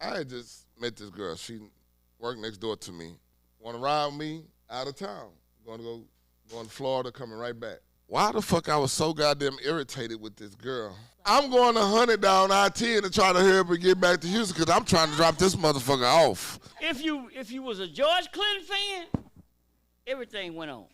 I had just met this girl. She worked next door to me. Want to ride with me out of town. Going to Florida, coming right back. Why the fuck I was so goddamn irritated with this girl? I'm going 100 down I-10 to try to hurry up and get back to Houston because I'm trying to drop this motherfucker off. If you was a George Clinton fan, everything went on.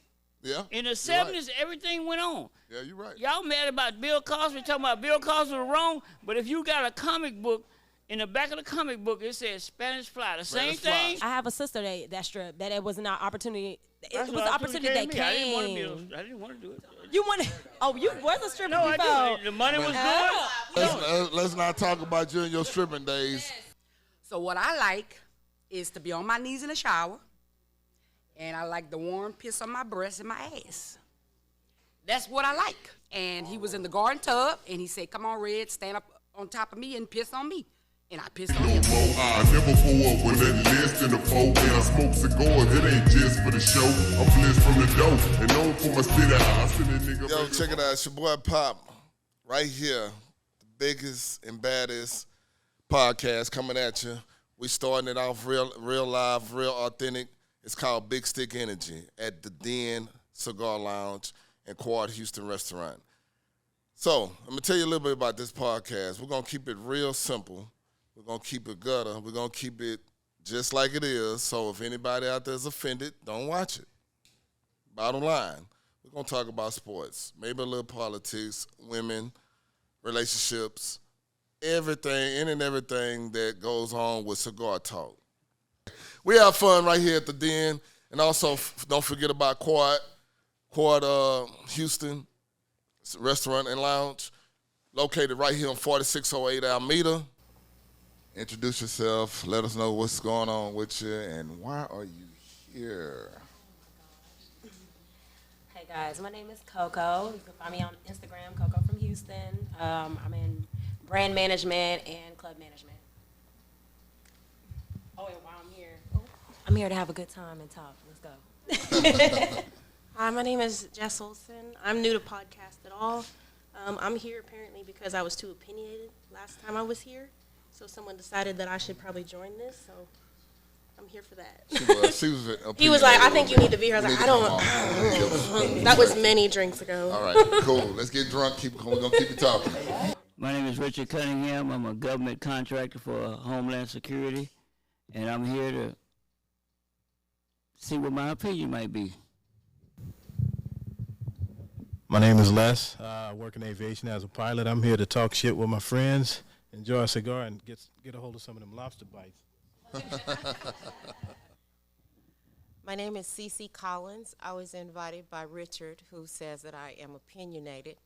Yeah. In the 70s, everything went on. Yeah, you're right. Y'all mad about Bill Cosby, talking about Bill Cosby was wrong, but if you got a comic book, in the back of the comic book, it says Spanish Fly. The same thing. I have a sister that stripped, that it was an opportunity. It was an opportunity opportunity that came. I didn't want to do it. You want to? Oh, you was a stripper No, before. I didn't. The money was good. Let's not talk about you and your stripping days. So what I like is to be on my knees in the shower, and I like the warm piss on my breast and my ass. That's what I like. And he was in the garden tub, and he said, "Come on, Red, stand up on top of me and piss on me." And I pissed on him. I never pull up with nothing less than a four. When I smoke cigars, it ain't just for the show. I'm blessed from the dough and known for my city. I send a nigga. Yo, check it out. It's your boy Pop, right here. The biggest and baddest podcast coming at you. We starting it off real live, real authentic. It's called Big Stick Energy at the Den Cigar Lounge and Quad Houston Restaurant. So, I'm going to tell you a little bit about this podcast. We're going to keep it real simple. We're going to keep it gutter. We're going to keep it just like it is. So if anybody out there is offended, don't watch it. Bottom line, we're going to talk about sports, maybe a little politics, women, relationships, everything, any and everything that goes on with cigar talk. We have fun right here at the Den. And also, don't forget about Quad Houston Restaurant and Lounge, located right here on 4608 Alameda. Introduce yourself. Let us know what's going on with you and why are you here? Hey guys, my name is Coco. You can find me on Instagram, Coco from Houston. I'm in brand management and club management. Oh, and while I'm here to have a good time and talk. Let's go. Hi, my name is Jess Olson. I'm new to podcast at all. I'm here apparently because I was too opinionated last time I was here. So someone decided that I should probably join this. So I'm here for that. He was like, I think you need to be here. I was like, I don't. That was many drinks ago. All right, cool. Let's get drunk. We're going to keep it talking. My name is Richard Cunningham. I'm a government contractor for Homeland Security, and I'm here to see what my opinion might be. My name is Les. I work in aviation as a pilot. I'm here to talk shit with my friends, enjoy a cigar, and get a hold of some of them lobster bites. My name is Cece Collins. I was invited by Richard, who says that I am opinionated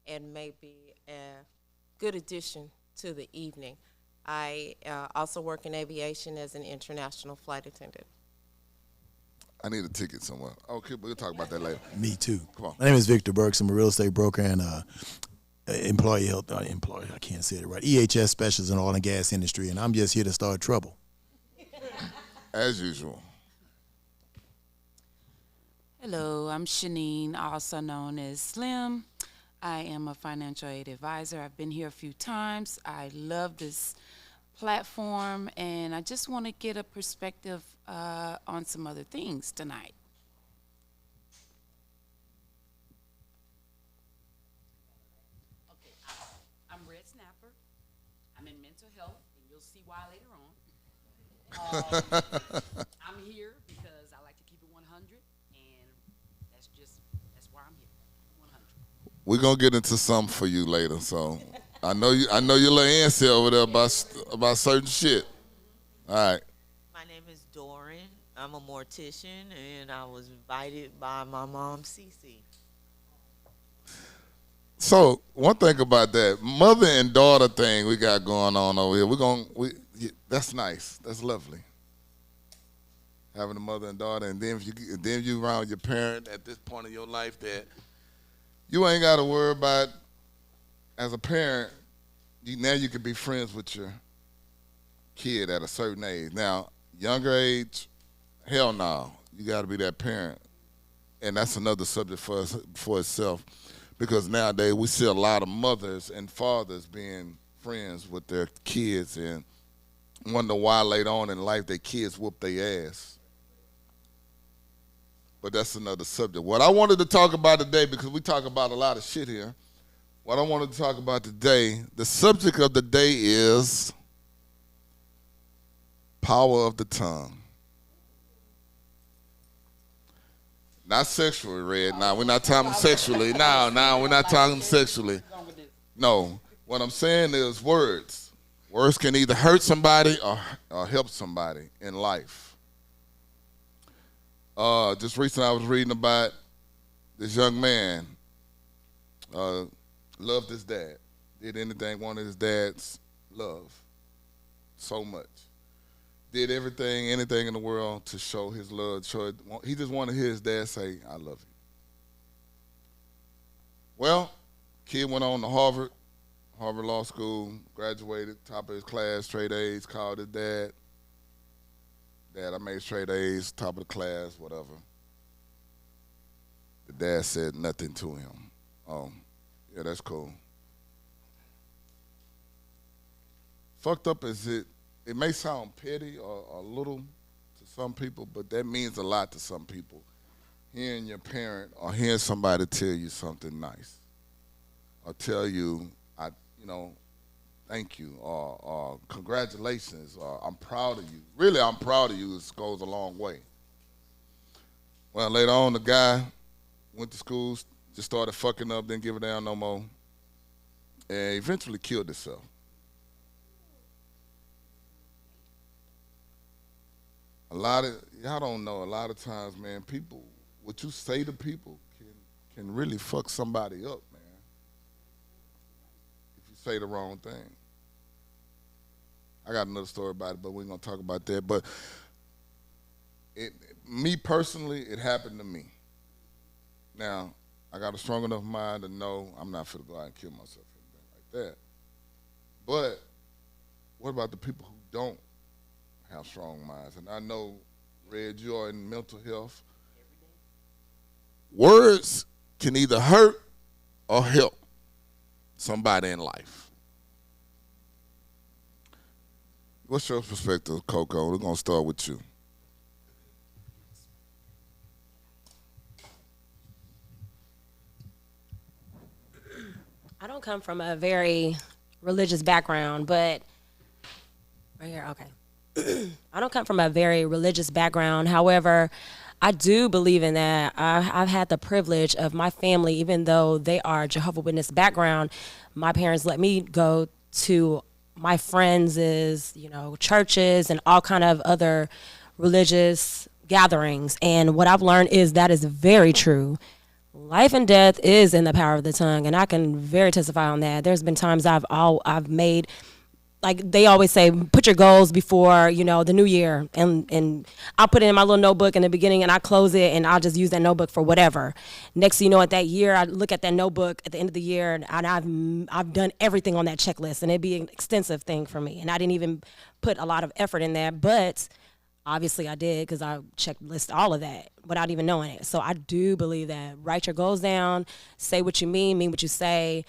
and may be a good addition to the evening. I also work in aviation as an international flight attendant. I need a ticket somewhere. Okay, we'll talk about that later. Me too. Come on. My name is Victor Burks. I'm a real estate broker and employee health, I can't say it right, EHS specialist in the oil and gas industry, and I'm just here to start trouble. As usual. Hello, I'm Shanine, also known as Slim. I am a financial aid advisor. I've been here a few times. I love this platform, and I just want to get a perspective on some other things tonight. Okay, I'm Red Snapper. I'm in mental health, and you'll see why later on. I'm here because I like to keep it 100, and that's why I'm here. 100. We're going to get into something for you later, so I know you're a little antsy over there about certain shit. All right. My name is Doran. I'm a mortician, and I was invited by my mom, Cece. So one thing about that mother and daughter thing we got going on over here, that's nice. That's lovely. Having a mother and daughter, and then if you around your parent at this point in your life that you ain't got to worry about as a parent. Now you can be friends with your kid at a certain age. Now, younger age, hell no. You got to be that parent. And that's another subject for itself. Because nowadays we see a lot of mothers and fathers being friends with their kids. And wonder why later on in life their kids whoop their ass. But that's another subject. What I wanted to talk about today, because we talk about a lot of shit here, what I wanted to talk about today, the subject of the day is power of the tongue. Not sexually, Red. No, we're not talking sexually. No, we're not talking sexually. No, what I'm saying is words. Words can either hurt somebody or help somebody in life. Just recently I was reading about this young man, loved his dad, did anything wanted his dad's love so much. Did everything, anything in the world to show his love. He just wanted to hear his dad say, I love you. Well, kid went on to Harvard Law School, graduated, top of his class, straight A's, called his dad. Dad, I made straight A's, top of the class, whatever. The dad said nothing to him. Oh, yeah, that's cool. Fucked up as it may sound petty or a little to some people, but that means a lot to some people. Hearing your parent or hearing somebody tell you something nice or tell you, thank you or congratulations or I'm proud of you. Really, I'm proud of you. It goes a long way. Well, later on, the guy went to school, just started fucking up, didn't give a damn no more, and eventually killed himself. Y'all don't know, a lot of times, man, people, what you say to people can really fuck somebody up, man, if you say the wrong thing. I got another story about it, but we ain't gonna talk about that. But me personally, it happened to me. Now, I got a strong enough mind to know I'm not finna go out and kill myself or anything like that. But what about the people who don't have strong minds? And I know, Red, you are in mental health. Words can either hurt or help somebody in life. What's your perspective, Coco? We're going to start with you. I don't come from a very religious background, but right here, okay. I don't come from a very religious background. However, I do believe in that. I've had the privilege of my family, even though they are Jehovah's Witness background, my parents let me go to my friends' churches and all kind of other religious gatherings. And what I've learned is that is very true. Life and death is in the power of the tongue, and I can very testify on that. There's been times I've made, like they always say, put your goals before, the new year. And I'll put it in my little notebook in the beginning and I close it and I'll just use that notebook for whatever. Next thing you know, at that year, I look at that notebook at the end of the year and I've done everything on that checklist, and it'd be an extensive thing for me. And I didn't even put a lot of effort in that, but obviously I did, because I checklist all of that without even knowing it. So I do believe that write your goals down, say what you mean what you say.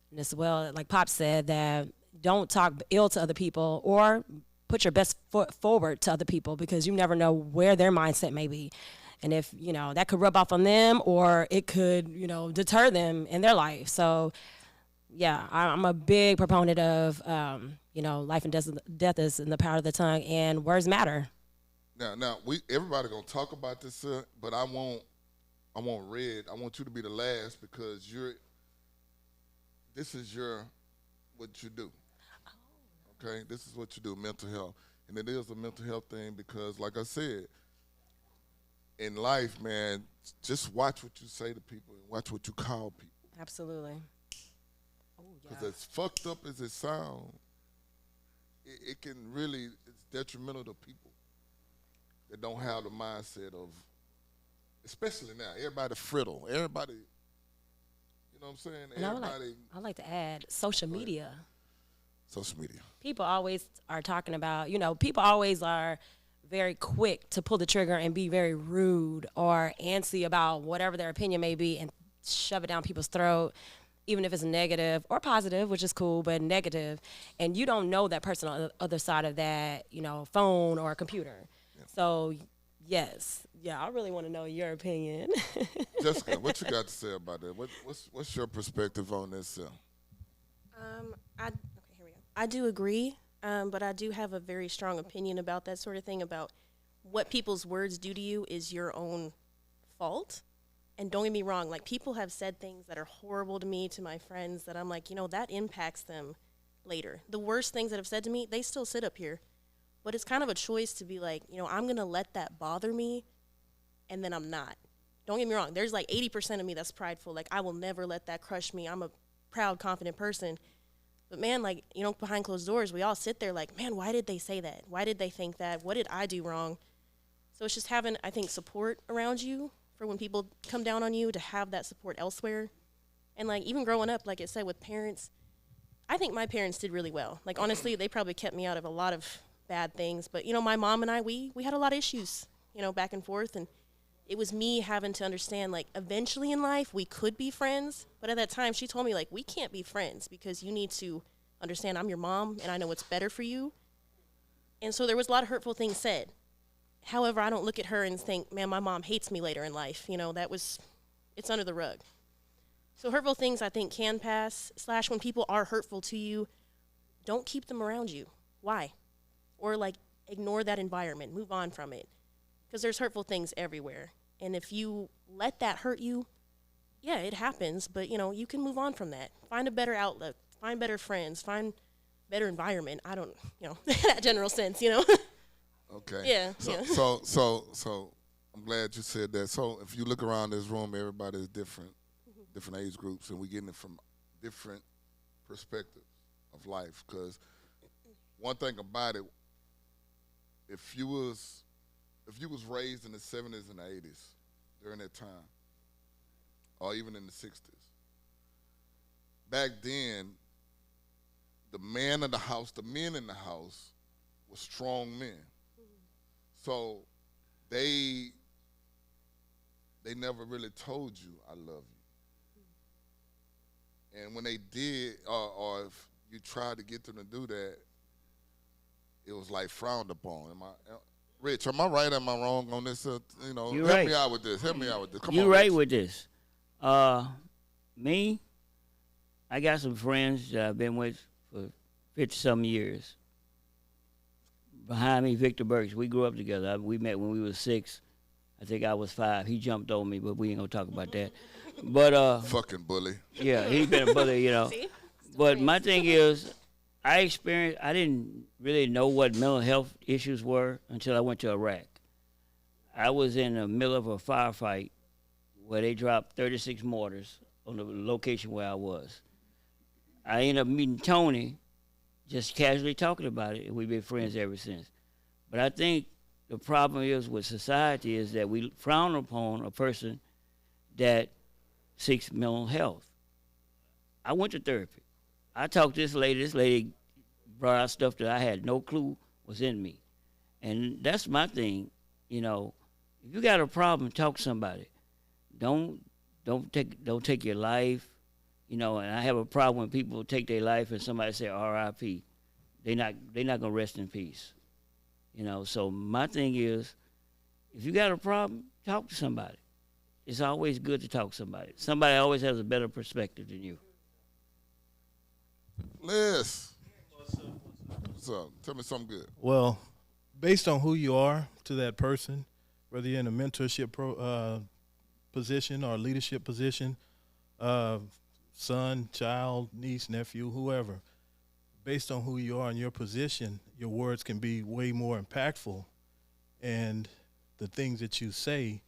And as well, like Pop said, that don't talk ill to other people or put your best foot forward to other people, because you never know where their mindset may be. And if, that could rub off on them, or it could, deter them in their life. So, yeah, I'm a big proponent of, life and death is in the power of the tongue, and words matter. Now, everybody gonna talk about this, but I want Red. I want you to be the last, because this is what you do. Okay, this is what you do, mental health, and it is a mental health thing, because, like I said, in life, man, just watch what you say to people and watch what you call people. Absolutely. Because as fucked up as it sounds, it can really, it's detrimental to people that don't have the mindset of, especially now, everybody friddle, everybody, you know what I'm saying? And I like to add social media. Social media. People always are talking about, people always are very quick to pull the trigger and be very rude or antsy about whatever their opinion may be and shove it down people's throat. even if it's negative or positive, which is cool, but negative, and you don't know that person on the other side of that, phone or computer. Yeah. So, yes, I really want to know your opinion. Jessica, what you got to say about that? What's your perspective on this? Okay, here we go. I do agree, but I do have a very strong opinion about that sort of thing, about what people's words do to you is your own fault. And don't get me wrong, like, people have said things that are horrible to me, to my friends, that I'm like, that impacts them later. The worst things that have said to me, they still sit up here. But it's kind of a choice to be like, I'm going to let that bother me, and then I'm not. Don't get me wrong, there's like 80% of me that's prideful. Like, I will never let that crush me. I'm a proud, confident person. But man, like, behind closed doors, we all sit there like, man, why did they say that? Why did they think that? What did I do wrong? So it's just having, I think, support around you for when people come down on you, to have that support elsewhere. And like, even growing up, like I said, with parents, I think my parents did really well. Like, honestly, they probably kept me out of a lot of bad things. But, my mom and I, we had a lot of issues, back and forth. And it was me having to understand, like, eventually in life, we could be friends. But at that time, she told me, like, we can't be friends because you need to understand I'm your mom and I know what's better for you. And so there was a lot of hurtful things said. However, I don't look at her and think, man, my mom hates me later in life. It's under the rug. So hurtful things, I think, can pass. / when people are hurtful to you, don't keep them around you. Why? Or, like, ignore that environment. Move on from it. Because there's hurtful things everywhere. And if you let that hurt you, yeah, it happens. But, you can move on from that. Find a better outlet. Find better friends. Find better environment. I don't, that general sense, Okay. Yeah. So I'm glad you said that. So if you look around this room, everybody is different, different age groups, and we're getting it from different perspectives of life. Because one thing about it, if you was raised in the 70s and the 80s, during that time, or even in the 60s, back then, the man of the house, the men in the house, were strong men. So they never really told you, I love you. And when they did, or if you tried to get them to do that, it was like frowned upon. Rich, am I right or am I wrong on this? You're help right. me out with this. Help me out with this. Come You're on, right Rich. with this. Me, I got some friends that I've been with for 50-some years. Behind me, Victor Burks. We grew up together. We met when we were 6. I think I was 5. He jumped on me, but we ain't gonna talk about that. But fucking bully. Yeah, he been a bully, See? But my thing is, I didn't really know what mental health issues were until I went to Iraq. I was in the middle of a firefight where they dropped 36 mortars on the location where I was. I ended up meeting Tony, just casually talking about it, and we've been friends ever since. But I think the problem is with society is that we frown upon a person that seeks mental health. I went to therapy. I talked to this lady. This lady brought out stuff that I had no clue was in me. And that's my thing, If you got a problem, talk to somebody. Don't take your life. And I have a problem when people take their life and somebody say R.I.P. They're not gonna rest in peace. So my thing is, if you got a problem, talk to somebody. It's always good to talk to somebody. Somebody always has a better perspective than you. Liz. What's up? Tell me something good. Well, based on who you are to that person, whether you're in a mentorship position or leadership position, son, child, niece, nephew, whoever, based on who you are and your position, your words can be way more impactful, and the things that you say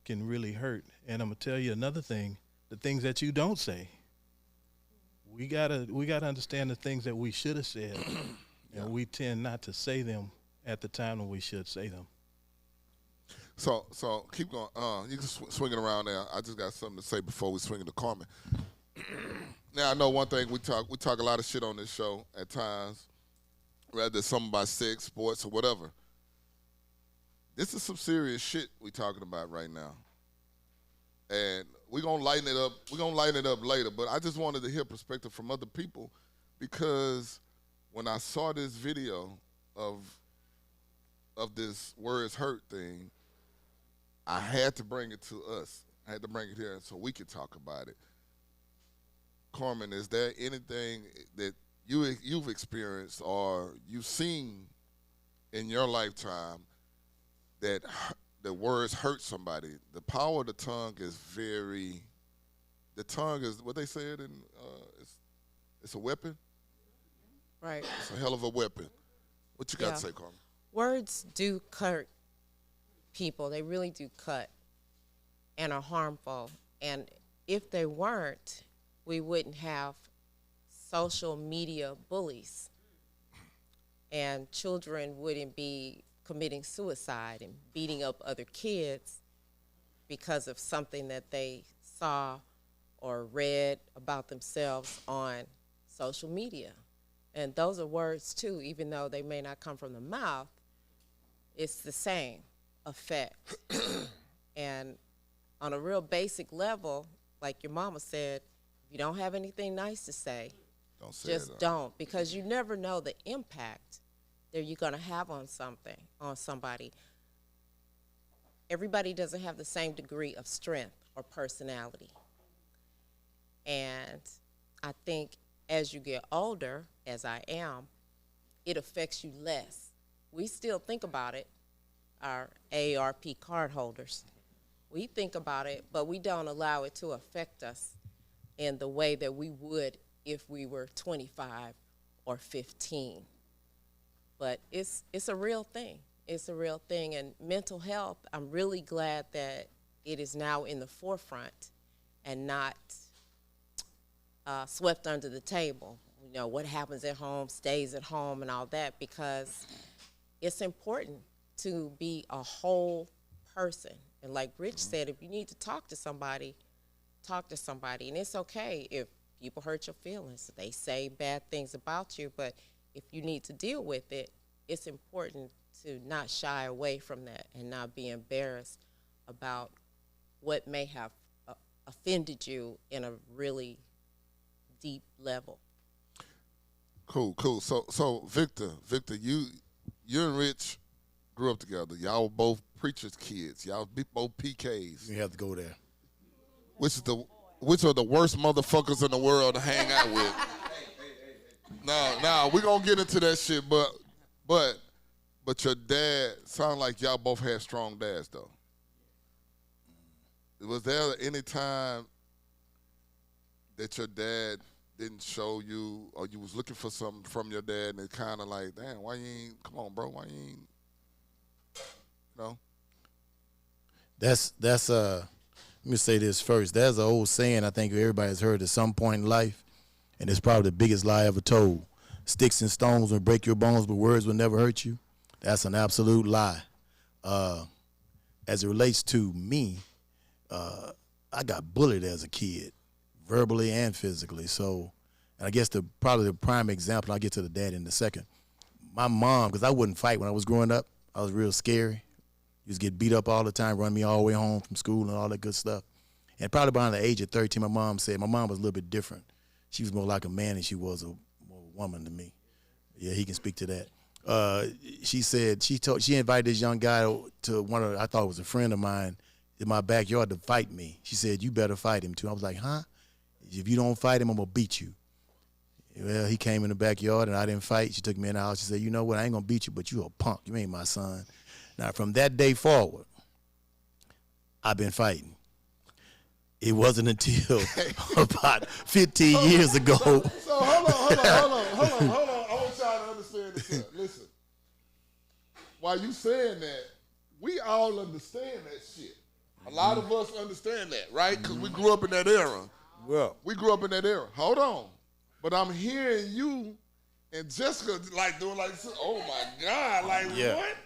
can really hurt. And I'm gonna tell you another thing: the things that you don't say. We gotta understand the things that we should have said, and we tend not to say them at the time when we should say them. So keep going. You can swing it around there. I just got something to say before we swing it to Carmen. Now I know one thing, we talk a lot of shit on this show at times, whether it's something about sex, sports, or whatever. This is some serious shit we talking about right now. And we're gonna lighten it up. We're gonna lighten it up later. But I just wanted to hear perspective from other people because when I saw this video of this words hurt thing, I had to bring it to us. I had to bring it here so we could talk about it. Carmen, is there anything that you've experienced or you've seen in your lifetime that the words hurt somebody? The power of the tongue is very. The tongue is what they said in. It's a weapon. Right. It's a hell of a weapon. What you got to say, Carmen? Words do cut people. They really do cut and are harmful. And if they weren't, we wouldn't have social media bullies. And children wouldn't be committing suicide and beating up other kids because of something that they saw or read about themselves on social media. And those are words too, even though they may not come from the mouth, it's the same effect. And on a real basic level, like your mama said, if you don't have anything nice to say, don't, because you never know the impact that you're gonna have on somebody. Everybody doesn't have the same degree of strength or personality. And I think as you get older, as I am, it affects you less. We still think about it, our AARP card holders. We think about it, but we don't allow it to affect us in the way that we would if we were 25 or 15. But it's a real thing. It's a real thing. And mental health, I'm really glad that it is now in the forefront and not swept under the table. You know, what happens at home stays at home and all that, because it's important to be a whole person. And like Rich said, if you need to talk to somebody, talk to somebody. And it's okay if people hurt your feelings, they say bad things about you, but if you need to deal with it, it's important to not shy away from that and not be embarrassed about what may have offended you in a really deep level. Cool. So Victor, you and Rich grew up together. Y'all were both preachers' kids. Y'all both PKs. You have to go there. Which are the worst motherfuckers in the world to hang out with? No, we gonna get into that shit, but your dad sound like y'all both had strong dads though. Was there any time that your dad didn't show you, or you was looking for something from your dad, and it kind of like, damn, why you ain't? Come on, bro, why you ain't? No. That's let me say this first. There's an old saying I think everybody's heard at some point in life, and it's probably the biggest lie ever told. Sticks and stones will break your bones, but words will never hurt you. That's an absolute lie. As it relates to me, I got bullied as a kid, verbally and physically. So, and I guess probably the prime example, I'll get to the dad in a second. My mom, because I wouldn't fight when I was growing up. I was real scary. Used to get beat up all the time, run me all the way home from school and all that good stuff. And probably by the age of 13, my mom was a little bit different. She was more like a man than she was a woman to me. Yeah, he can speak to that. She said she invited this young guy to I thought it was a friend of mine, in my backyard to fight me. She said, "You better fight him too." I was like, "Huh? If you don't fight him, I'm gonna beat you." Well, he came in the backyard and I didn't fight. She took me in the house. She said, "You know what? I ain't gonna beat you, but you a punk. You ain't my son." Now, from that day forward, I've been fighting. It wasn't until about 15 years ago. So hold on. I want y'all to understand this here. Listen, while you saying that, we all understand that shit. A lot of us understand that, right? Because we grew up in that era. Well, we grew up in that era. Hold on. But I'm hearing you and Jessica like doing like, oh my God, like what?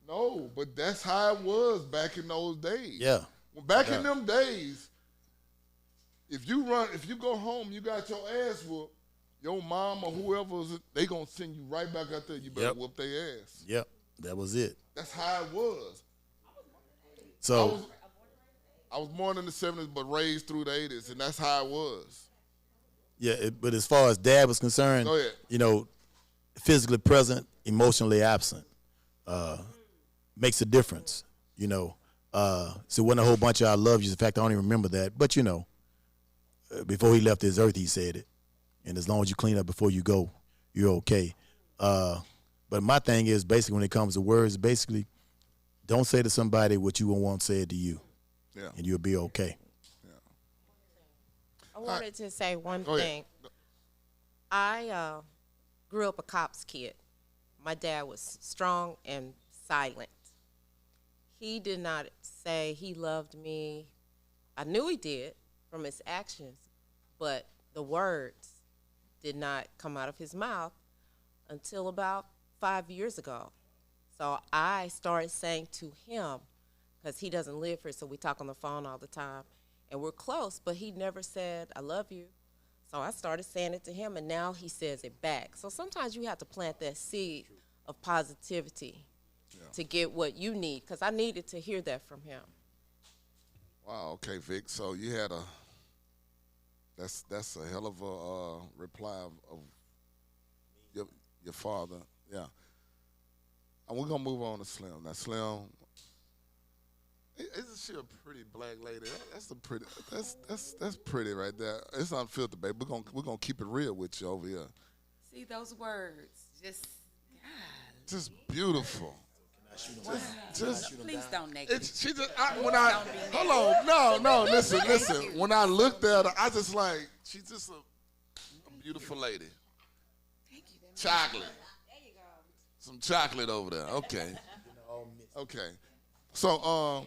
No, but that's how it was back in those days. Yeah. Back in them days, if you go home, you got your ass whooped, your mom or whoever, they gonna send you right back out there. You better whoop their ass. Yep, that was it. That's how it was. So I was born in the 70s, but raised through the 80s, and that's how it was. Yeah, but as far as dad was concerned, Go ahead. you know, physically present, emotionally absent, makes a difference. You know, so it wasn't a whole bunch of "I love you." In fact, I don't even remember that. But you know, before he left this earth, he said it. And as long as you clean up before you go, you're okay. But my thing is basically when it comes to words, basically, don't say to somebody what you won't want said to you, and you'll be okay. I wanted to say one Go ahead. thing. I grew up a cop's kid. My dad was strong and silent. He did not say he loved me. I knew he did from his actions, but the words did not come out of his mouth until about 5 years ago. So I started saying to him, because he doesn't live here, so we talk on the phone all the time, and we're close, but he never said, I love you. So I started saying it to him, and now he says it back. So sometimes you have to plant that seed of positivity to get what you need, because I needed to hear that from him. Wow, okay, Vic. So you had that's a hell of a reply of your father. Yeah. And we're gonna move on to Slim. Now Slim, isn't she a pretty black lady? That's pretty right there. It's unfiltered, baby. We're gonna keep it real with you over here. See those words, Just beautiful. just please don't negative. She just hold on, no, listen. When I looked at her, I just like she's just a beautiful lady. Thank you. Chocolate. There you go. Some chocolate over there. Okay. Okay. So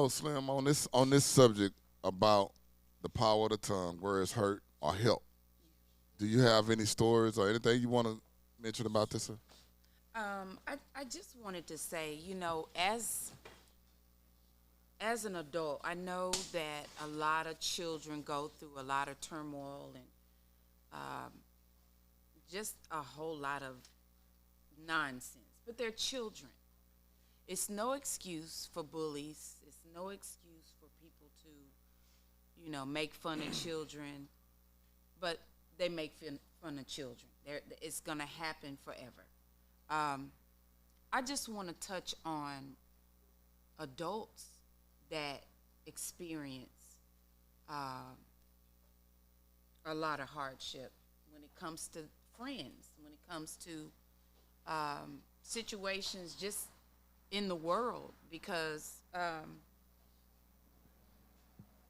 Slim, on this subject about the power of the tongue, words hurt or help. Do you have any stories or anything you want to mention about this? I just wanted to say, you know, as an adult, I know that a lot of children go through a lot of turmoil and just a whole lot of nonsense, but they're children. It's no excuse for bullies. It's no excuse for people to, you know, make fun of children, but they make fun of children. It's going to happen forever. I just want to touch on adults that experience a lot of hardship when it comes to friends, when it comes to situations just in the world, because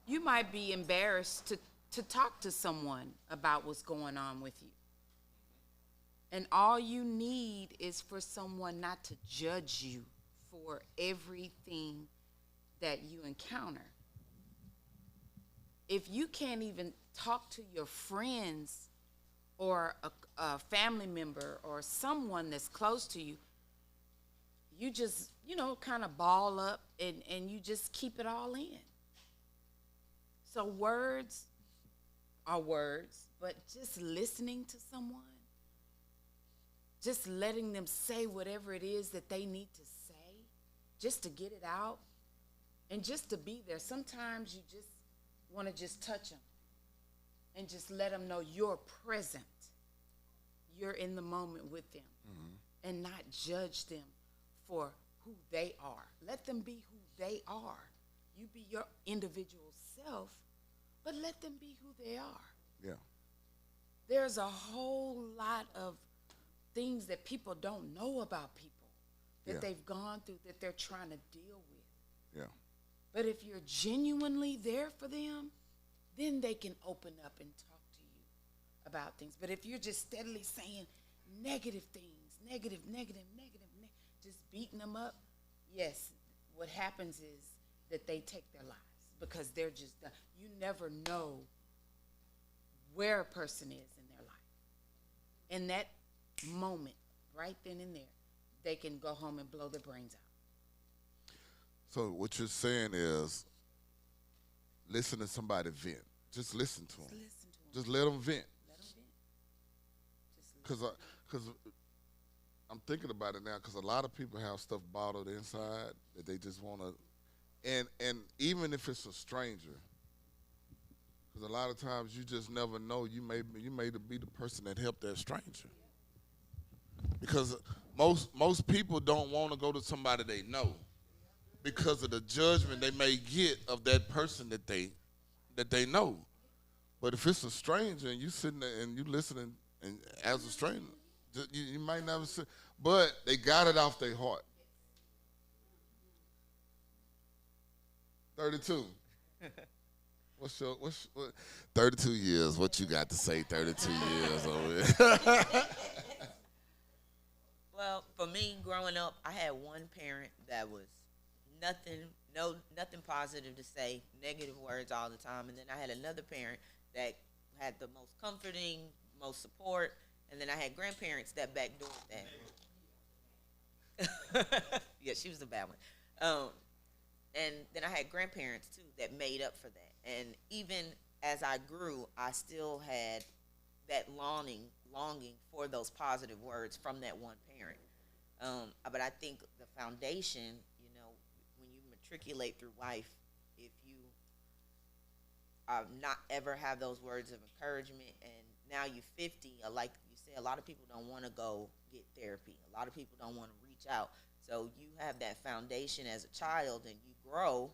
you might be embarrassed to talk to someone about what's going on with you. And all you need is for someone not to judge you for everything that you encounter. If you can't even talk to your friends or a family member or someone that's close to you, you just, you know, kind of ball up and you just keep it all in. So words are words, but just listening to someone, just letting them say whatever it is that they need to say, just to get it out, and just to be there. Sometimes you just want to just touch them and just let them know you're present. You're in the moment with them, and not judge them for who they are. Let them be who they are. You be your individual self, but let them be who they are. Yeah. There's a whole lot of things that people don't know about people that they've gone through, that they're trying to deal with. Yeah. But if you're genuinely there for them, then they can open up and talk to you about things. But if you're just steadily saying negative things, negative, just beating them up, yes, what happens is that they take their lives because they're just, you never know where a person is in their life. In that moment, right then and there, they can go home and blow their brains out. So what you're saying is, listen to somebody vent. Just listen to them. Just let them vent. Because I'm thinking about it now, because a lot of people have stuff bottled inside that they just want to And even if it's a stranger, because a lot of times you just never know. You may be the person that helped that stranger. Because most people don't want to go to somebody they know because of the judgment they may get of that person that they know. But if it's a stranger and you sitting there and you listening and as a stranger, you might never see. But they got it off their heart. 32. What's 32 years? What you got to say? 32 years over here. Well, for me, growing up, I had one parent that was nothing positive to say, negative words all the time, and then I had another parent that had the most comforting, most support, and then I had grandparents that backdoored that. Yeah, she was the bad one. And then I had grandparents too that made up for that. And even as I grew, I still had that longing for those positive words from that one parent. But I think the foundation, when you matriculate through life, if you not ever have those words of encouragement, and now you're 50, like you said, a lot of people don't want to go get therapy. A lot of people don't want to reach out. So you have that foundation as a child, and you grow,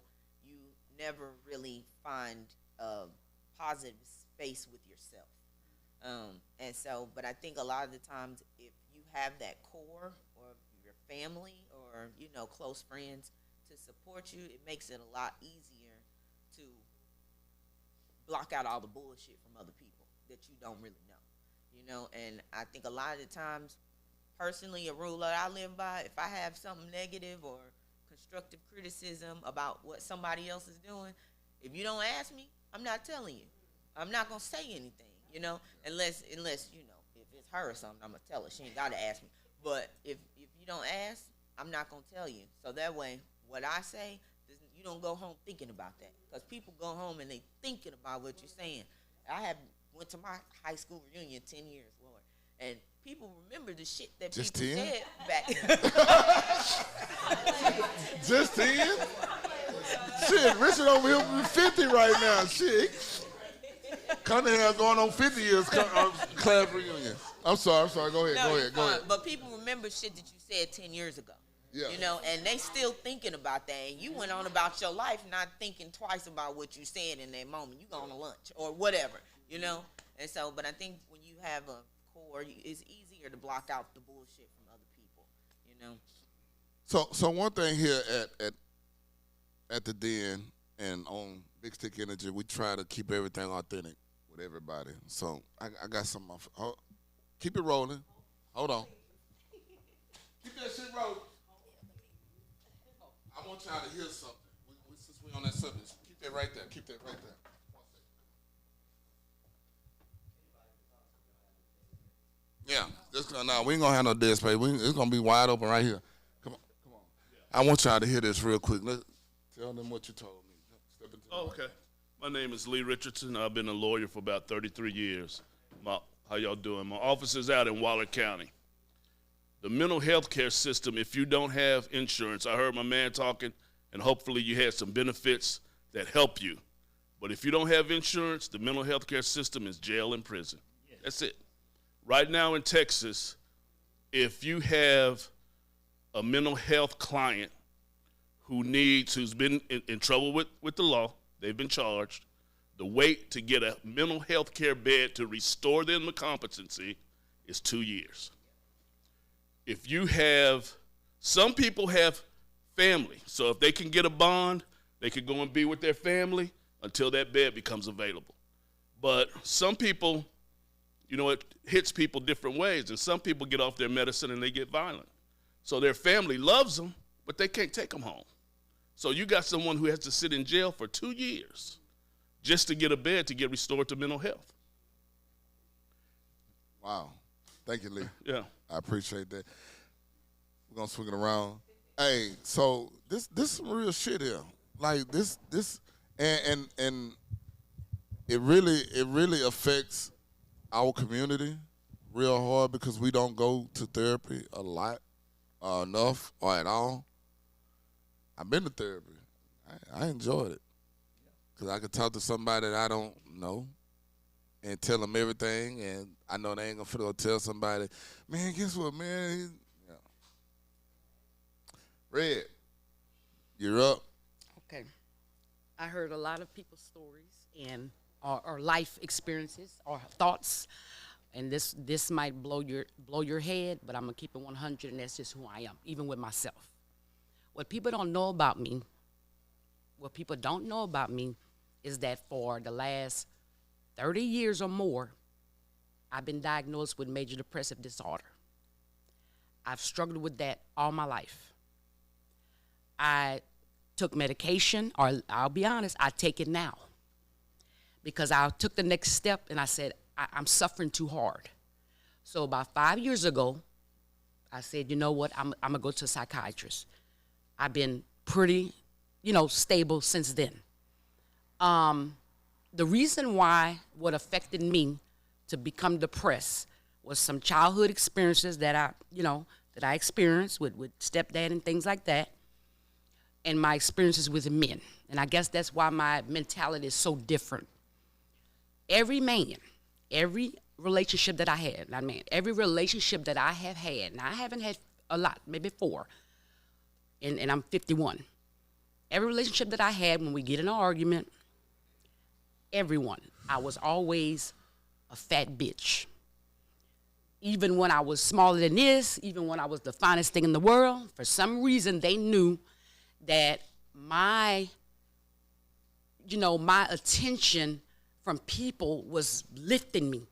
you never really find a positive space with yourself. But I think a lot of the times, if you have that core, or your family, or close friends to support you, it makes it a lot easier to block out all the bullshit from other people that you don't really know. And I think a lot of the times, personally, a rule that I live by, if I have something negative or constructive criticism about what somebody else is doing, if you don't ask me, I'm not telling you. I'm not going to say anything, unless if it's her or something, I'm going to tell her. She ain't got to ask me. But if you don't ask, I'm not going to tell you. So that way, what I say, you don't go home thinking about that. Because people go home and they thinking about what you're saying. I went to my high school reunion 10 years, Lord. And people remember the shit that Just people 10? said back. Just 10? Shit, Richard over here be 50 right now. Shit. Cunningham going on 50 years class reunion. I'm sorry. Go ahead. But people remember shit that you said 10 years ago. Yeah. And they still thinking about that. And you went on about your life not thinking twice about what you said in that moment. You going to lunch or whatever, And so, but I think when you have a core, it's easier to block out the bullshit from other people, So one thing here at the Den and on Big Stick Energy, we try to keep everything authentic with everybody. So I got some. Keep it rolling. Hold on. Keep that shit rolling. I want y'all to hear something. Since we on that subject, keep that right there. Yeah, we ain't gonna have no dead space. It's gonna be wide open right here. Come on. I want y'all to hear this real quick. Tell them what you told me. Step into the Okay. My name is Lee Richardson. I've been a lawyer for about 33 years. How y'all doing? My office is out in Waller County. The mental health care system, if you don't have insurance, I heard my man talking, and hopefully you had some benefits that help you. But if you don't have insurance, the mental health care system is jail and prison. Yeah. That's it. Right now in Texas, if you have a mental health client who's been in trouble with the law, they've been charged, the wait to get a mental health care bed to restore them to competency is 2 years. If you some people have family, so if they can get a bond, they can go and be with their family until that bed becomes available. But some people, it hits people different ways, and some people get off their medicine and they get violent. So their family loves them, but they can't take them home. So you got someone who has to sit in jail for 2 years just to get a bed to get restored to mental health. Wow. Thank you, Lee. Yeah. I appreciate that. We're gonna swing it around. Hey, so this some real shit here. Like this and it really affects our community real hard because we don't go to therapy a lot, enough, or at all. I've been to therapy. I enjoyed it because I could talk to somebody that I don't know and tell them everything, and I know they ain't gonna go tell somebody, man, guess what, man? Yeah. Red, you're up. Okay. I heard a lot of people's stories and or life experiences or thoughts, and this might blow your head, but I'm gonna keep it 100, and that's just who I am, even with myself. What people don't know about me, is that for the last 30 years or more, I've been diagnosed with major depressive disorder. I've struggled with that all my life. I took medication, or I'll be honest, I take it now. Because I took the next step and I said, I'm suffering too hard. So about 5 years ago, I said, you know what, I'm gonna go to a psychiatrist. I've been pretty, stable since then. The reason why what affected me to become depressed was some childhood experiences that I experienced with stepdad and things like that, and my experiences with men. And I guess that's why my mentality is so different. Every relationship that I had, every relationship that I have had, and I haven't had a lot, maybe 4, and I'm 51. Every relationship that I had, when we get in an argument, I was always a fat bitch. Even when I was smaller than this, even when I was the finest thing in the world, for some reason they knew that my attention from people was lifting me.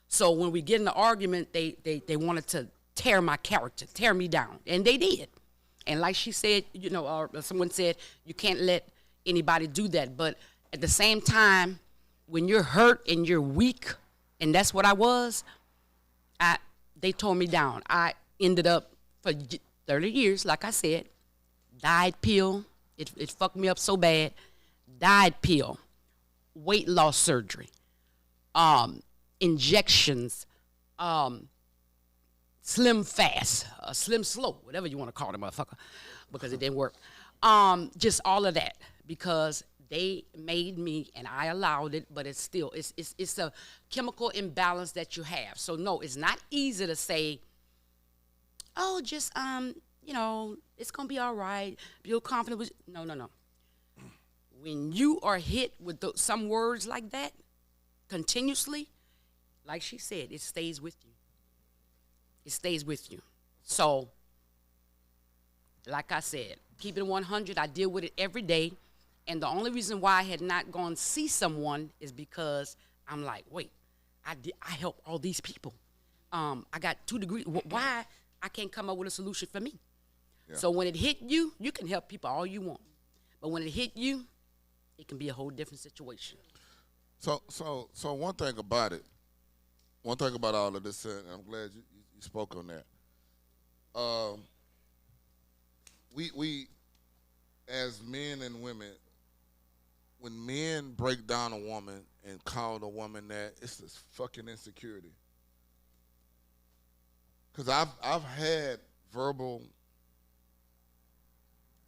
So when we get in an argument, they wanted to tear my character, tear me down, and they did. And like she said, or someone said, you can't let anybody do that. But at the same time, when you're hurt and you're weak, and that's what I was, they tore me down. I ended up, for 30 years, like I said, diet pill. It fucked me up so bad. Diet pill, weight loss surgery, injections, slim fast, slim slow, whatever you want to call it, motherfucker, because it didn't work. Just all of that, because they made me, and I allowed it, but it's still, it's a chemical imbalance that you have. So no, it's not easy to say, oh, just, it's gonna be all right, feel confident with, no. When you are hit with some words like that, continuously, like she said, it stays with you. It stays with you. So, like I said, keep it 100, I deal with it every day. And the only reason why I had not gone to see someone is because I'm like, wait, I help all these people. I got 2 degrees. Why I can't come up with a solution for me? Yeah. So when it hit you, you can help people all you want. But when it hit you, it can be a whole different situation. So one thing about it, one thing about all of this, and I'm glad you spoke on that. We as men and women, when men break down a woman and call the woman that, it's this fucking insecurity. Because I've had verbal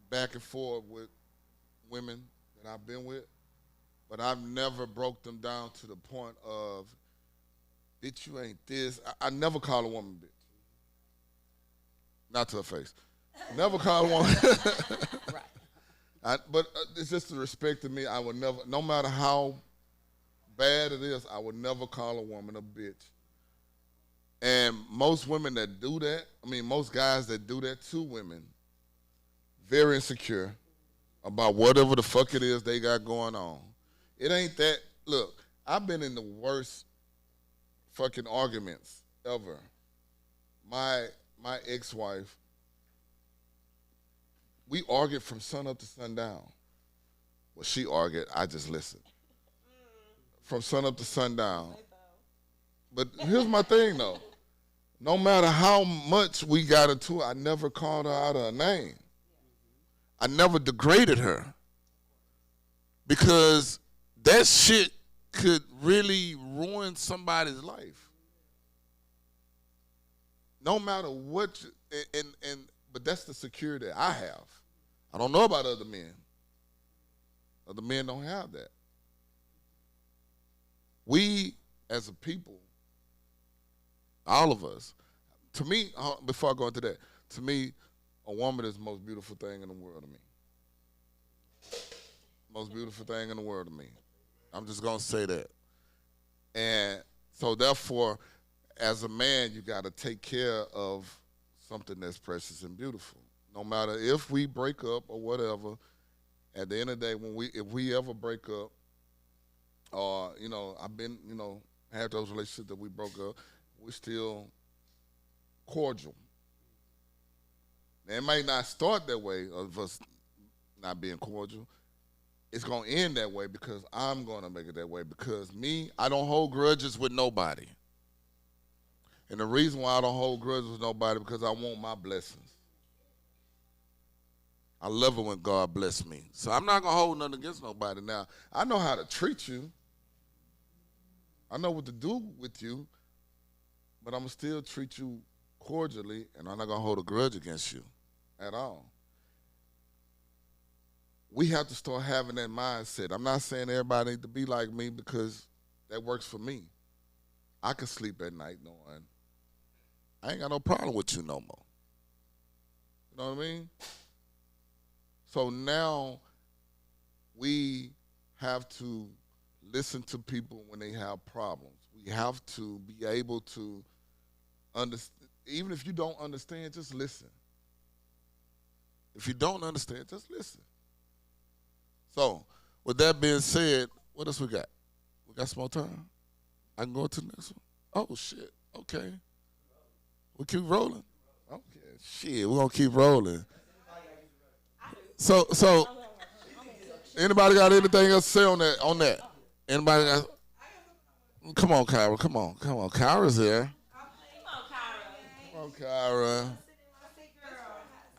back and forth with women that I've been with, but I've never broke them down to the point of, bitch, you ain't this. I never call a woman bitch. Not to her face. Never call a woman. Right. But it's just the respect to me. I would never, no matter how bad it is, I would never call a woman a bitch. And most women that do that, most guys that do that to women, very insecure about whatever the fuck it is they got going on. It ain't that. Look, I've been in the worst fucking arguments ever. My ex-wife, we argued from sun up to sundown. Well, she argued, I just listened. From sun up to sundown. But here's my thing, though. No matter how much we got into it, I never called her out of her name. I never degraded her. Because that shit could really ruin somebody's life. No matter what, but that's the security I have. I don't know about other men, Other men don't have that. We, as a people, all of us, to me, before I go into that, to me, a woman is the most beautiful thing in the world to me. Most beautiful thing in the world to me. I'm just going to say that. And so therefore, as a man, you got to take care of something that's precious and beautiful. No matter if we break up or whatever, at the end of the day, if we ever break up, or, I've been, had those relationships that we broke up, we're still cordial. Now, it might not start that way of us not being cordial. It's going to end that way because I'm going to make it that way because I don't hold grudges with nobody. And the reason why I don't hold grudges with nobody because I want my blessings. I love it when God bless me. So I'm not going to hold nothing against nobody. Now, I know how to treat you. I know what to do with you, but I'm going to still treat you cordially, and I'm not going to hold a grudge against you at all. We have to start having that mindset. I'm not saying everybody needs to be like me because that works for me. I can sleep at night knowing I ain't got no problem with you no more. You know what I mean? So now we have to listen to people when they have problems. We have to be able to understand. Even if you don't understand, just listen. If you don't understand, just listen. So, with that being said, what else we got? We got some more time? I can go to the next one? Oh, shit. Okay. We keep rolling? Okay. Shit, we're going to keep rolling. So, anybody got anything else to say on that? Anybody got? Come on, Kyra. Come on. Kyra's here. Come on, Kyra.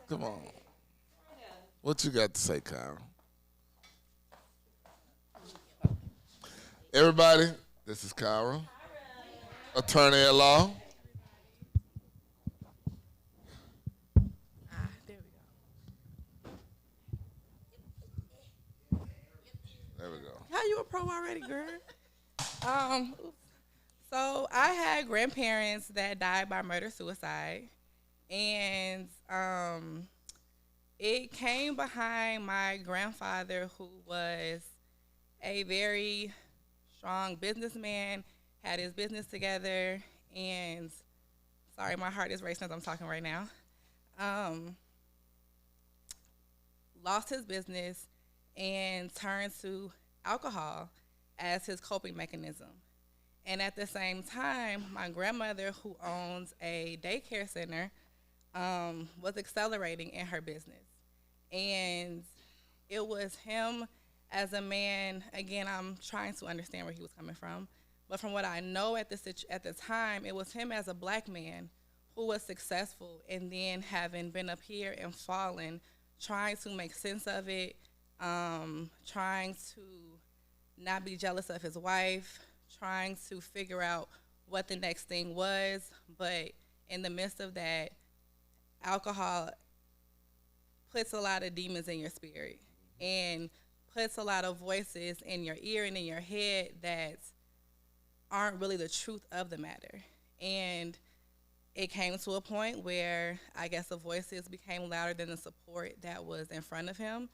Come on. What you got to say, Kyra? Everybody, this is Kyra, attorney at law. There we go. How you a pro already, girl? So I had grandparents that died by murder-suicide, and it came behind my grandfather, who was a very strong businessman, had his business together, and sorry, my heart is racing as I'm talking right now. Lost his business and turned to alcohol as his coping mechanism. And at the same time, my grandmother, who owns a daycare center, was accelerating in her business. And it was him as a man, again, I'm trying to understand where he was coming from, but from what I know at the time, it was him as a black man who was successful, and then having been up here and fallen, trying to make sense of it, trying to not be jealous of his wife, trying to figure out what the next thing was. But in the midst of that, alcohol puts a lot of demons in your spirit and puts a lot of voices in your ear and in your head that aren't really the truth of the matter. And it came to a point where I guess the voices became louder than the support that was in front of him.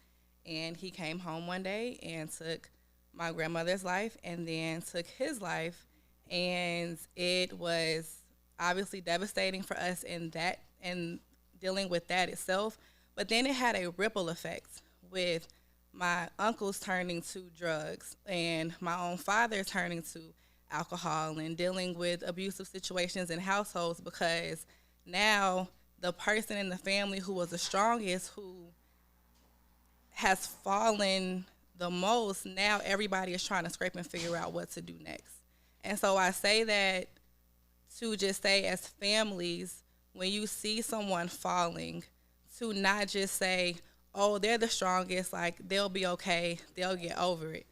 And he came home one day and took my grandmother's life and then took his life. And it was obviously devastating for us in that and dealing with that itself. But then it had a ripple effect with my uncles turning to drugs and my own father turning to alcohol and dealing with abusive situations in households, because now the person in the family who was the strongest, who has fallen the most, now everybody is trying to scrape and figure out what to do next. And so I say that to just say, as families, when you see someone falling, to not just say, oh, they're the strongest, like they'll be okay, they'll get over it.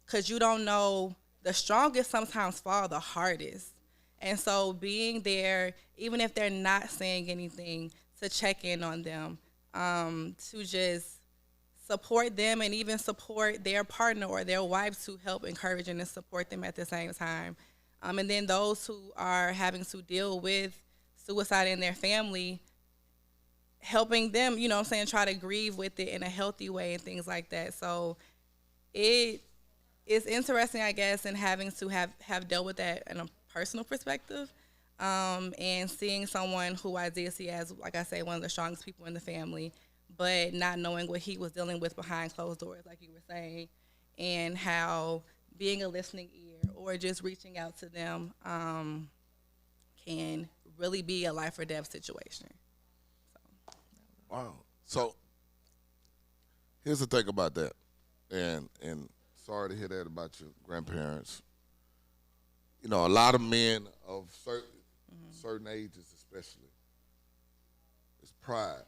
Because you don't know, the strongest sometimes fall the hardest. And so being there, even if they're not saying anything, to check in on them, to just support them and even support their partner or their wives to help encourage and support them at the same time. And then those who are having to deal with suicide in their family, helping them, you know what I'm saying, try to grieve with it in a healthy way and things like that. So it is interesting, I guess, in having to have dealt with that in a personal perspective, and seeing someone who I did see as, like I say, one of the strongest people in the family, but not knowing what he was dealing with behind closed doors, like you were saying, and how being a listening ear or just reaching out to them can really be a life or death situation. Wow. So here's the thing about that, and sorry to hear that about your grandparents. You know, a lot of men of certain ages, especially, it's pride.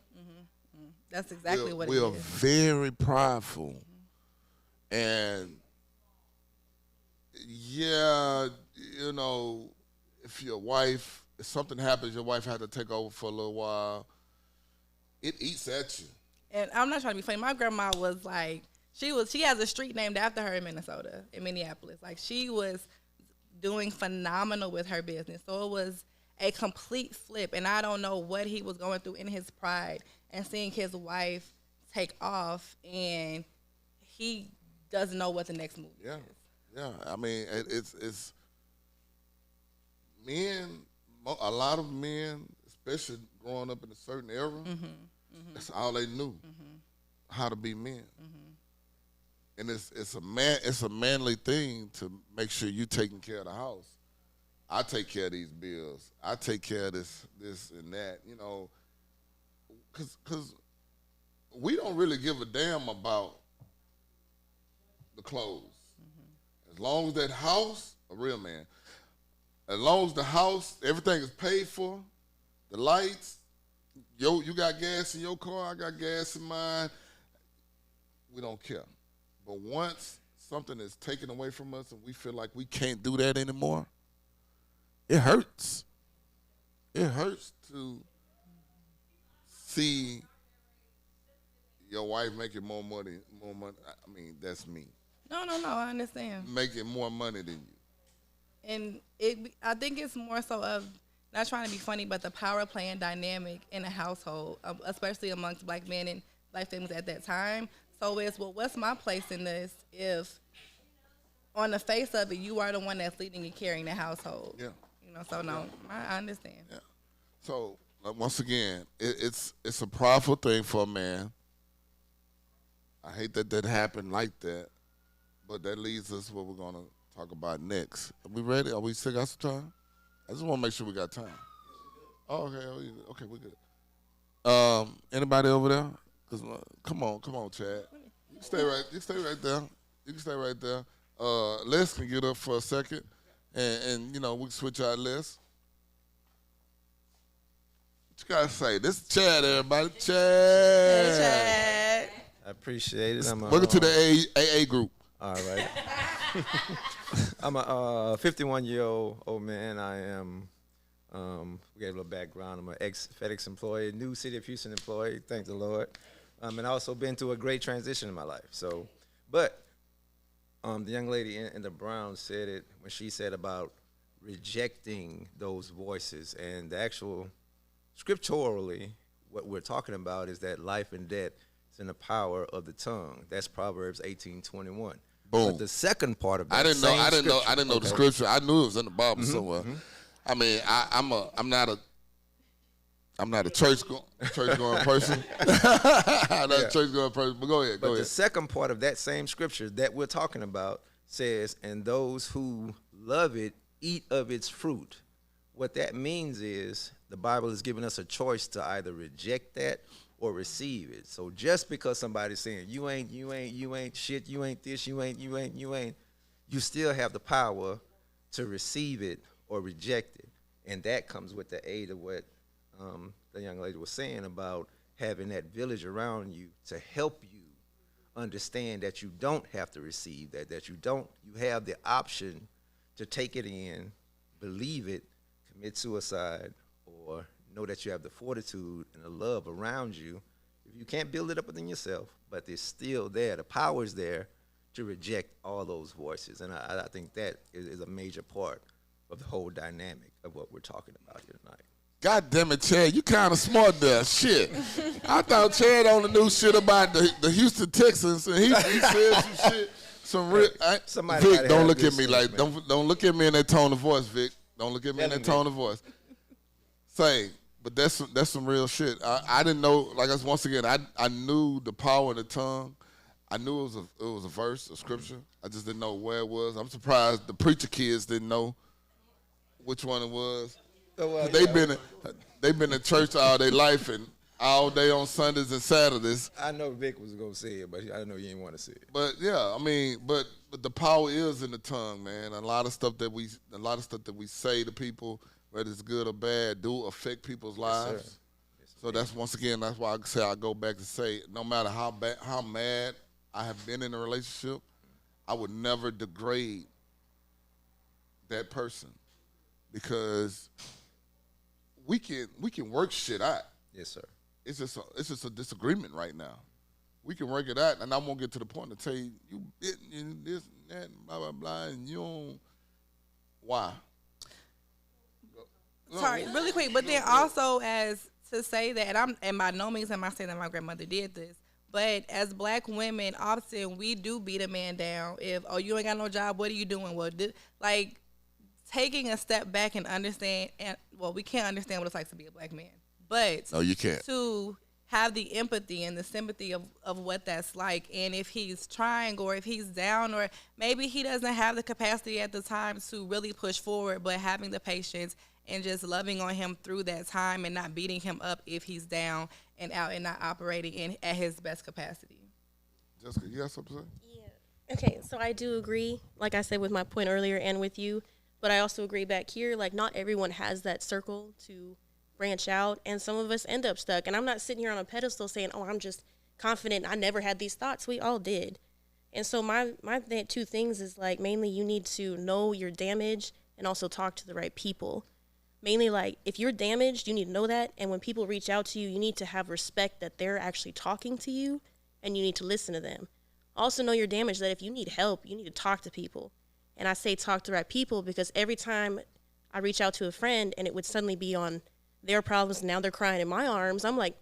That's exactly what it we is. are very prideful, and yeah, you know, if something happens, your wife had to take over for a little while. It eats at you. And I'm not trying to be funny. My grandma was like, she has a street named after her in Minneapolis. Like, she was doing phenomenal with her business. So it was a complete flip. And I don't know what he was going through in his pride and seeing his wife take off, and he doesn't know what the next move is. Yeah. I mean, it's men, a lot of men, especially growing up in a certain era, that's all they knew, how to be men. And it's a manly thing to make sure you taking care of the house. I take care of these bills. I take care of this and that, you know, because we don't really give a damn about the clothes. As long as that house, a real man, as long as the house, everything is paid for, the lights, you got gas in your car, I got gas in mine, we don't care. But once something is taken away from us and we feel like we can't do that anymore, it hurts. It hurts to see your wife making more money. I mean, that's me. No, I understand. Making more money than you. And I think it's more so of, not trying to be funny, but the power playing dynamic in a household, especially amongst black men and black families at that time. So it's, well, what's my place in this if on the face of it, you are the one that's leading and carrying the household? Yeah. You know, so no, I understand. Yeah. So once again, it's a powerful thing for a man. I hate that happened like that, but that leads us to what we're going to talk about next. Are we ready? Are we still got some time? I just want to make sure we got time. Oh, okay, we're good. Anybody over there? 'Cause, come on, Chad. You can stay right there. You can stay right there. Les can get up for a second, and you know, we can switch our list. What you gotta say? This is Chad, everybody. Chad. Hey, Chad. I appreciate it. Welcome to the AA group. All right. I'm a 51-year-old man. I am, we got a little background. I'm an ex-FedEx employee, new City of Houston employee, thank the Lord. And I also been through a great transition in my life. So, but the young lady in the brown said it when she said about rejecting those voices. And the actual, scripturally, what we're talking about is that life and death is in the power of the tongue. That's Proverbs 18:21. Boom. But the second part of that, I didn't know the scripture. I knew it was in the Bible somewhere. I mean, I'm not a church going person. I'm not a church going person. But go ahead. The second part of that same scripture that we're talking about says, "And those who love it eat of its fruit." What that means is the Bible is giving us a choice to either reject that or receive it. So just because somebody's saying you ain't shit, you ain't this, you ain't, you still have the power to receive it or reject it. And that comes with the aid of what the young lady was saying about having that village around you to help you understand that you don't have to receive that you have the option to take it in, believe it, commit suicide, or know that you have the fortitude and the love around you. If You can't build it up within yourself, but it's still there. The power is there to reject all those voices. And I think that is a major part of the whole dynamic of what we're talking about here tonight. God damn it, Chad, you kind of smart there. Shit. I thought Chad only knew shit about the Houston Texans, and he said some shit. Some real. Vic, don't look at me like, don't look at me in that tone of voice, Vic. Don't look at me in that tone of voice. Say, but that's some real shit. I didn't know, like, once again, I knew the power of the tongue. I knew it was a verse, a scripture. I just didn't know where it was. I'm surprised the preacher kids didn't know which one it was. They've been in church all their life and all day on Sundays and Saturdays. I know Vic was gonna say it, but I know you didn't want to say it. But yeah, I mean, but the power is in the tongue, man. A lot of stuff that we say to people, whether it's good or bad, do affect people's lives. So that's why I say I go back to say, no matter how mad I have been in a relationship, I would never degrade that person because we can work shit out. Yes, sir. It's just a disagreement right now. We can work it out, and I won't get to the point to tell you bitten and this and that and blah blah blah, and you don't. Why? Sorry, really quick, but then also as to say that, and by no means am I saying that my grandmother did this, but as Black women, often we do beat a man down. If you ain't got no job, what are you doing? Well, like taking a step back and understand, we can't understand what it's like to be a Black man, but no, you can't. To have the empathy and the sympathy of what that's like, and if he's trying or if he's down or maybe he doesn't have the capacity at the time to really push forward, but having the patience and just loving on him through that time and not beating him up if he's down and out and not operating at his best capacity. Jessica, you got something to say? Yeah. Okay, so I do agree, like I said with my point earlier and with you, but I also agree back here, like not everyone has that circle to branch out, and some of us end up stuck. And I'm not sitting here on a pedestal saying, oh, I'm just confident, I never had these thoughts. We all did. And so my two things is like mainly you need to know your damage and also talk to the right people. Mainly like if you're damaged, you need to know that, and when people reach out to you, you need to have respect that they're actually talking to you and you need to listen to them. Also know your damage, that if you need help, you need to talk to people. And I say talk to the right people because every time I reach out to a friend and it would suddenly be on their problems and now they're crying in my arms, I'm like,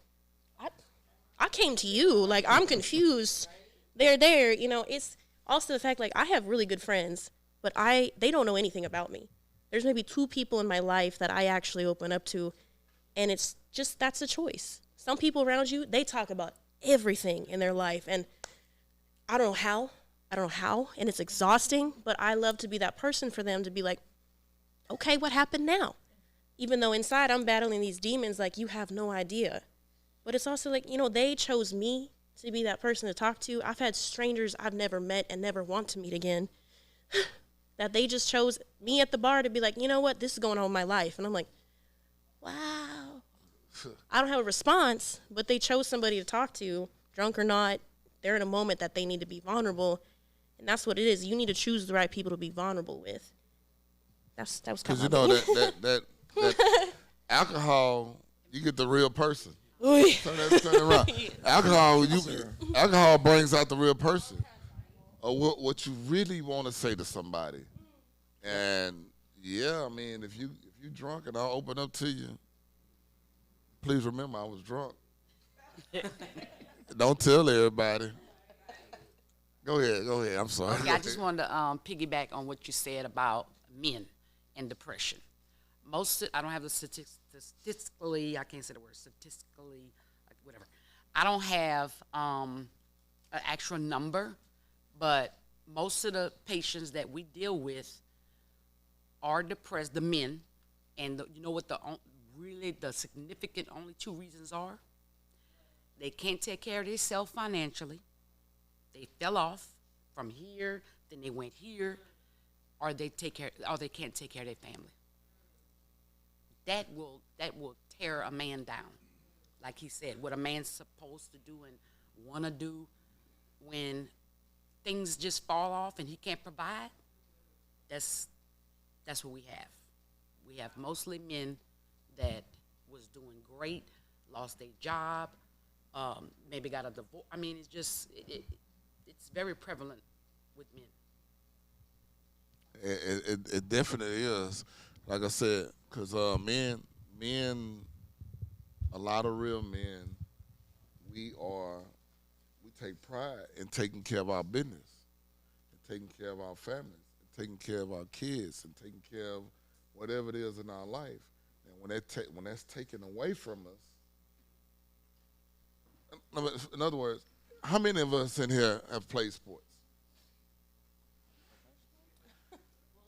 I came to you. Like, I'm confused. They're there. You know, it's also the fact, like, I have really good friends, but they don't know anything about me. There's maybe 2 people in my life that I actually open up to, and it's just, that's a choice. Some people around you, they talk about everything in their life, and I don't know how, and it's exhausting, but I love to be that person for them to be like, okay, what happened now? Even though inside I'm battling these demons like you have no idea. But it's also like, you know, they chose me to be that person to talk to. I've had strangers I've never met and never want to meet again that they just chose me at the bar to be like, you know what, this is going on in my life. And I'm like, wow. I don't have a response, but they chose somebody to talk to, drunk or not. They're in a moment that they need to be vulnerable. And that's what it is. You need to choose the right people to be vulnerable with. That was kind of that alcohol, you get the real person. Turn it around. Alcohol brings out the real person, or what you really want to say to somebody. And yeah, I mean, if you drunk and I'll open up to you, please remember I was drunk. Don't tell everybody. Go ahead. I'm sorry. Okay, I just wanted to piggyback on what you said about men and depression. I don't have the statistically, I can't say the word, statistically, whatever. I don't have an actual number, but most of the patients that we deal with are depressed, the men, and you know what the significant only 2 reasons are? They can't take care of themselves financially. They fell off from here, then they went here, or they can't take care of their family. That will tear a man down. Like he said, what a man's supposed to do and want to do when things just fall off and he can't provide, that's what we have. We have mostly men that was doing great, lost their job, maybe got a divorce. I mean, it's just it's very prevalent with men. It definitely is. Like I said, because men, a lot of real men, we take pride in taking care of our business, and taking care of our families, and taking care of our kids, and taking care of whatever it is in our life. And when that's taken away from us, in other words, how many of us in here have played sports?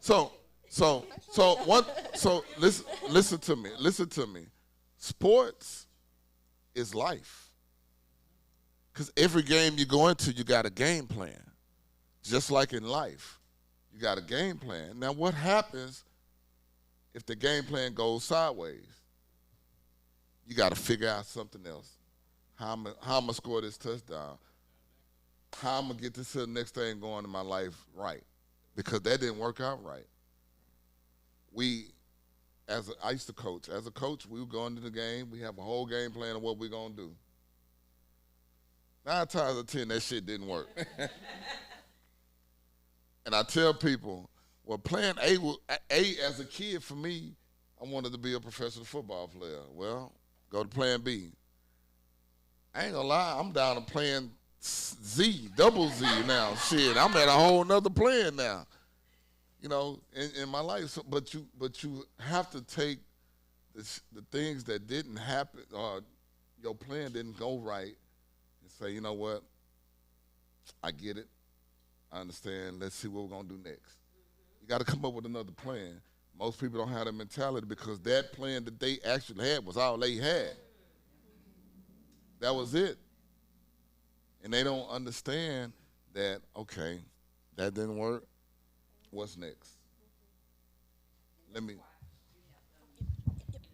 So listen to me. Sports is life. Because every game you go into, you got a game plan. Just like in life, you got a game plan. Now, what happens if the game plan goes sideways? You got to figure out something else. How I'm going to score this touchdown? How I'm going to get this to the next thing going in my life right? Because that didn't work out right. I used to coach. As a coach, we would go into the game. We have a whole game plan of what we're going to do. 9 times out of 10, that shit didn't work. And I tell people, well, playing A as a kid for me, I wanted to be a professional football player. Well, go to plan B. I ain't gonna lie, I'm down to playing double Z now. Shit, I'm at a whole nother plan now. You know, in my life. So, but you have to take the things that didn't happen or your plan didn't go right and say, you know what, I get it. I understand. Let's see what we're going to do next. You got to come up with another plan. Most people don't have that mentality because that plan that they actually had was all they had. That was it. And they don't understand that, okay, that didn't work. What's next? Let me.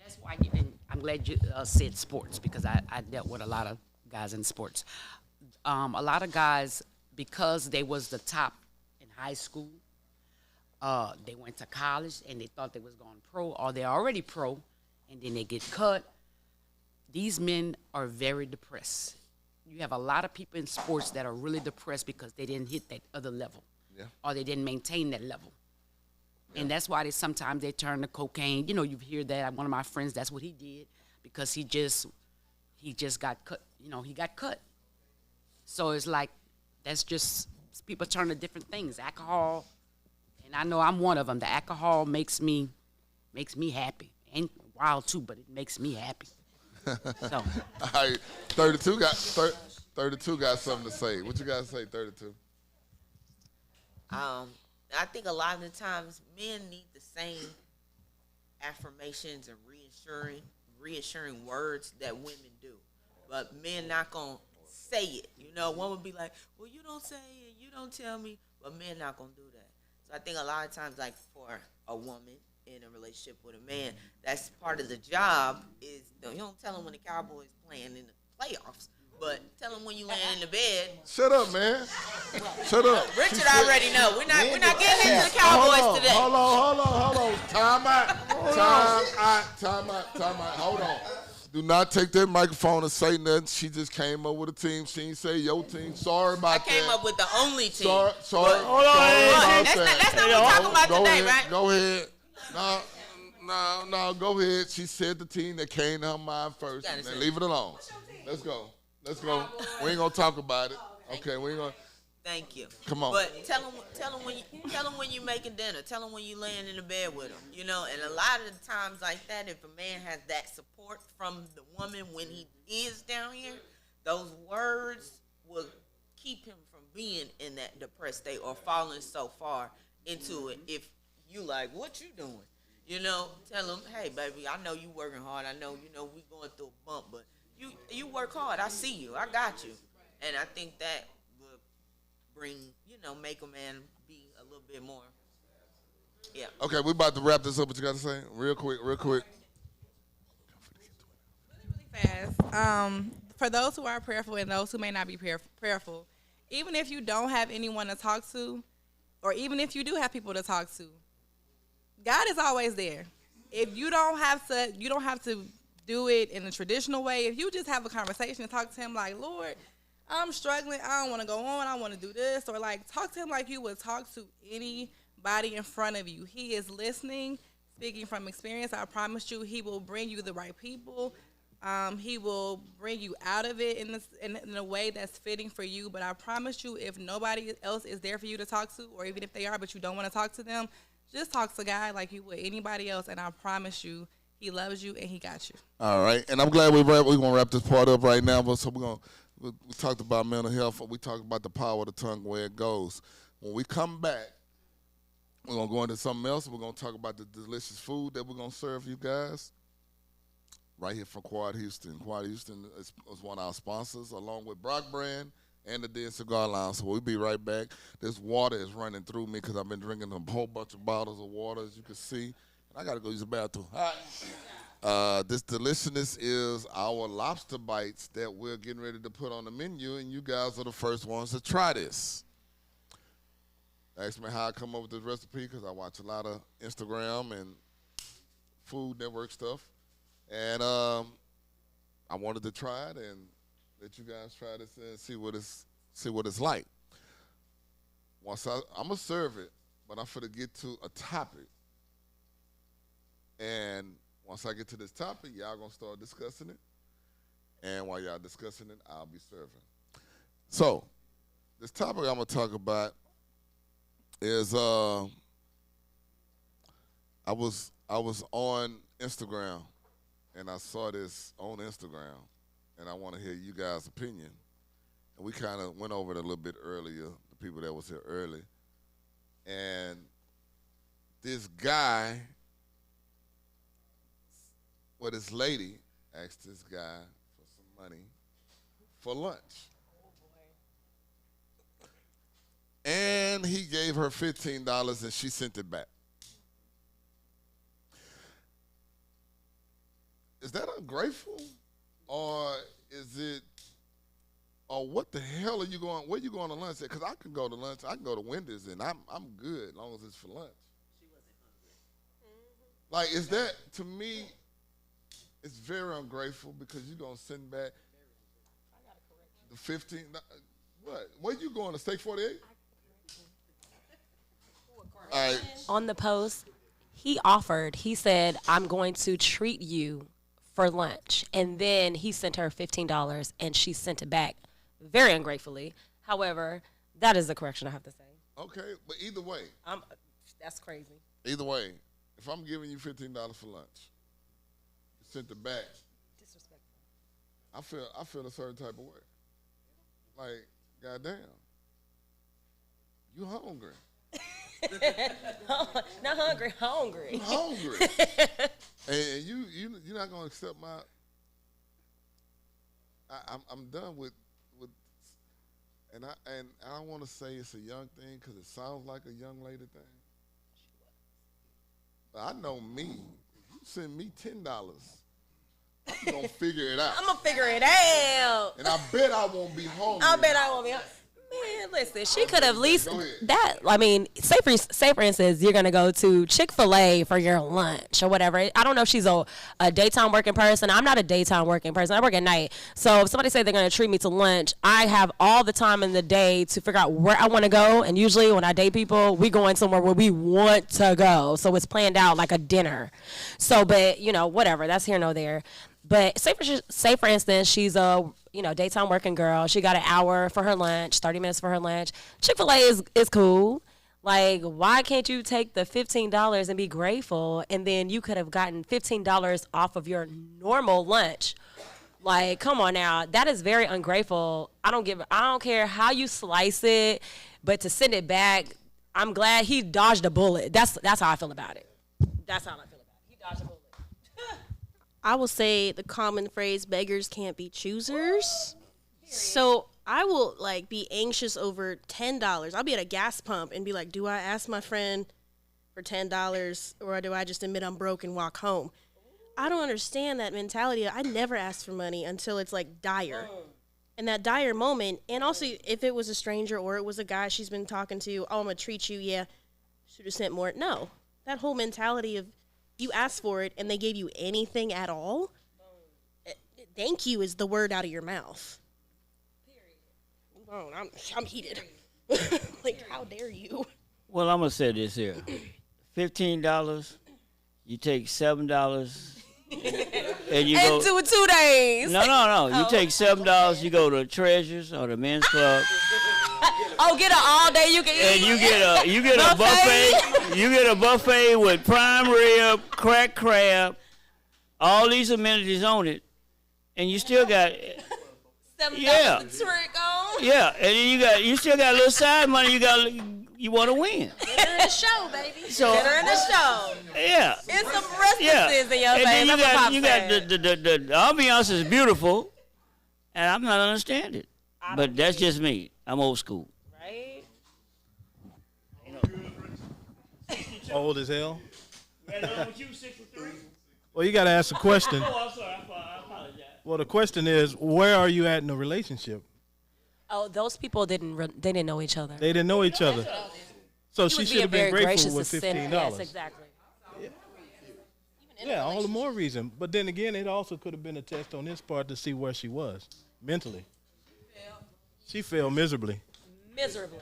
That's why I'm glad you said sports because I dealt with a lot of guys in sports. A lot of guys, because they was the top in high school, they went to college and they thought they was going pro, or they're already pro, and then they get cut. These men are very depressed. You have a lot of people in sports that are really depressed because they didn't hit that other level, or they didn't maintain that level. And that's why sometimes they turn to cocaine. You know, you hear that. One of my friends, that's what he did because he just got cut. You know, he got cut. So it's like, that's just, people turn to different things. Alcohol, and I know I'm one of them. The alcohol makes me happy. Ain't wild too, but it makes me happy. So. All right, 32 got something to say. What you got to say, 32? I think a lot of the times men need the same affirmations and reassuring words that women do, but men not gonna say it. You know, one would be like, "Well, you don't say it, you don't tell me," but men not gonna do that. So I think a lot of times, like for a woman in a relationship with a man, that's part of the job. Is you don't tell them when the Cowboys playing in the playoffs. But tell him when you laying in the bed. Shut up, man. Shut up. Richard already know. We're not getting into the Cowboys today. Hold on. Time out. Hold on. Do not take that microphone and say nothing. She just came up with a team. She didn't say your team. Sorry about that. I came up with the only team. Sorry. Hold on. That's not what we're talking about today, right? Go ahead. No, go ahead. She said the team that came to her mind first. Now leave it alone. Let's go. We ain't gonna talk about it. Okay, we ain't gonna. Thank you. Come on. But tell him when you making dinner. Tell him when you laying in the bed with him. You know, and a lot of the times like that, if a man has that support from the woman when he is down here, those words will keep him from being in that depressed state or falling so far into it. If you like, what you doing? You know, tell him, hey, baby, I know you working hard. I know, we going through a bump, but you work hard. I see you. I got you. And I think that would bring, make a man be a little bit more. Yeah. Okay, we about to wrap this up. What you got to say? Real quick. Really fast. For those who are prayerful and those who may not be prayerful, even if you don't have anyone to talk to, or even if you do have people to talk to, God is always there. If you don't have to do it in the traditional way. If you just have a conversation and talk to him like, Lord, I'm struggling. I don't want to go on. I want to do this. Or like talk to him like you would talk to anybody in front of you. He is listening, speaking from experience. I promise you he will bring you the right people. He will bring you out of it in a way that's fitting for you. But I promise you, if nobody else is there for you to talk to, or even if they are but you don't want to talk to them, just talk to God like you would anybody else. And I promise you, he loves you and he got you. All right. And I'm glad we're going to wrap this part up right now. But so we talked about mental health. We talked about the power of the tongue, where it goes. When we come back, we're going to go into something else. We're going to talk about the delicious food that we're going to serve you guys. Right here from Quad Houston. Quad Houston is one of our sponsors, along with Brock Brand and the Dead Cigar Lounge. So we'll be right back. This water is running through me because I've been drinking a whole bunch of bottles of water, as you can see. And I got to go use the bathroom. This deliciousness is our lobster bites that we're getting ready to put on the menu, and you guys are the first ones to try this. Ask me how I come up with this recipe, because I watch a lot of Instagram and Food Network stuff. And I wanted to try it and let you guys try this and see what it's like. Once I'm gonna serve it, but I'm gonna get to a topic. And once I get to this topic, y'all gonna start discussing it. And while y'all discussing it, I'll be serving. So, this topic I'm gonna talk about is I was on Instagram. And I saw this on Instagram, and I want to hear you guys' opinion. And we kind of went over it a little bit earlier, the people that was here early. And this guy, this lady asked this guy for some money for lunch. And he gave her $15, and she sent it back. Is that ungrateful, or is it, or what the hell are you going? Where you going to lunch at? Because I can go to lunch. I can go to Wendy's, and I'm good as long as it's for lunch. She wasn't hungry. Like, is that, to me, it's very ungrateful, because you're gonna send back the 15. What? Where you going to Steak 48? All right. On the post, he offered. He said, "I'm going to treat you for lunch," and then he sent her $15 and she sent it back very ungratefully. However, that is the correction I have to say. Okay, but either way, that's crazy. Either way, if I'm giving you $15 for lunch, you sent it back. Disrespectful. I feel a certain type of way. Like, goddamn, you hungry? Not hungry, hungry. You hungry. And you're not gonna accept my. I'm done with, and I don't want to say it's a young thing, because it sounds like a young lady thing. But I know me. If you send me $10, I'm gonna figure it out. I'm gonna figure it out. And I bet I won't be hungry. I bet I won't be hungry. Man, listen, she could have at least that. I mean, say for instance, you're gonna go to Chick-fil-A for your lunch or whatever. I don't know if she's a daytime working person. I'm not a daytime working person. I work at night. So if somebody say they're gonna treat me to lunch, I have all the time in the day to figure out where I want to go. And usually when I date people, we going somewhere where we want to go. So it's planned out like a dinner. So, but whatever. That's here nor there. But say for instance, she's a daytime working girl. She got an hour for her lunch, 30 minutes for her lunch. Chick-fil-A is cool. Like, why can't you take the $15 and be grateful, and then you could have gotten $15 off of your normal lunch? Like, come on now, that is very ungrateful. I don't care how you slice it, but to send it back, I'm glad he dodged a bullet. That's how I feel about it. That's how I feel about it. He dodged a bullet. I will say the common phrase, beggars can't be choosers. So I will be anxious over $10. I'll be at a gas pump and be like, do I ask my friend for $10 or do I just admit I'm broke and walk home? I don't understand that mentality. I never ask for money until it's dire. And that dire moment, and also if it was a stranger or it was a guy she's been talking to, oh, I'm going to treat you, yeah, should have sent more. No, that whole mentality of, you asked for it and they gave you anything at all, thank you is the word out of your mouth. Period. Move on. I'm heated. Like, how dare you? Well, I'm gonna say this here: $15. You take $7, and you go. And do it 2 days. No. You take $7. You go to Treasures or the Men's Club. Oh, get an all day you can eat. And you get a buffet. You get a buffet with prime rib, cracked crab, all these amenities on it, and you still got $7 the trick on. Yeah, and then you still got a little side money. You want to win. Dinner in the show, baby. So, Dinner in the show. Yeah. It's some resticences in your and face. then you got the ambiance is beautiful, and I'm not understanding it. But that's just me. I'm old school. Right? Old as hell. Well, you got to ask a question. Oh, I'm sorry. I apologize. Well, the question is, where are you at in the relationship? Oh, those people didn't know each other. They didn't know each other. So she should have been grateful with $15. Yes, exactly. Yeah, all the more reason. But then again, it also could have been a test on his part to see where she was mentally. She failed miserably. Miserably.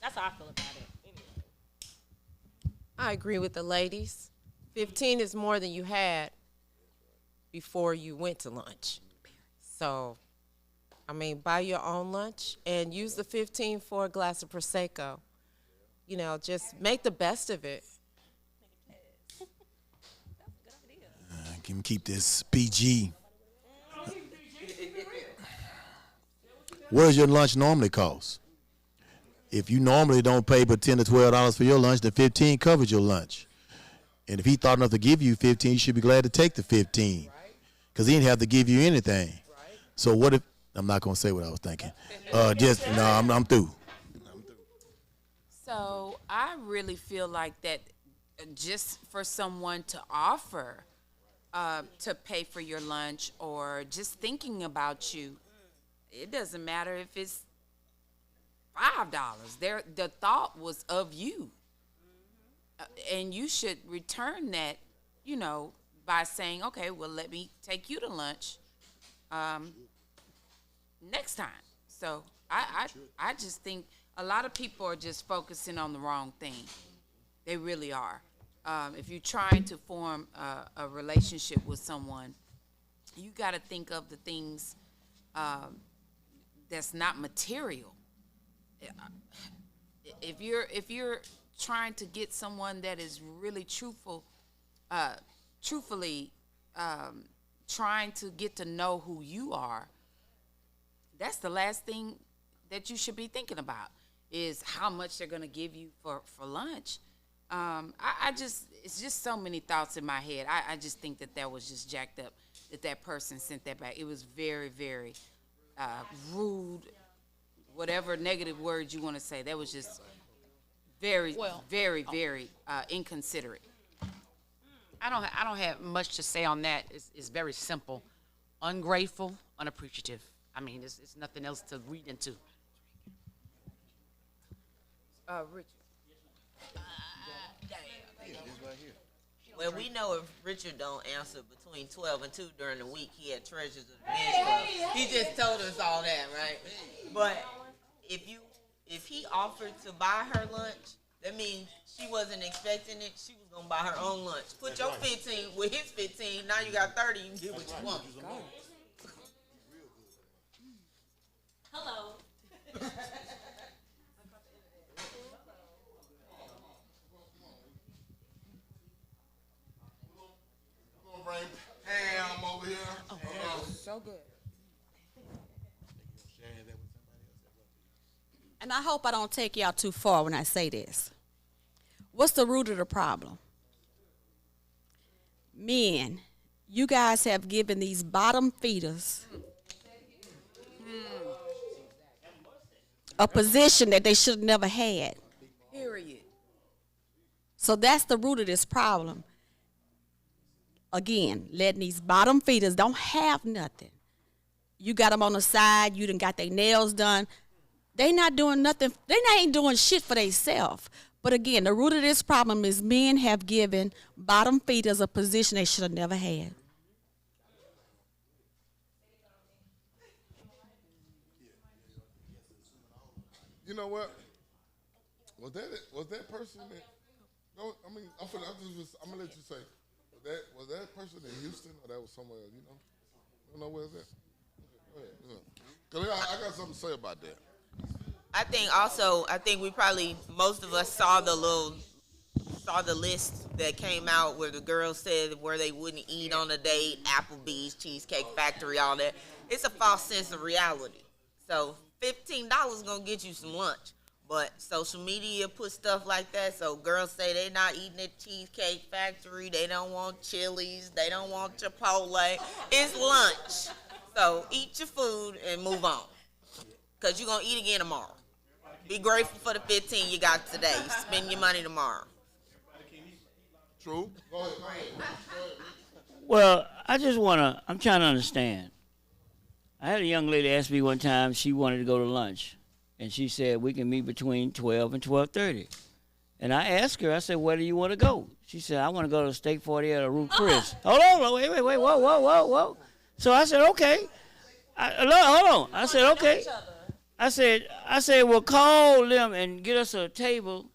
That's how I feel about it. Anyway. I agree with the ladies. 15 is more than you had before you went to lunch. So, I mean, buy your own lunch and use the 15 for a glass of Prosecco. You know, just make the best of it. Can we keep this PG? What does your lunch normally cost? If you normally don't pay but $10 to $12 for your lunch, the 15 covers your lunch. And if he thought enough to give you 15, you should be glad to take the 15, because he didn't have to give you anything. So what if, I'm not going to say what I was thinking. I'm through. So I really feel like that just for someone to offer to pay for your lunch or just thinking about you, it doesn't matter if it's $5. The thought was of you. And you should return that, by saying, okay, well, let me take you to lunch next time. So I just think a lot of people are just focusing on the wrong thing. They really are. If you're trying to form a relationship with someone, you got to think of the things that's not material. If you're trying to get someone that is really truthfully trying to get to know who you are, that's the last thing that you should be thinking about is how much they're going to give you for lunch. It's just so many thoughts in my head. I just think that was just jacked up, that person sent that back. It was very, very rude, whatever negative words you want to say. That was just very, very, very inconsiderate. I don't have much to say on that. It's very simple. Ungrateful, unappreciative. I mean, it's nothing else to read into. Richard. Well, we know if Richard don't answer between 12 and 2 during the week, he had Treasures of the Men's Club. He just told us all that, right? But if he offered to buy her lunch, that means she wasn't expecting it. She was going to buy her own lunch. Put your 15 with his 15. Now you got 30. You can get what you want. Hello. Ham over here. So good. And I hope I don't take y'all too far when I say this. What's the root of the problem? Men, you guys have given these bottom feeders a position that they should have never had. Period. So that's the root of this problem. Again, letting these bottom feeders don't have nothing. You got them on the side. You done got their nails done. They not doing nothing. They ain't doing shit for themselves. But again, the root of this problem is men have given bottom feeders a position they should have never had. You know what? Was that person that? No, I mean, I'm gonna let you say. Was that person in Houston or that was somewhere else? You know? You know where is that? Go ahead. 'Cause I got something to say about that. I think we probably, most of us saw the list that came out where the girls said where they wouldn't eat on a date, Applebee's, Cheesecake Factory, all that. It's a false sense of reality. So $15 gonna get you some lunch. But social media put stuff like that, so girls say they're not eating at Cheesecake Factory, they don't want Chili's, they don't want Chipotle. It's lunch. So eat your food and move on. Because you're going to eat again tomorrow. Be grateful for the 15 you got today. Spend your money tomorrow. True. Go ahead. Well, I'm trying to understand. I had a young lady ask me one time, she wanted to go to lunch. And she said, we can meet between 12 and 12:30. And I asked her, I said, where do you want to go? She said, I want to go to Steak 48 or Ruth Chris. Hold on, wait, whoa. So I said, okay. Hold on. I said, okay. I said, well, call them and get us a table,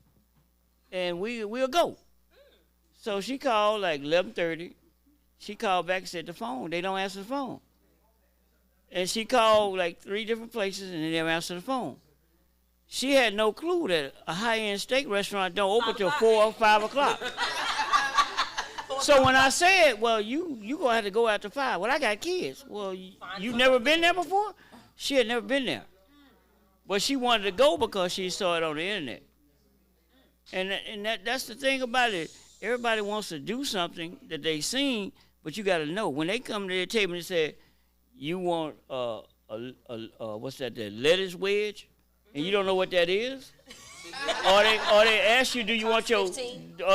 and we'll go. So she called like 11:30. She called back and said, the phone. They don't answer the phone. And she called like 3 different places, and they never answered the phone. She had no clue that a high-end steak restaurant don't open till 4 or 5 o'clock. So when I said, well, you going to have to go after 5. Well, I got kids. Well, you never been there before? She had never been there. But she wanted to go because she saw it on the internet. And that's the thing about it. Everybody wants to do something that they seen, but you got to know. When they come to their table and say, you want what's that, the lettuce wedge? And you don't know what that is? or they ask you, do you want or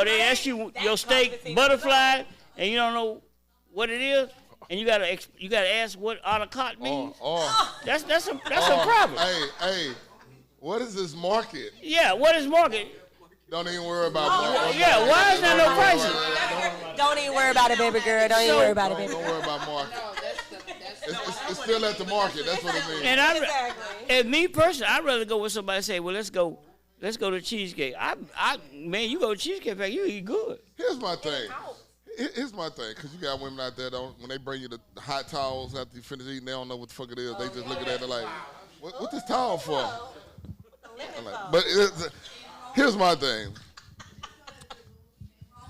they ask you your steak butterfly, and you don't know what it is, and you gotta ask what a la carte means. That's a problem. Hey, what is this market? Yeah, what is market? Don't even worry about market. Yeah, why is there no pricing? Don't even worry about it, baby girl. Don't even worry about it, baby. Don't worry about market. It's still at the market. That's what it means. And me personally, I'd rather go with somebody and say, well, let's go to Cheesecake. Man, you go to Cheesecake Factory, you eat good. Here's my thing, because you got women out there, when they bring you the hot towels after you finish eating, they don't know what the fuck it is. They just look at it like, what this towel for? But here's my thing.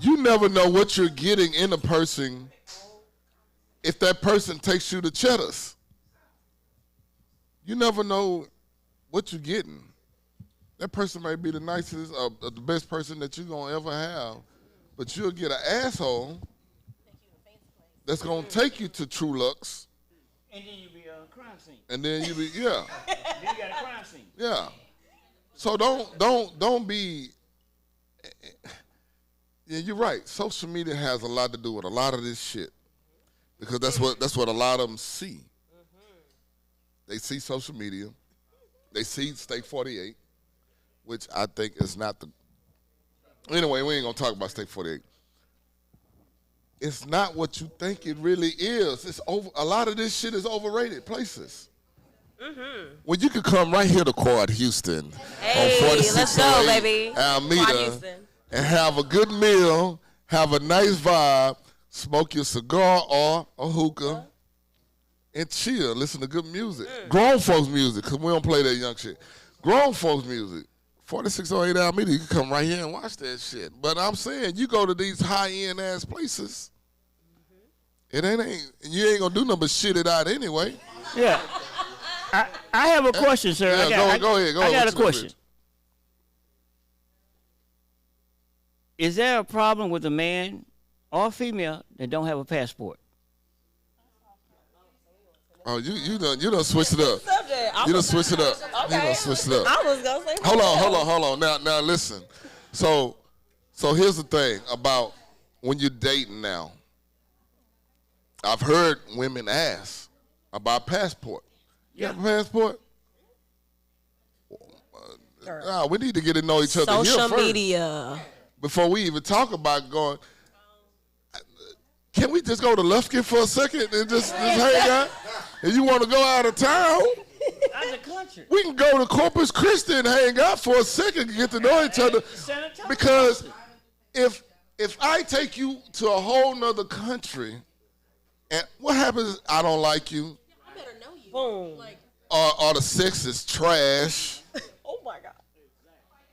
You never know what you're getting in a person if that person takes you to Cheddar's. You never know what you're getting. That person may be the nicest or the best person that you're going to ever have, but you'll get an asshole that's going to take you to True Lux. And then you be a crime scene. And then you be, Then you got a crime scene. Yeah. So don't be, yeah, you're right. Social media has a lot to do with a lot of this shit. Because that's what a lot of them see. They see social media. They see Steak 48, which I think is not the. Anyway, we ain't gonna talk about Steak 48. It's not what you think it really is. It's over. A lot of this shit is overrated places. When you could come right here to Quad Houston on 4608 let's go, baby. Alameda and have a good meal, have a nice vibe. Smoke your cigar or a hookah and chill. Listen to good music. Grown folks music, because we don't play that young shit. Grown folks music. 4608 Alameda, you can come right here and watch that shit. But I'm saying, you go to these high-end ass places, you ain't going to do nothing but shit it out anyway. Yeah. I have a question, sir. Yeah, go ahead. I got a question. Is there a problem with a man or female that don't have a passport? Oh, you done switched it up. You done switched it up. Okay. You done switched it up. I was gonna say. Hold on. Now listen. So here's the thing about when you're dating now. I've heard women ask about passport. You have a passport? We need to get to know each other here Social first. media. Before we even talk about going, can we just go to Lufkin for a second and just hang out? If you want to go out of town, Out the country. We can go to Corpus Christi and hang out for a second and get to know each other. Because if I take you to a whole nother country, and what happens? I don't like you. I better know you. Boom. Like, Or the sex is trash. Oh my God.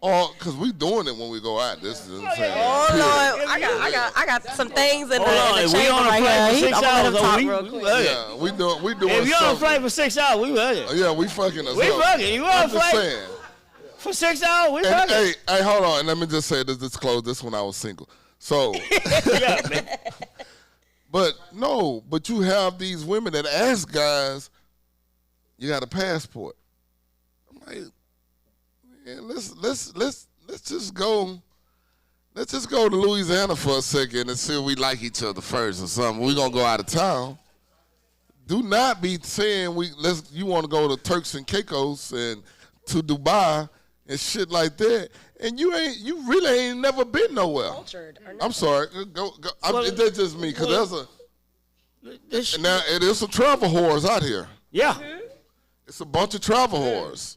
Or because we doing it when we go out. This is what I'm saying. Oh Lord, I got some things in the If we chamber on a right flight for here. 6 I'm gonna let hours, him talk we real quick. Yeah, we doing If you're on a something. flight for 6 hours, we fucking. Yeah, we fucking us We up. fucking. You on a I'm just flight saying. for 6 hours, we And, fucking. hey, hold on. And let me just say this. Disclose this when I was single. So, Yeah, man. but you have these women that ask guys, you got a passport. I'm like, man, let's just go. Let's just go to Louisiana for a second and see if we like each other first or something. We're gonna go out of town. Do not be saying you want to go to Turks and Caicos and to Dubai and shit like that, and you really ain't never been nowhere. I'm sorry, go. That's just me, cause and now it is some travel whores out here. Yeah, it's a bunch of travel whores.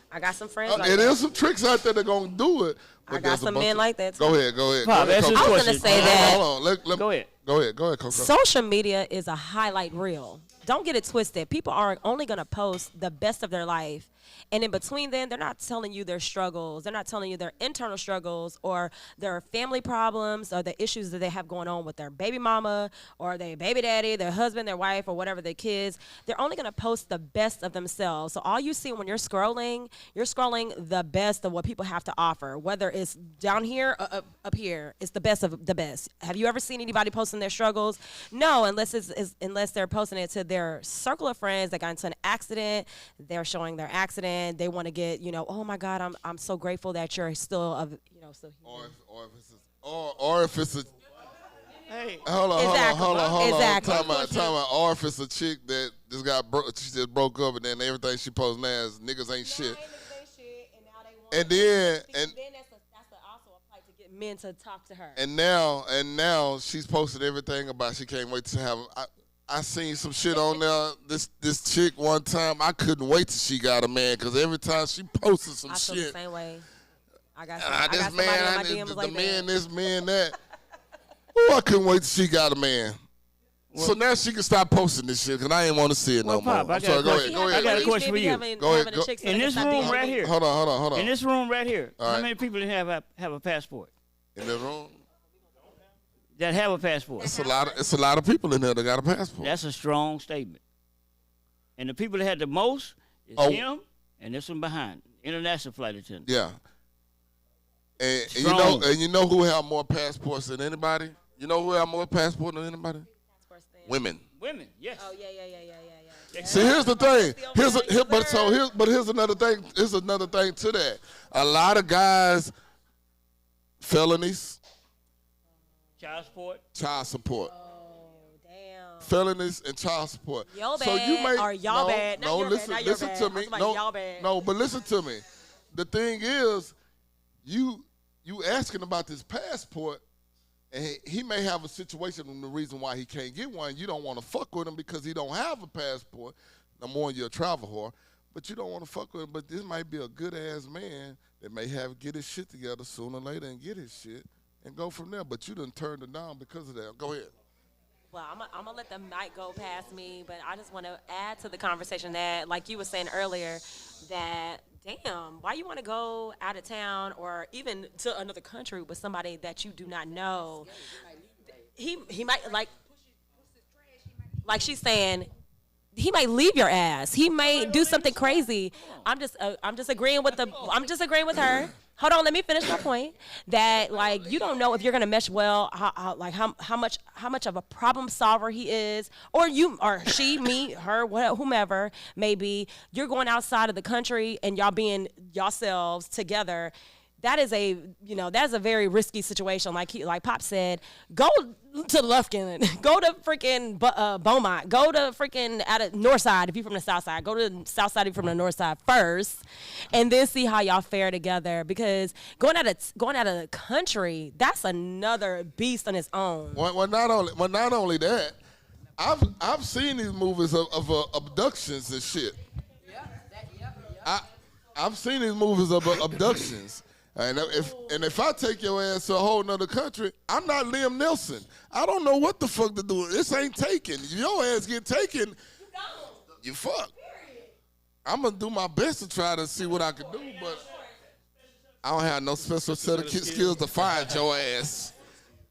I got some friends. Like It that. is some tricks out there that gonna do it. I got some men like that too. Go ahead. Pop, that's his I was question. gonna say that. Hold on. Go ahead. Go ahead, Coco. Social media is a highlight reel. Don't get it twisted. People are only going to post the best of their life. And in between then, they're not telling you their struggles. They're not telling you their internal struggles or their family problems or the issues that they have going on with their baby mama or their baby daddy, their husband, their wife, or whatever, their kids. They're only going to post the best of themselves. So all you see when you're scrolling the best of what people have to offer, whether it's down here or up here. It's the best of the best. Have you ever seen anybody posting their struggles? No, unless they're posting it to their circle of friends that got into an accident. They're showing their accident. They want to get, oh my God, I'm so grateful that you're still still here. Or if it's a Hey, hold on. Exactly. Time out. Or if it's a chick that just she just broke up and then everything she posts now is niggas ain't shit. And then that's also a plight to get men to talk to her. And now she's posted everything about she can't wait to have. I seen some shit on there. This chick one time, I couldn't wait till she got a man because every time she posted some I shit. feel the same way. I got This somebody man, in my I need DMs the like man, that. this man, that. Oh, I couldn't wait till she got a man. So now she can stop posting this shit because I ain't want to see it no more. Pop, I'm sorry, go ahead. I got a question for you. Go ahead. In this room right here. Hold on. In this room right here, All how right. many people have a passport? In the room? That have a passport. It's a lot of people in there that got a passport. That's a strong statement. And the people that had the most is him and this one behind. International flight attendant. Yeah. And Strong. you know who have more passports than anybody? You know who have more passports than anybody? Women. Women, yes. Oh yeah. See, here's the thing. Here's another thing. Here's another thing to that. A lot of guys, felonies, Child support. felonies and child support. Y'all So bad you may or y'all bad. Not No, you're listen, bad, not you're listen bad. to I'm me. talking about y'all No, bad. no, but listen to me. The thing is, you asking about this passport, and he may have a situation, and the reason why he can't get one, you don't want to fuck with him because he don't have a passport. Number one, you're a travel whore, but you don't want to fuck with him. But this might be a good ass man that may get his shit together sooner or later and get his shit and go from there. But you done turned it down because of that. Go ahead. Well, I'm gonna let the mic go past me, but I just want to add to the conversation that, like you were saying earlier, that damn, why you want to go out of town or even to another country with somebody that you do not know? He might like she's saying, he might leave your ass. He may do something crazy. I'm just agreeing with her. Hold on, let me finish my point. That like you don't know if you're gonna mesh well, how much of a problem solver he is, or you or she, me, her, whomever may be. You're going outside of the country and y'all being yourselves together. That is a very risky situation. Like Pop said, go to Lufkin, go to freaking Beaumont, go to freaking out of North Side if you're from the South Side, go to the South Side if you're from the North Side first, and then see how y'all fare together. Because going out of the country, that's another beast on its own. Well, not only that, I've seen these movies of abductions and shit. I've seen these movies of abductions. And if I take your ass to a whole nother country, I'm not Liam Neeson. I don't know what the fuck to do. This ain't taken. If your ass get taken, you fuck. I'm gonna do my best to try to see what I can do, but I don't have no special set of skills to find your ass.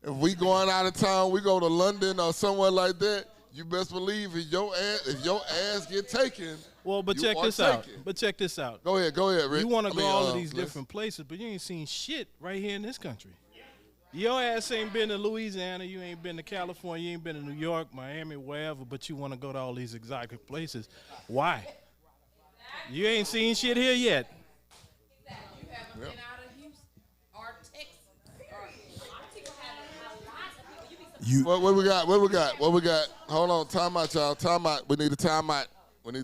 If we going out of town, we go to London or somewhere like that, you best believe if your ass get taken. Well, but check this out. Go ahead, Rick. You want to go all of these different places, but you ain't seen shit right here in this country. Your ass ain't been to Louisiana, you ain't been to California, you ain't been to New York, Miami, wherever, but you want to go to all these exotic places. Why? You ain't seen shit here yet. You haven't been out of Houston or Texas. What we got? Hold on, time out, y'all. Time out. We need a time out. What we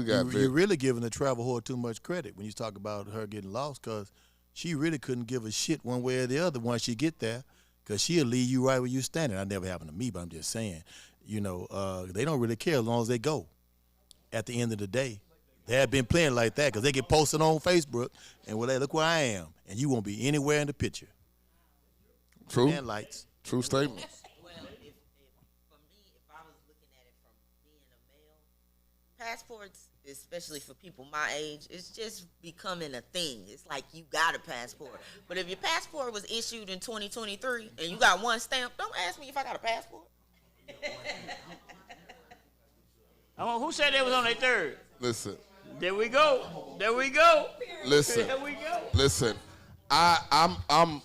got, You're really giving the travel whore too much credit when you talk about her getting lost, because she really couldn't give a shit one way or the other once she get there, because she'll leave you right where you're standing. That never happened to me, but I'm just saying, they don't really care as long as they go. At the end of the day, they have been playing like that because they get posted on Facebook and look where I am, and you won't be anywhere in the picture. True. And lights. True statement. Well, if for me, if I was looking at it from being a male, passports, especially for people my age, it's just becoming a thing. It's like you got a passport. But if your passport was issued in 2023 and you got one stamp, don't ask me if I got a passport. Who said they was on their third? Listen. There we go. Listen. There we go. Listen. I'm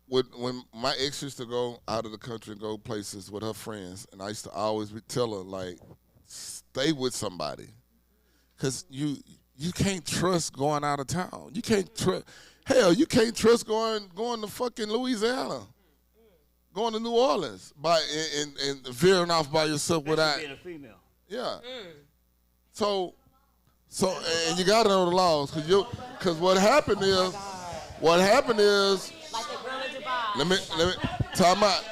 when my ex used to go out of the country and go places with her friends, and I used to always tell her, like, stay with somebody, because you can't trust going out of town. You can't trust. Hell, you can't trust going to fucking Louisiana, going to New Orleans and veering off by yourself without being a female. Yeah. So and you gotta know the laws, because what happened is. Let me time out.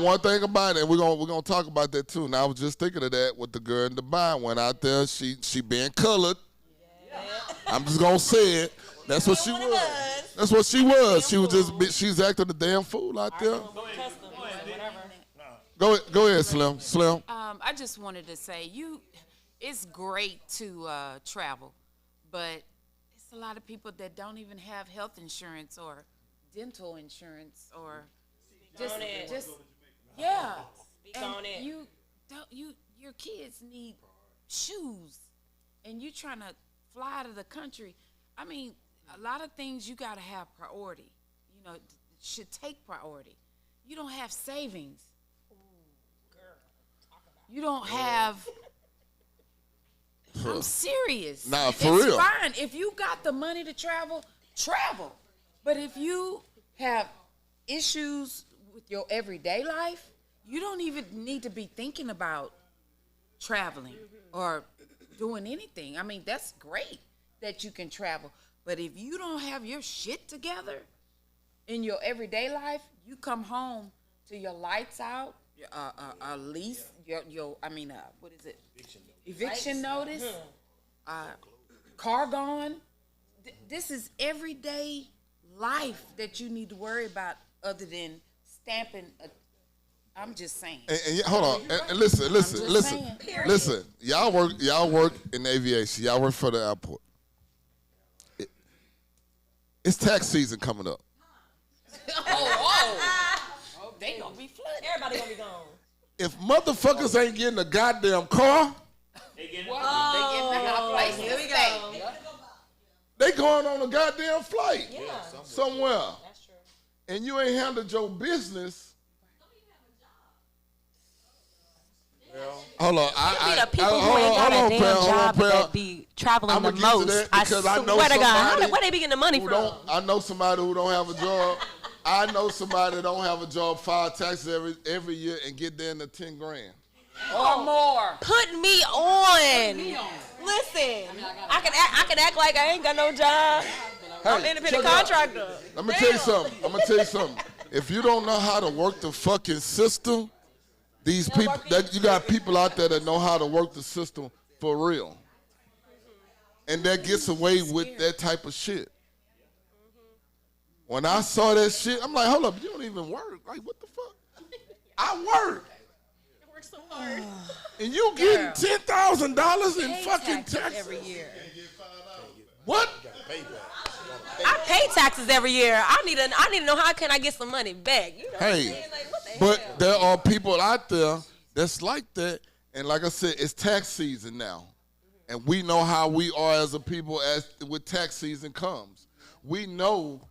One thing about it, and we're gonna talk about that too. Now I was just thinking of that with the girl in Dubai. Went out there, she being colored. I'm just gonna say it. That's what she was. She's acting a damn fool out there. Go ahead, Slim. I just wanted to say, it's great to travel, but it's a lot of people that don't even have health insurance or dental insurance or just yeah. Your kids need shoes, and you trying to fly out of the country. I mean, a lot of things you got to have priority. Should take priority. You don't have savings. You don't have. I'm serious. Nah, for real. It's fine. If you got the money to travel, travel. But if you have issues with your everyday life, you don't even need to be thinking about traveling or doing anything. I mean, that's great that you can travel. But if you don't have your shit together in your everyday life, you come home to your lights out, a lease, what is it? Eviction notice, car gone. This is everyday life that you need to worry about, other than stamping. I'm just saying. And hold on, and listen. Y'all work in aviation. Y'all work for the airport. It's tax season coming up. Oh, they gonna be flooded. Everybody gonna be gone. If motherfuckers ain't getting a goddamn car, they getting a place to stay. They going on a goddamn flight somewhere. That's true. And you ain't handled your business. Hold on. The people who ain't got a damn job that be traveling the most. I swear to God, where they be getting the money from? I know somebody who don't have a job. I know somebody that don't have a job, file taxes every year, and get there in the 10 grand. Or more. Put me on. Listen, I can act like I ain't got no job. Hey, I'm an independent check it out. contractor. Let me tell you something. I'm gonna tell you something. If you don't know how to work the fucking system, these people, you got people out there that know how to work the system for real, and that gets away with that type of shit. When I saw that shit, I'm like, hold up, you don't even work. Like, what the fuck? I work. I work so hard. And you getting $10,000 in Pay fucking taxes taxes every year. What? I pay taxes every year. I need to know how can I get some money back. You know what I'm Hey, saying? Like, what the but hell? there are people out there that's like that, and like I said, it's tax season now, and we know how we are as a people as with tax season comes. We know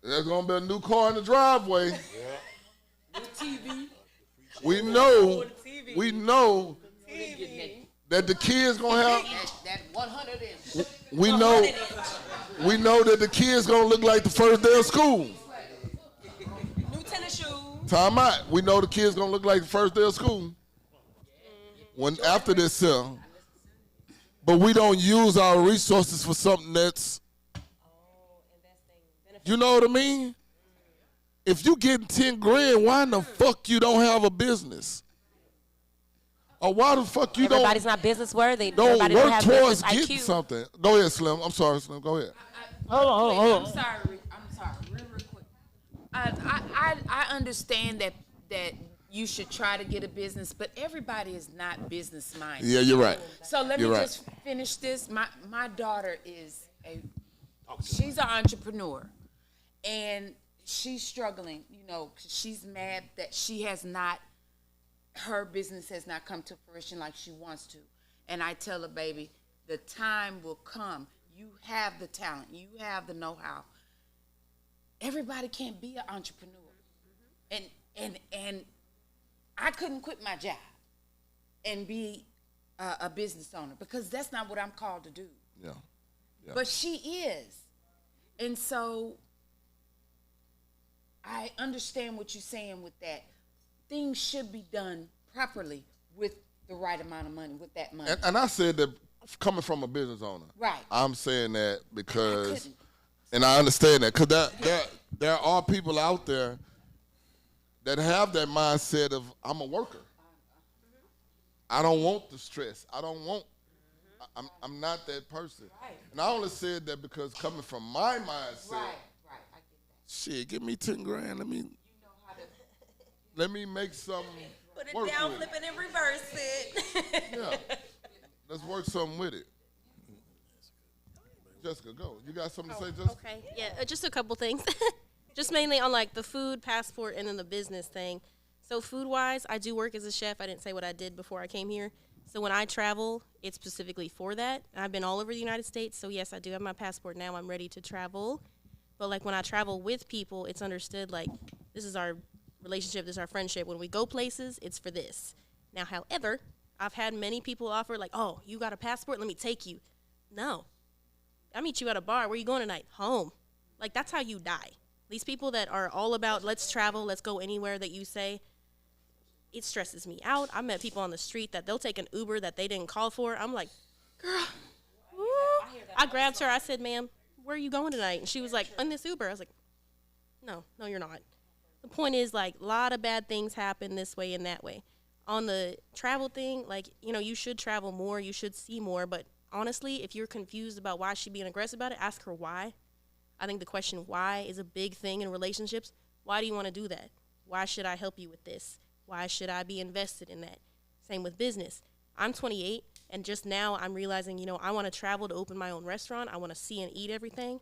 there's gonna be a new car in the driveway. TV. We know that the kids gonna have. That 100 inch. We know that the kids gonna look like the first day of school. New tennis shoes. Time out. We know the kids gonna look like the first day of school. When after this, but we don't use our resources for something that's. You know what I mean? If you getting 10 grand, why in the fuck you don't have a business? Or why the fuck you Everybody's not business worthy. don't Everybody work don't have towards business getting IQ. something? Go ahead, Slim. I'm sorry, Slim. Go ahead. Hold on. I'm sorry, real quick. I understand that you should try to get a business, but everybody is not business minded. Yeah, you're right. So let me just finish this. My daughter is she's an entrepreneur, and she's struggling. You know, 'cause she's mad that her business has not come to fruition like she wants to. And I tell her, baby, the time will come. You have the talent. You have the know-how. Everybody can't be an entrepreneur. And I couldn't quit my job and be a business owner because that's not what I'm called to do. Yeah. But she is. And so I understand what you're saying with that. Things should be done properly with the right amount of money, with that money. And I said that coming from a business owner. Right. I'm saying that because, and I understand that, because there are people out there that have that mindset of, I'm a worker. I don't want the stress. I'm not that person. Right. And I only said that because coming from my mindset, Right, I get that. shit, give me 10 grand. Let me make something. Put it work down, with flip it, and reverse it. Yeah. Let's work something with it. Jessica, go. You got something to say, Jessica? Okay, yeah, just a couple things. Just mainly on like the food passport and then the business thing. So food-wise, I do work as a chef. I didn't say what I did before I came here. So when I travel, it's specifically for that. I've been all over the United States, so yes, I do have my passport now. I'm ready to travel. But like when I travel with people, it's understood like this is our relationship, this is our friendship. When we go places, it's for this. Now, however, I've had many people offer like, oh, you got a passport? Let me take you. No. I meet you at a bar. Where you going tonight? Home. Like, that's how you die. These people that are all about let's travel, let's go anywhere that you say, it stresses me out. I met people on the street that they'll take an Uber that they didn't call for. I'm like, girl. Woo. I grabbed her. I said, ma'am, where are you going tonight? And she was like, in this Uber. I was like, no, you're not. The point is, like, a lot of bad things happen this way and that way. On the travel thing, like, you know, you should travel more. You should see more. But honestly, if you're confused about why she's being aggressive about it, ask her why. I think the question why is a big thing in relationships. Why do you want to do that? Why should I help you with this? Why should I be invested in that? Same with business. I'm 28, and just now I'm realizing, you know, I want to travel to open my own restaurant. I want to see and eat everything.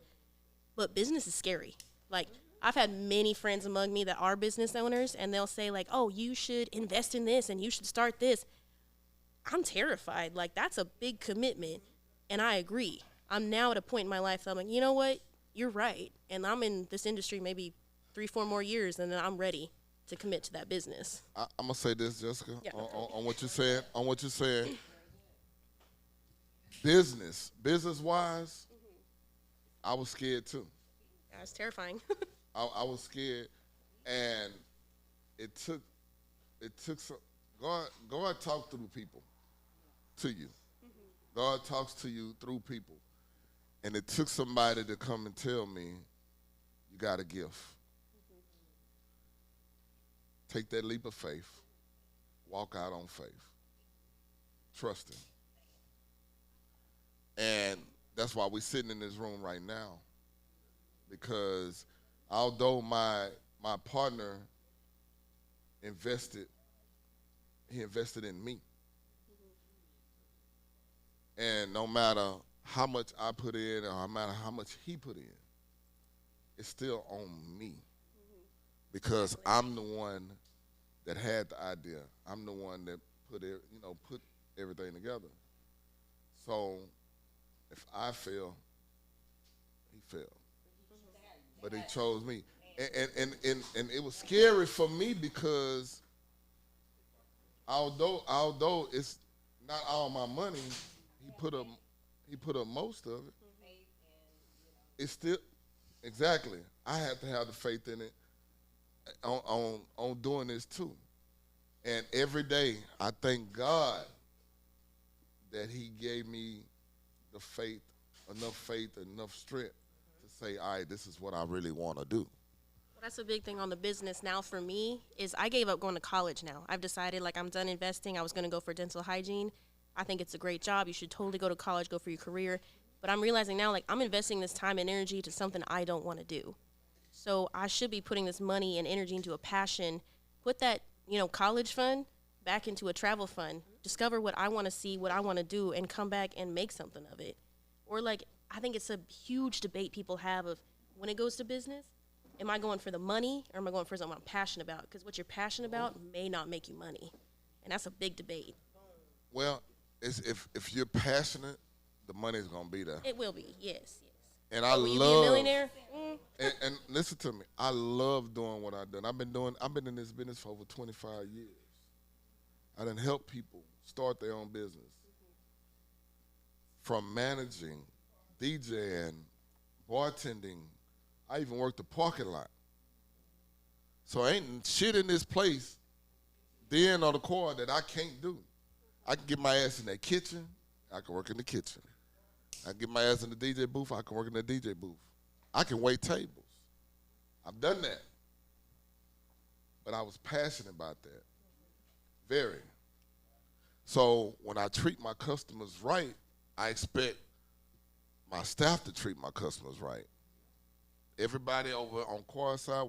But business is scary. Like, I've had many friends among me that are business owners, and they'll say, like, oh, you should invest in this, and you should start this. I'm terrified. Like, that's a big commitment, and I agree. I'm now at a point in my life that I'm like, you know what? You're right. And I'm in this industry maybe 3-4 more years, and then I'm ready to commit to that business. I'm going to say this, Jessica, on what you're saying. Business-wise, I was scared too. Yeah, it's terrifying. I was scared, and it took some. God talk through people to you. God talks to you through people, And it took somebody to come and tell me, you got a gift. Take that leap of faith. Walk out on faith. Trust him. And that's why we're sitting in this room right now. Because although my partner invested in me. And no matter how much I put in or no matter how much he put in, it's still on me. Because I'm the one that had the idea. I'm the one that put everything together. So if I fail, he failed. But he chose me. And it was scary for me because although it's not all my money, he put up most of it. It's still exactly. I had to have the faith in it on doing this too. And every day I thank God that he gave me the faith, enough strength to say, all right, this is what I really want to do. Well, that's a big thing on the business now for me is I gave up going to college now. I've decided I'm done investing. I was going to go for dental hygiene. I think it's a great job. You should totally go to college, go for your career. But I'm realizing now I'm investing this time and energy to something I don't want to do. So I should be putting this money and energy into a passion, put that, college fund back into a travel fund, discover what I want to see, what I want to do, and come back and make something of it. Or I think it's a huge debate people have of when it goes to business, am I going for the money or am I going for something I'm passionate about? Because what you're passionate about may not make you money. And that's a big debate. Well, if you're passionate, the money's going to be there. It will be, yes. And I will you love be a millionaire? And listen to me. I love doing what I've done. I've been in this business for over 25 years. I done help people start their own business. From managing, DJing, bartending, I even worked the parking lot. So ain't shit in this place, then on the car that I can't do. I can get my ass in that kitchen, I can work in the kitchen. I can get my ass in the DJ booth, I can work in the DJ booth. I can wait tables. I've done that. But I was passionate about that. Very. So when I treat my customers right, I expect my staff to treat my customers right. Everybody over on choir side,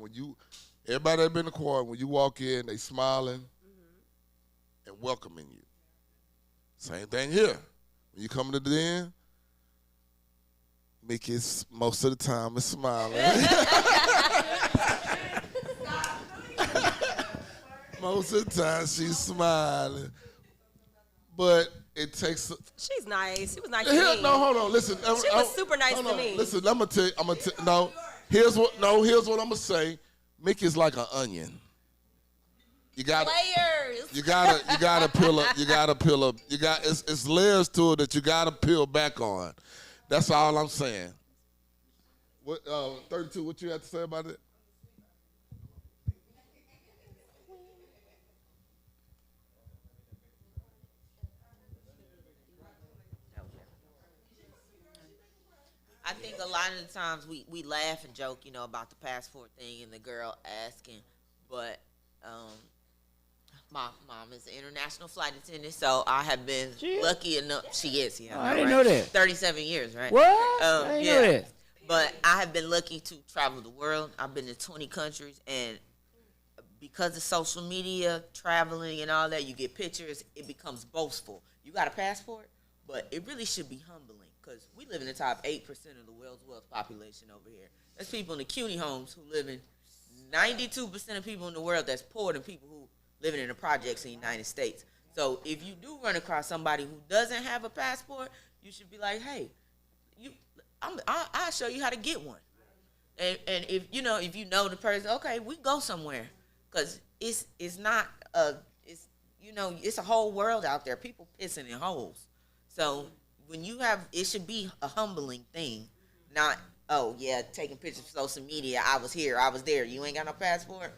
everybody that been in the choir, when you walk in, they smiling and welcoming you. Same thing here. When you come to the den, Mickey's most of the time is smiling. Most of the time she's smiling. But it takes. She's nice. She was nice to me. No, hold on. Listen. She was super nice to me. Listen, I'm gonna tell you. No, here's what I'm gonna say. Mickey's like an onion. You gotta layers. You gotta peel up. It's layers to it that you gotta peel back on. That's all I'm saying. What 32? What you have to say about it? I think a lot of the times we laugh and joke, about the passport thing and the girl asking, but my mom is an international flight attendant, so I have been lucky enough. She is, yeah. I didn't know that. 37 years, right? What? I didn't know that. But I have been lucky to travel the world. I've been to 20 countries, and because of social media, traveling and all that, you get pictures, it becomes boastful. You got a passport, but it really should be humbling. Because we live in the top 8% of the world's wealth population over here. There's people in the CUNY homes who live in 92% of people in the world that's poorer than people who living in the projects in the United States. So if you do run across somebody who doesn't have a passport, you should be like, hey, I'll show you how to get one. And if you know the person, okay, we go somewhere. Because it's a whole world out there. People pissing in holes. So when you have, it should be a humbling thing, not, oh, yeah, taking pictures for social media. I was here, I was there. You ain't got no passport?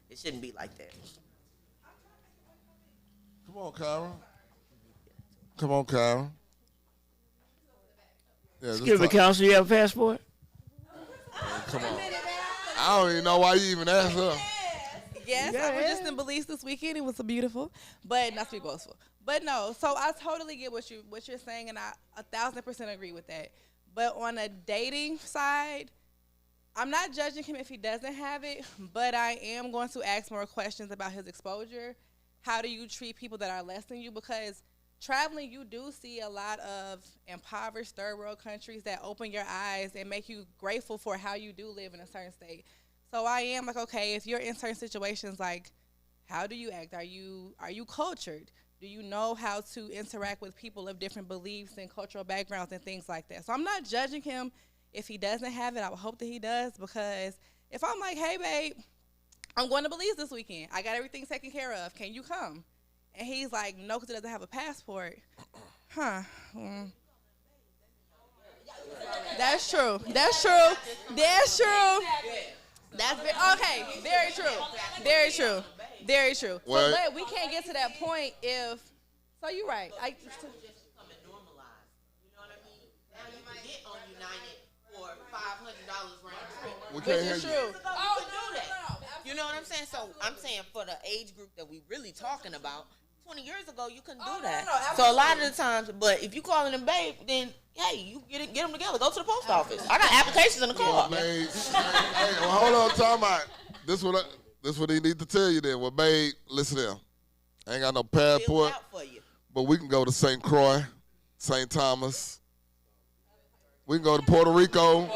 It shouldn't be like that. Come on, Kyra. Come on, Kyra. Yeah, Excuse me, counsel, you have a passport? Come on. I don't even know why you even asked her. Yes, I was just in Belize this weekend. It was beautiful, but not to be boastful. But no, so I totally get what you're saying, and I 1,000% agree with that. But on a dating side, I'm not judging him if he doesn't have it, but I am going to ask more questions about his exposure. How do you treat people that are less than you? Because traveling, you do see a lot of impoverished third world countries that open your eyes and make you grateful for how you do live in a certain state. So I am like, okay, if you're in certain situations, like, how do you act? Are you cultured? Do you know how to interact with people of different beliefs and cultural backgrounds and things like that? So I'm not judging him if he doesn't have it. I would hope that he does, because if I'm like, hey, babe, I'm going to Belize this weekend. I got everything taken care of. Can you come? And he's like, no, because he doesn't have a passport. Huh. That's true. That's true. That's true. That's okay. Very true. Very true. Very true. Well, so, but we can't get to that point if. So you're right. We can't Which is hear true. you. Oh, do that. You know what I'm saying? So I'm saying for the age group that we really talking about, 20 years ago you couldn't do that. So a lot of the times, but if you calling them babe, then hey, you get them together. Go to the post office. I got applications in the car. Hey, well, hold on, time out. This what he need to tell you then. Well, babe, listen here. I ain't got no passport, but we can go to St. Croix, St. Thomas. We can go to Puerto Rico.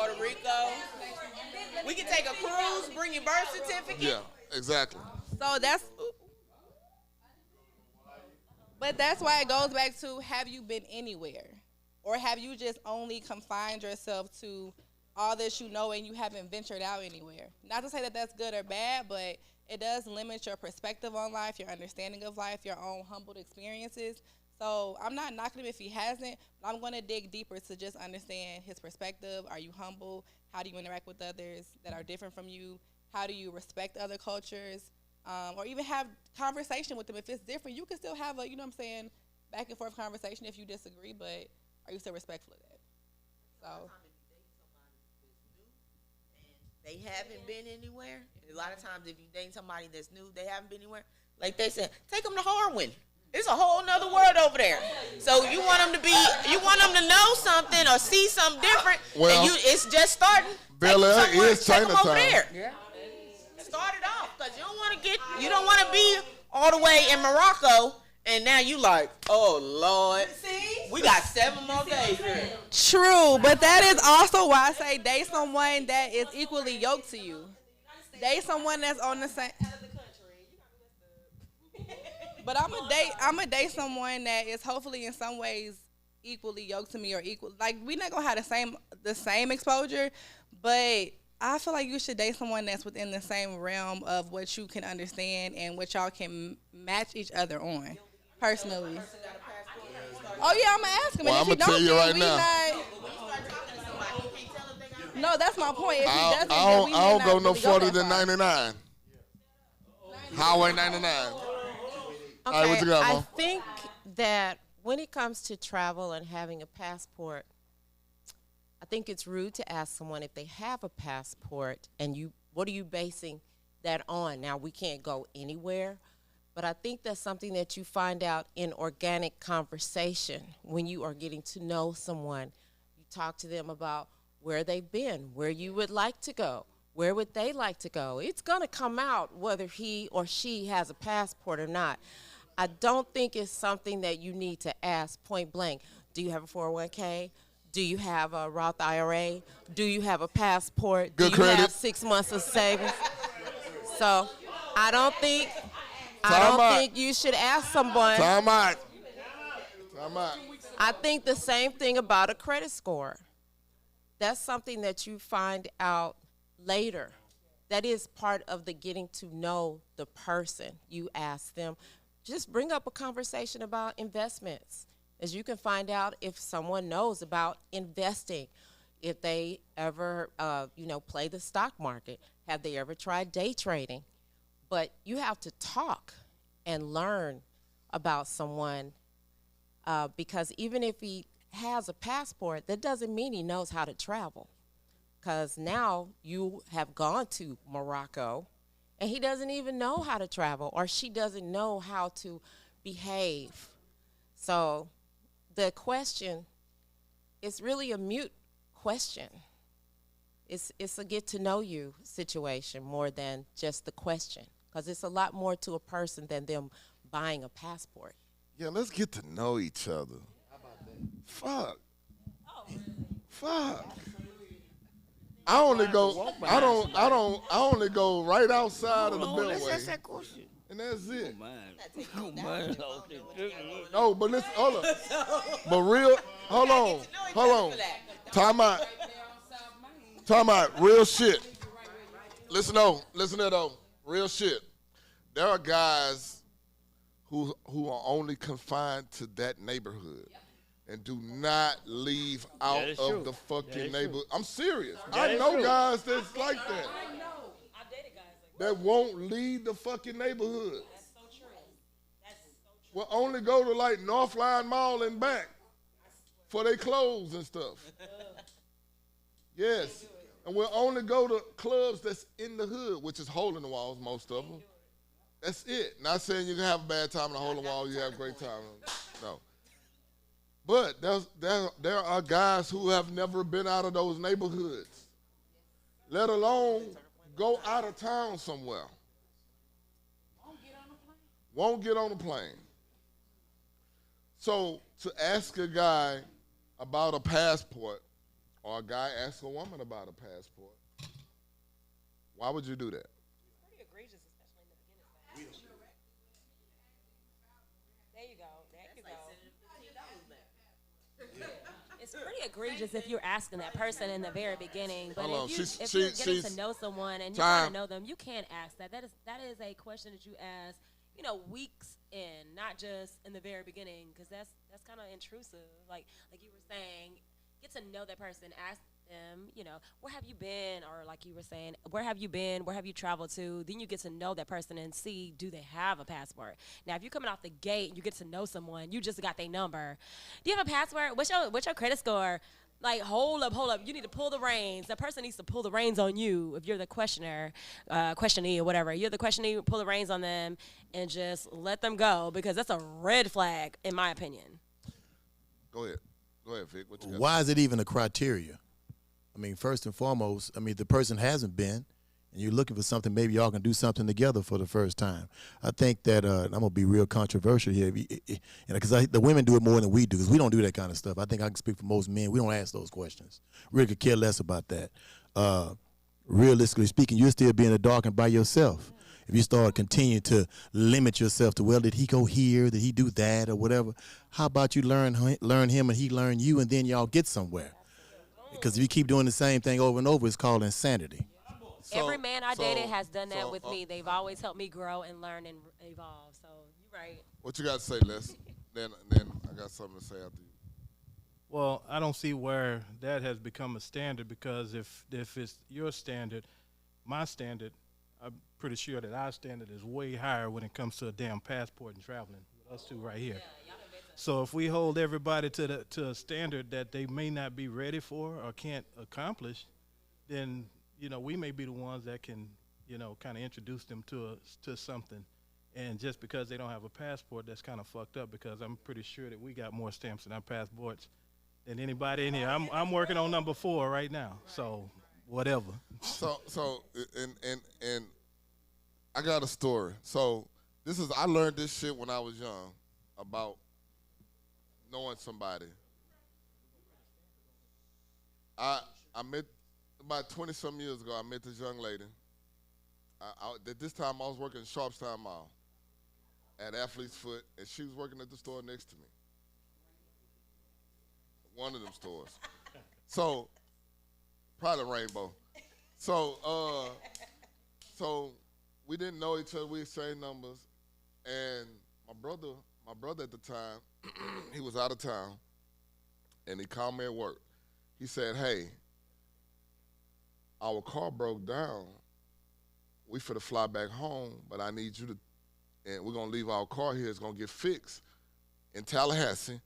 We can take a cruise, bring your birth certificate. Yeah, exactly. So but that's why it goes back to, have you been anywhere? Or have you just only confined yourself to all that you know and you haven't ventured out anywhere? Not to say that that's good or bad, but it does limit your perspective on life, your understanding of life, your own humbled experiences. So I'm not knocking him if he hasn't, but I'm going to dig deeper to just understand his perspective. Are you humble? How do you interact with others that are different from you? How do you respect other cultures? Or even have conversation with them. If it's different, you can still have a, back and forth conversation if you disagree, but are you still respectful of that? So They haven't been anywhere. A lot of times if you date somebody that's new, they haven't been anywhere. Like they said, take them to Harwin. It's a whole nother world over there. So you want them to know something or see something different, Well, and it's just starting. Bel Air is Take them over Chinatown. there. Yeah. Start it off, because you don't want to be all the way in Morocco, and now you like, oh Lord, we got 7 more days here. true, but that is also why I say date someone that is equally yoked to you. Date someone that's on the same. But I'm a date someone that is hopefully in some ways equally yoked to me, or equal. Like, we're not gonna have the same exposure, but I feel like you should date someone that's within the same realm of what you can understand and what y'all can match each other on. Personally. Oh yeah, I'm gonna ask him. Well, and if I'm gonna he tell don't, you then right we not. No, that's my point. If he I doesn't, don't, then we I may don't not go no really go further that than far. 99. Highway 99. All right, what you got, I Mo? think that when it comes to travel and having a passport, I think it's rude to ask someone if they have a passport and what are you basing that on? Now, we can't go anywhere, but I think that's something that you find out in organic conversation when you are getting to know someone. You talk to them about where they've been, where you would like to go, where would they like to go. It's going to come out whether he or she has a passport or not. I don't think it's something that you need to ask point blank. Do you have a 401k? Do you have a Roth IRA? Do you have a passport? Good Do you credit. have 6 months of savings? So I don't think you should ask someone. Time out. I think the same thing about a credit score. That's something that you find out later. That is part of the getting to know the person. You ask them. Just bring up a conversation about investments, as you can find out if someone knows about investing, if they ever, play the stock market, have they ever tried day trading. But you have to talk and learn about someone, because even if he has a passport, that doesn't mean he knows how to travel. Because now you have gone to Morocco and he doesn't even know how to travel, or she doesn't know how to behave. So the question is really a mute question. It's a get to know you situation more than just the question, because it's a lot more to a person than them buying a passport. Yeah, let's get to know each other. Fuck. Fuck. I only go. I only go right outside of the Let's beltway, ask that question. and that's it. Oh, man. No, but listen, hold on. But hold on. Time out. Real shit. Listen though. Real shit. There are guys who are only confined to that neighborhood and do not leave out of the fucking neighborhood. I'm serious. I know guys that's like that. I know. I've dated guys like That won't leave the fucking neighborhood. That's so true. Will only go to like Northline Mall and back for their clothes and stuff. Yes. And we'll only go to clubs that's in the hood, which is hole in the walls, most of them. That's it. Not saying you can have a bad time in a hole in the wall, you have a great time. No. But there are guys who have never been out of those neighborhoods, let alone go out of town somewhere. Won't get on a plane. So to ask a guy about a passport, or a guy ask a woman about a passport, why would you do that? pretty egregious, especially in the beginning. There you go. It's pretty egregious if you're asking that person in the very beginning. But if you're getting to know someone and you want to know them, you can't ask that. That is a question that you ask, weeks in, not just in the very beginning, because that's kind of intrusive. Like you were saying, get to know that person. Ask them, where have you been? Or like you were saying, where have you been? Where have you traveled to? Then you get to know that person and see, do they have a passport? Now, if you're coming off the gate and you get to know someone, you just got their number. Do you have a passport? What's your credit score? Like, hold up. You need to pull the reins. The person needs to pull the reins on you. If you're the questionee or whatever, you're the questionee, pull the reins on them and just let them go, because that's a red flag, in my opinion. Go ahead, Vic. What you got? Why is it even a criteria? I mean, first and foremost, the person hasn't been, and you're looking for something, maybe y'all can do something together for the first time. I think that, I'm going to be real controversial here, because the women do it more than we do, because we don't do that kind of stuff. I think I can speak for most men. We don't ask those questions. Really could care less about that. Realistically speaking, you're still being in the dark and by yourself. If you start continuing to limit yourself to, well, did he go here? Did he do that or whatever? How about you learn him and he learn you, and then y'all get somewhere? Because if you keep doing the same thing over and over, it's called insanity. Every man I dated has done that with me. They've always helped me grow and learn and evolve. So you're right. What you got to say, Les? Then I got something to say after you. Well, I don't see where that has become a standard, because if it's your standard, my standard, I'm pretty sure that our standard is way higher when it comes to a damn passport and traveling. Us two right here. So if we hold everybody to a standard that they may not be ready for or can't accomplish, then we may be the ones that can kind of introduce them to something. And just because they don't have a passport, that's kind of fucked up, because I'm pretty sure that we got more stamps in our passports than anybody in here. I'm working on number 4 right now, so whatever. So and I got a story. So I learned this shit when I was young about knowing somebody. I met about 20-some years ago. I met this young lady. At this time, I was working in Sharpstown Mall at Athlete's Foot, and she was working at the store next to me. One of them stores. So, probably Rainbow. So we didn't know each other. We exchanged numbers, and my brother at the time, he was out of town, and he called me at work. He said, "Hey, our car broke down. We finna fly back home, but I need you to, and we're gonna leave our car here. It's gonna get fixed in Tallahassee,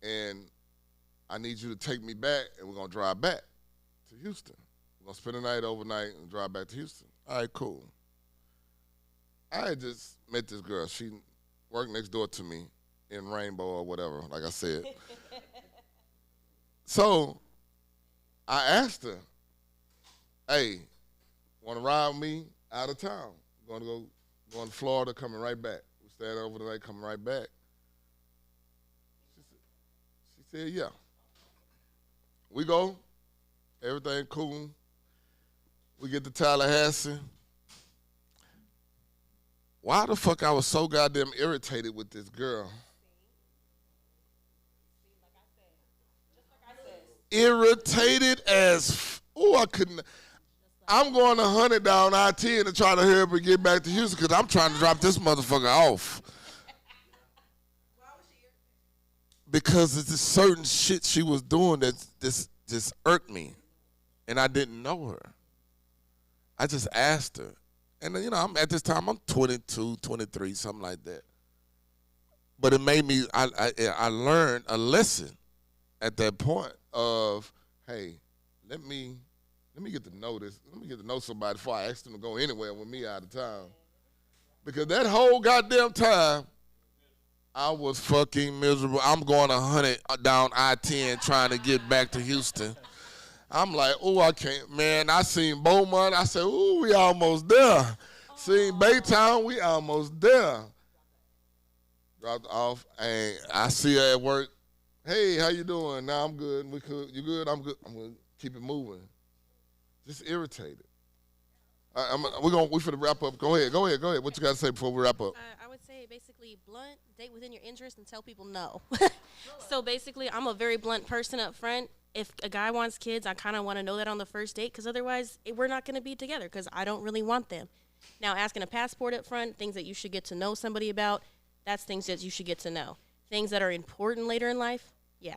and I need you to take me back, and we're going to drive back to Houston. We're going to spend the night overnight and drive back to Houston. All right, cool. I had just met this girl. She worked next door to me in Rainbow or whatever, like I said. So I asked her, hey, want to ride with me out of town? Going to Florida, coming right back. We're staying over the night, coming right back. She said, yeah. We go, everything cool. We get to Tallahassee. Why the fuck I was so goddamn irritated with this girl? Irritated as, I couldn't. I'm going 100 down I-10 to try to hurry up and get back to Houston because I'm trying to drop this motherfucker off. Because it's this certain shit she was doing that just irked me, and I didn't know her. I just asked her. And, I'm at this time, I'm 22, 23, something like that. But it made me, I learned a lesson at that point of, hey, let me get to know this. Let me get to know somebody before I ask them to go anywhere with me out of town. Because that whole goddamn time, I was fucking miserable. I'm going 100 down I-10 trying to get back to Houston. I'm like, I can't. Man, I seen Beaumont. I said, we almost there. Seen Baytown, we almost there. Dropped off, and I see her at work. Hey, how you doing? Nah, I'm good. You good? I'm good. I'm going to keep it moving. Just irritated. We finna wrap up. Go ahead. What you got to say before we wrap up? I would say basically blunt, date within your interest, and tell people no. So basically, I'm a very blunt person up front. If a guy wants kids, I kind of want to know that on the first date because otherwise we're not going to be together because I don't really want them. Now, asking a passport up front, things that you should get to know somebody about, that's things that you should get to know. Things that are important later in life, yeah.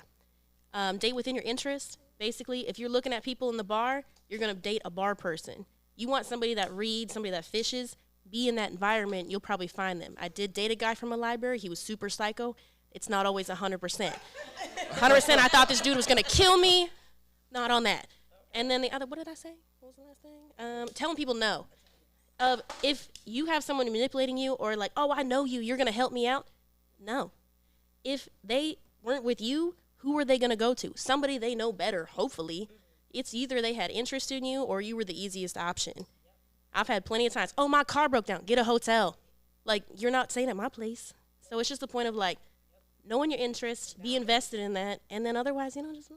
Date within your interest. Basically, if you're looking at people in the bar, you're going to date a bar person. You want somebody that reads, somebody that fishes, be in that environment, you'll probably find them. I did date a guy from a library. He was super psycho. It's not always 100%. 100%, I thought this dude was going to kill me. Not on that. And then the other, what did I say? What was the last thing? Telling people no. If you have someone manipulating you or like, I know you, you're going to help me out. No. If they weren't with you, who were they going to go to? Somebody they know better, hopefully. It's either they had interest in you or you were the easiest option. I've had plenty of times, my car broke down, get a hotel. Like, you're not staying at my place. So it's just the point of like, knowing your interests, be invested in that, and then otherwise, just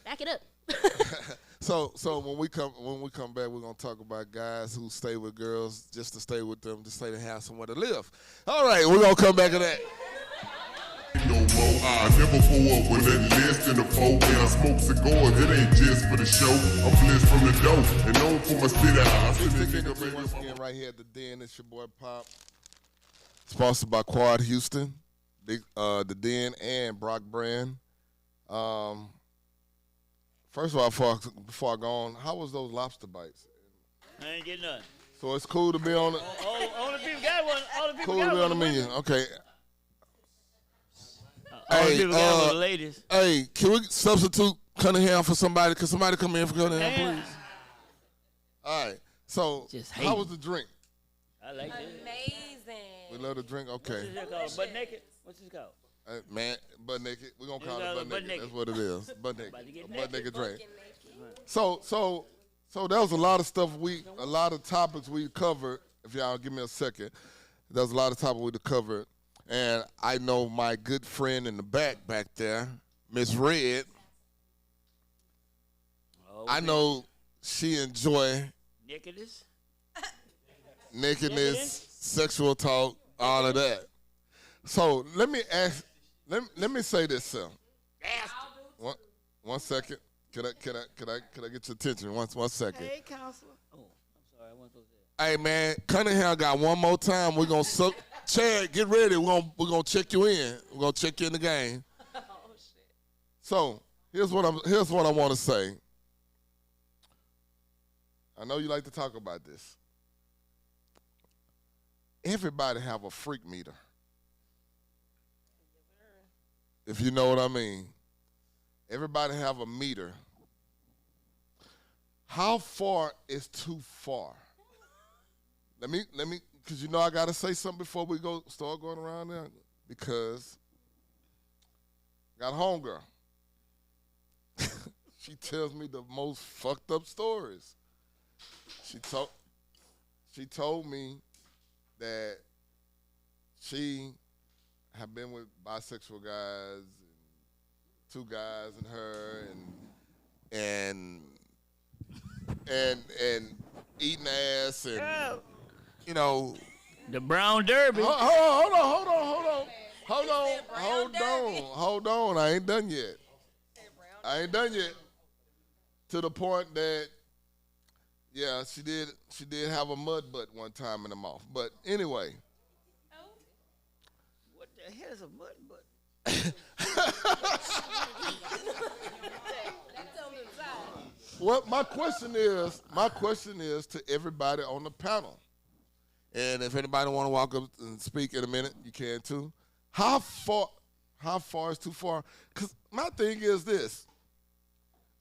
back it up. So when we come back, we're gonna talk about guys who stay with girls just to stay with them, to stay to have somewhere to live. All right, we're gonna come back to that. No more, I never pull up with that list in the folk. And I smoke cigars, it ain't just for the show. I'm blessed from the dough and known for my city. I sit this nigga once again right here at the Den. It's your boy Pop. Sponsored by Quad Houston, the Den, and Brock Brand. First of all, before I go on, how was those lobster bites? I ain't getting none. So it's cool to be on the. All the people got one. All the people cool got to be one. on the menu. Okay. All the people got one, the ladies. Hey, can we substitute Cunningham for somebody? Can somebody come in for Cunningham, please? All right. So, how was the drink? I like it. Amazing. We love the drink. Okay. What's this called? Butt naked? What's this called? Man, butt naked. We're gonna call it butt naked. That's what it is. Butt naked. Butt naked drink. So there was a lot of stuff a lot of topics we covered. If y'all give me a second, there was a lot of topics we covered, and I know my good friend in the back there, Miss Red. Oh, I know she enjoy nakedness, sexual talk, all of that. So let me ask. Let me say this, sir. One second. Can I get your attention? One second. Hey, counselor. Oh, I'm sorry. I wasn't supposed to. Hey man, Cunningham got one more time. We're gonna suck. Chad, get ready. We're gonna check you in. We're gonna check you in the game. Oh shit. So here's what I want to say. I know you like to talk about this. Everybody have a freak meter. If you know what I mean. everybody have a meter. How far is too far? Let me, because you know I gotta say something before we start going around there. Because I got a homegirl. She tells me the most fucked up stories. She told me that she had been with bisexual guys, and 2 guys and her, and eating ass, and you know, the brown derby. Hold on. I ain't done yet. To the point that, yeah, she did have a mud butt one time in the mouth. But anyway. What the hell is a mud butt? Well, my question is to everybody on the panel. And if anybody want to walk up and speak in a minute, you can too. How far is too far? Because my thing is this.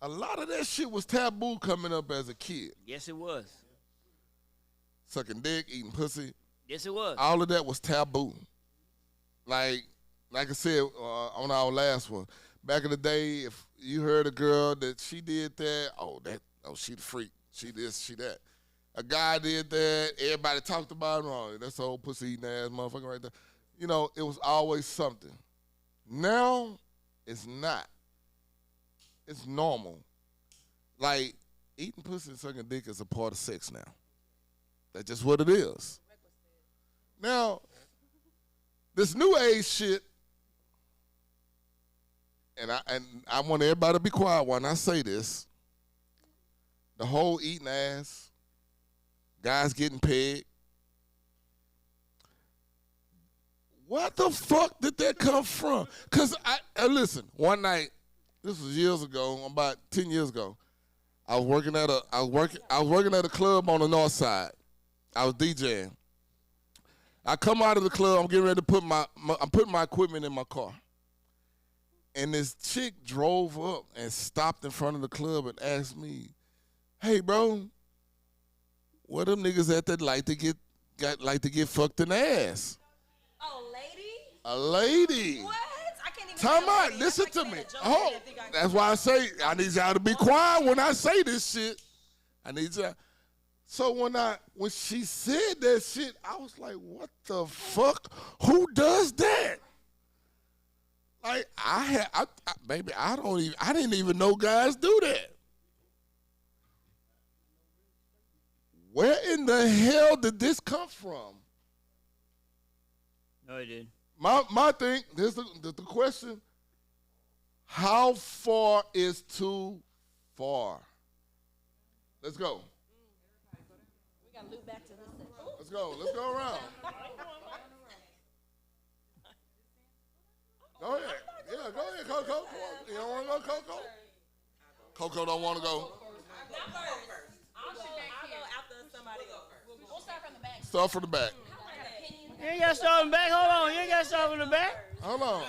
A lot of that shit was taboo coming up as a kid. Yes, it was. Sucking dick, eating pussy. Yes, it was. All of that was taboo. Like I said on our last one, back in the day, if you heard a girl that she did that, she the freak. She this, she that. A guy did that, everybody talked about him. Oh, that's the old pussy eating ass motherfucker right there. You know, it was always something. Now, it's not. It's normal. Like, eating pussy and sucking dick is a part of sex now. That's just what it is. Now, this new age shit, and I want everybody to be quiet when I say this. The whole eating ass, guys getting pegged. What the fuck did that come from? Cause listen, one night, this was years ago, about 10 years ago. I was working at a club on the north side. I was DJing. I come out of the club. I'm getting ready to I'm putting my equipment in my car, and this chick drove up and stopped in front of the club and asked me, "Hey, bro, where them niggas at that like to get fucked in the ass?" Oh, lady. A lady. What? I can't even. Time out. Listen to me. Oh, that's why I say I need y'all to be quiet when I say this shit. I need y'all. So when she said that shit, I was like, what the fuck? Who does that? Like baby, I didn't even know guys do that. Where in the hell did this come from? No, it didn't. My thing, this is the question. How far is too far? Let's go. We gotta loop back to this. Let's go. Let's go around. Go ahead. Yeah, go ahead, Coco. You don't want to go, Coco? Coco don't want to go. I'll go after somebody else. We'll start from the back. Start from the back. You ain't got to start from the back. Hold on. You ain't got to start from the back. Hold on.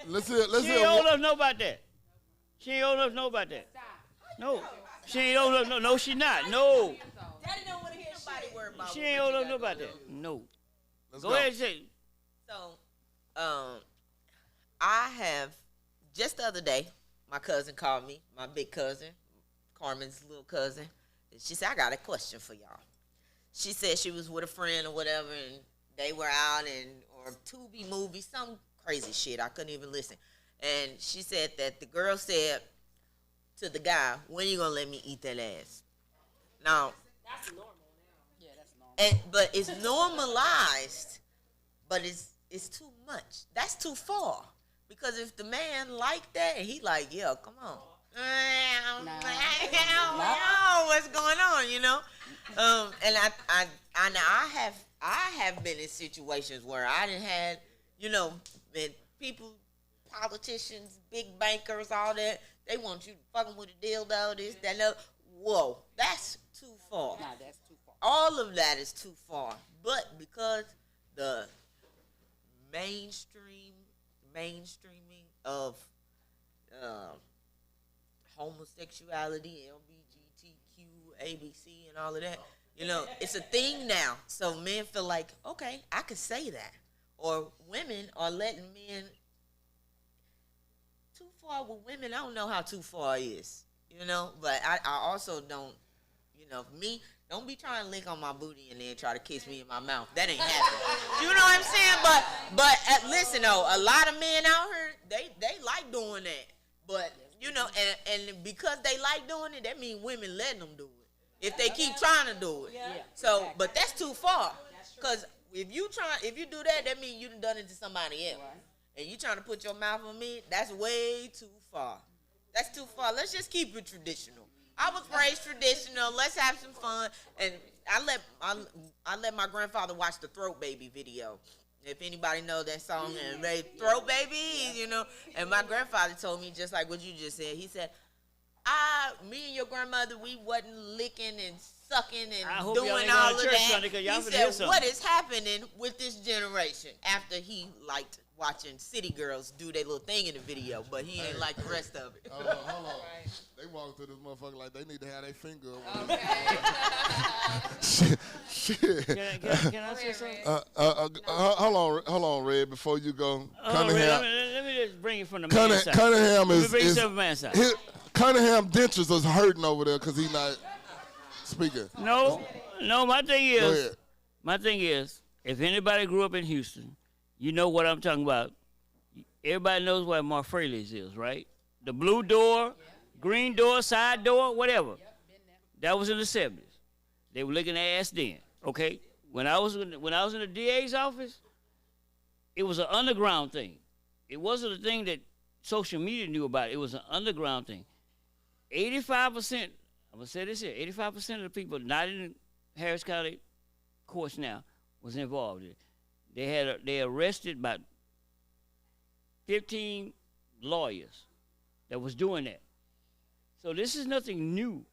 Let's She ain't old enough to know about that. She ain't old enough to know about that. No. She ain't old enough. No, she not. No. Daddy don't want to hear nobody worry about. She ain't old enough to know about that. No. Let's go ahead and say. So, I have, just the other day, my cousin called me, my big cousin, Carmen's little cousin. She said, I got a question for y'all. She said she was with a friend or whatever, and they were out or Tubi movie, some crazy shit. I couldn't even listen. And she said that the girl said to the guy, when you gonna let me eat that ass? Now, That's normal now. Yeah, that's normal. but it's normalized, but it's too much. That's too far. Because if the man like that, and he like, yeah, come on. What's going on, you know? And I have been in situations where I done had, you know, people, politicians, big bankers, all that. They want you to fuck them with a dildo, this, that, and other. Whoa, that's too far. Nah, that's too far. All of that is too far. But because the mainstreaming of homosexuality, LGBTQ, ABC, and all of that. You know, it's a thing now. So men feel like, okay, I could say that. Or women are letting men too far with women. I don't know how too far is, you know. But I also don't, you know, me, don't be trying to lick on my booty and then try to kiss me in my mouth. That ain't happening. You know what I'm saying? But listen though, a lot of men out here, they like doing that. But you know, and because they like doing it, that means women letting them do it. If they keep trying to do it. So, but that's too far. Cause if you do that, that means you done it to somebody else. And you trying to put your mouth on me, that's way too far. That's too far. Let's just keep it traditional. I was raised traditional. Let's have some fun. And I let my grandfather watch the Throat Baby video. If anybody know that song, and Throat Baby, you know. And my grandfather told me just like what you just said. He said, me and your grandmother, we wasn't licking and sucking and doing all of that. He said, what is happening with this generation? After he liked watching city girls do their little thing in the video, but he ain't like the rest of it. Hold on. They walk through this motherfucker like they need to have their finger up. Shit. Can I say something? Hold on, Red, before you go. Cunningham. Let me just bring it from the man's side. Cunningham is man's side. Cunningham dentures is hurting over there because he's not speaking. No, my thing is, if anybody grew up in Houston, you know what I'm talking about. Everybody knows what Marfrey's is, right? The blue door, green door, side door, whatever. That was in the 70s. They were licking their ass then, okay? When I was in the DA's office, it was an underground thing. It wasn't a thing that social media knew about. It was an underground thing. 85%, I'm going to say this here, 85% of the people not in Harris County courts now was involved in it. They arrested about 15 lawyers that was doing that. So this is nothing new.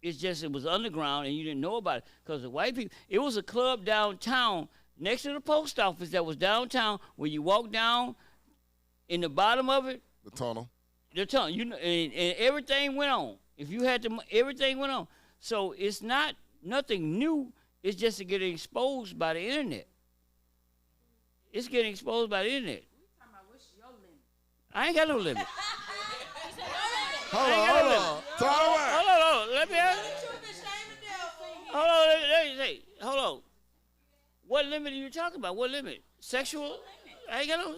It's just it was underground and you didn't know about it because the white people. It was a club downtown next to the post office that was downtown where you walk down in the bottom of it. The tunnel. You know, and everything went on. If you had to, everything went on. So it's not nothing new. It's just getting exposed by the internet. It's getting exposed by the internet. I ain't got no limit. Hold on. Hold on. Let me ask. Hold on. What limit are you talking about? What limit? Sexual? I ain't got no.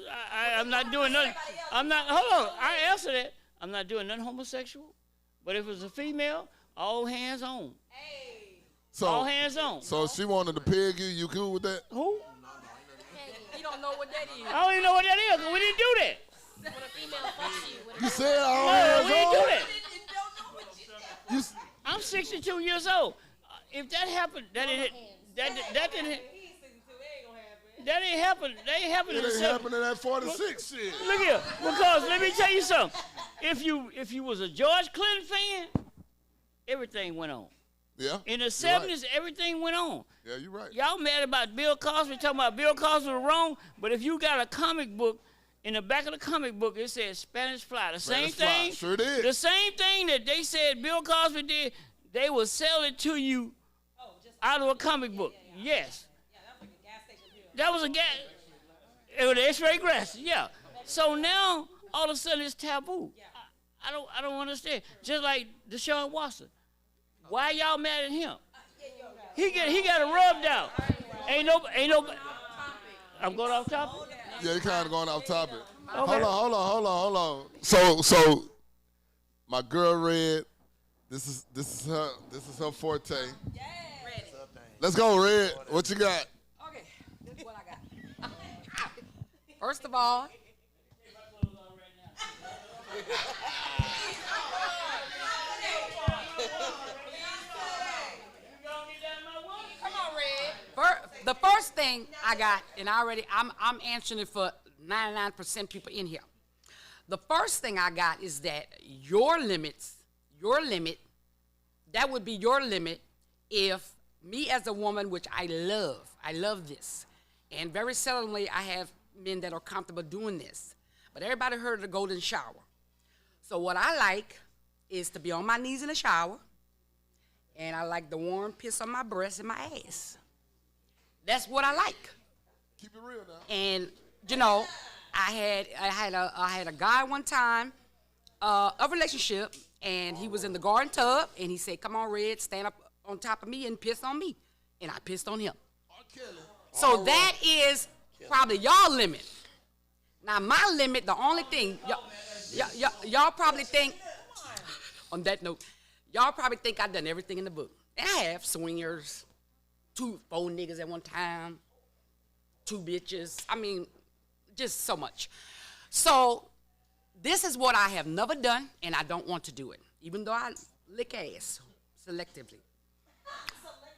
I'm not doing nothing. I'm not. Hold on. I answered that. I'm not doing nothing homosexual. But if it was a female, all hands on. All hands on. So if she wanted to peg you, you cool with that? Who? He don't know what that is. I don't even know what that is, because we didn't do that. You said all hands on? We didn't do that. I'm 62 years old. If that happened, that didn't happen. That ain't happened. It ain't happening at 46 shit. Look here, because let me tell you something. If you was a George Clinton fan, everything went on. Yeah. In the 70s, everything went on. Yeah, you're right. Y'all mad about Bill Cosby, talking about Bill Cosby was wrong, but if you got a comic book, in the back of the comic book, it says Spanish Fly. The same thing. Sure did. The same thing that they said Bill Cosby did, they will sell it to you out of a comic book. Yes. That was a gas. It was X-ray grass. Yeah. So now all of a sudden it's taboo. I don't understand. Just like Deshaun Watson. Why y'all mad at him? He got it rubbed out. Ain't no. I'm going off topic. Yeah, you're kind of going off topic. Okay. Hold on. So my girl Red, this is her forte. Yeah. Let's go, Red. What you got? Okay, this is what I got. First of all, come on, Red. The first thing I got, and I'm answering it for 99% people in here. The first thing I got is that your limit, that would be your limit if me as a woman, which I love this, and very seldomly I have men that are comfortable doing this, but everybody heard of the golden shower. So what I like is to be on my knees in the shower, and I like the warm piss on my breast and my ass. That's what I like. Keep it real now. And you know, I had a guy one time, a relationship, and he was in the garden tub, and he said, "Come on, Red, stand up on top of me and piss on me," and I pissed on him. So that is probably y'all limit. Now my limit, the only thing y'all probably think. On that note, y'all probably think I've done everything in the book, and I have. Swingers, 4 niggas at one time, 2 bitches. I mean, just so much. So this is what I have never done, and I don't want to do it, even though I lick ass selectively.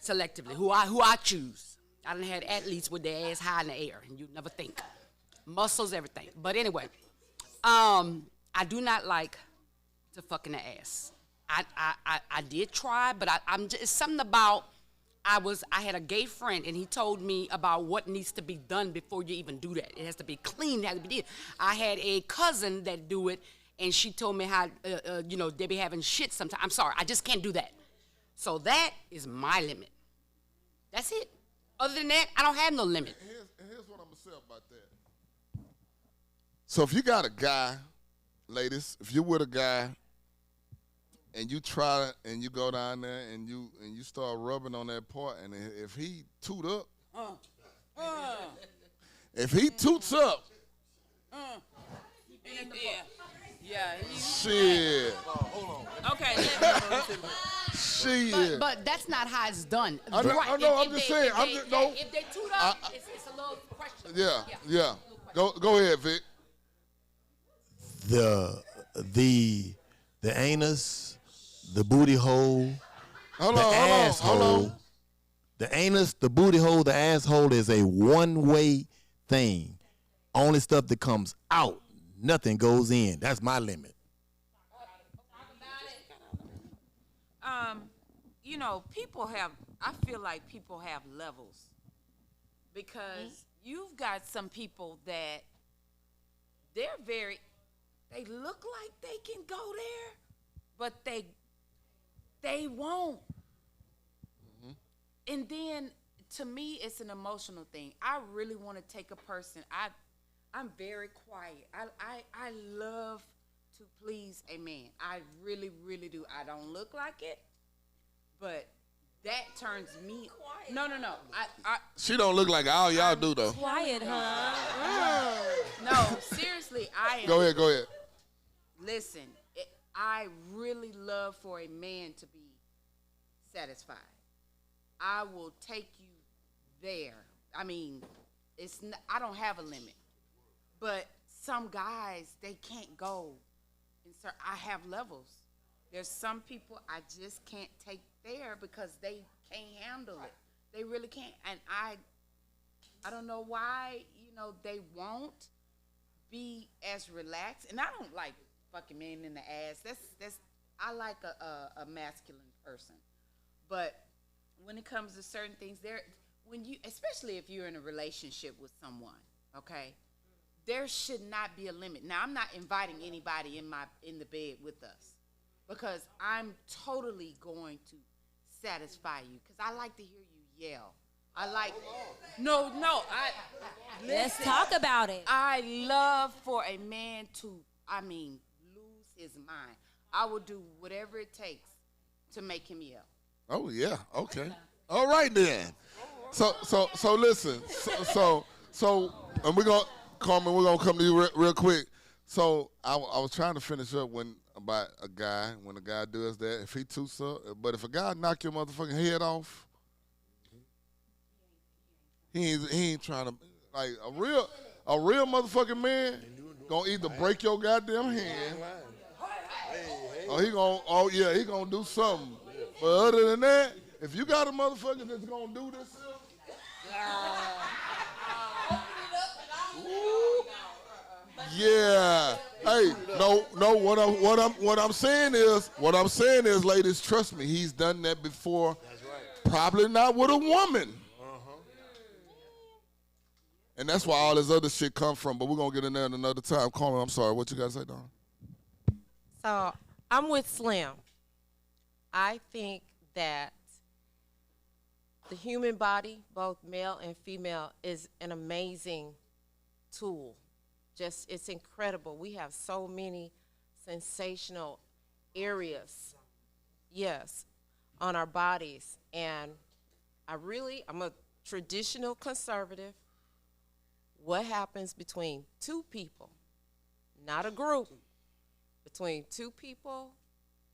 Selectively, who I choose. I done had athletes with their ass high in the air, and you'd never think. Muscles, everything. But anyway, I do not like to fuck in the ass. I did try, but I'm just, it's something about, I had a gay friend, and he told me about what needs to be done before you even do that. It has to be clean, it has to be did. I had a cousin that do it, and she told me how, they be having shit sometimes. I'm sorry, I just can't do that. So that is my limit. That's it. Other than that, I don't have no limit. Here's what I'm going to say about that. So if you got a guy, ladies, if you're with a guy, and you try and you go down there and you start rubbing on that part, and if he toot up, if he toots up, shit. Okay. Shit. But that's not how it's done. I know. I'm just saying. If they toot up, it's a little question. Yeah. Go ahead, Vic. The anus, the booty hole, hold the on. asshole. The anus, the booty hole, the asshole is a one-way thing. Only stuff that comes out, nothing goes in. That's my limit. I feel like people have levels, because you've got some people that they look like they can go there, but they won't. And then, to me, it's an emotional thing. I really want to take a person. I'm very quiet. I love to please a man. I really, really do. I don't look like it, but that turns me. No. She don't look like all y'all do though. Quiet, huh? No, seriously, I am. Go ahead. Listen, I really love for a man to be satisfied. I will take you there. I mean, I don't have a limit. But some guys, they can't go. And so I have levels. There's some people I just can't take there because they can't handle it. They really can't. And I don't know why, they won't be as relaxed. And I don't like fucking men in the ass. That's I like a masculine person. But when it comes to certain things, especially if you're in a relationship with someone, okay, there should not be a limit. Now, I'm not inviting anybody in the bed with us, because I'm totally going to satisfy you, because I like to hear you yell. Let's talk about it. I love for a man to, lose his mind. I will do whatever it takes to make him yell. Oh yeah. Okay. All right then. So listen. So and Carmen, we're gonna come to you real quick. So I was trying to finish up about a guy, when a guy does that, if he toots up, but if a guy knock your motherfucking head off, he ain't trying to, like, a real motherfucking man gonna either break your goddamn hand, or he gonna do something. But other than that, if you got a motherfucker that's gonna do this, yeah. Hey, no. What I'm saying is, ladies, trust me, he's done that before. That's right. Probably not with a woman. And that's why all this other shit come from. But we're gonna get in there another time. Carmen, I'm sorry. What you gotta say, Don? So I'm with Slim. I think that the human body, both male and female, is an amazing tool. Just, it's incredible. We have so many sensational areas, yes, on our bodies. And I'm a traditional conservative. What happens between two people, not a group, between two people,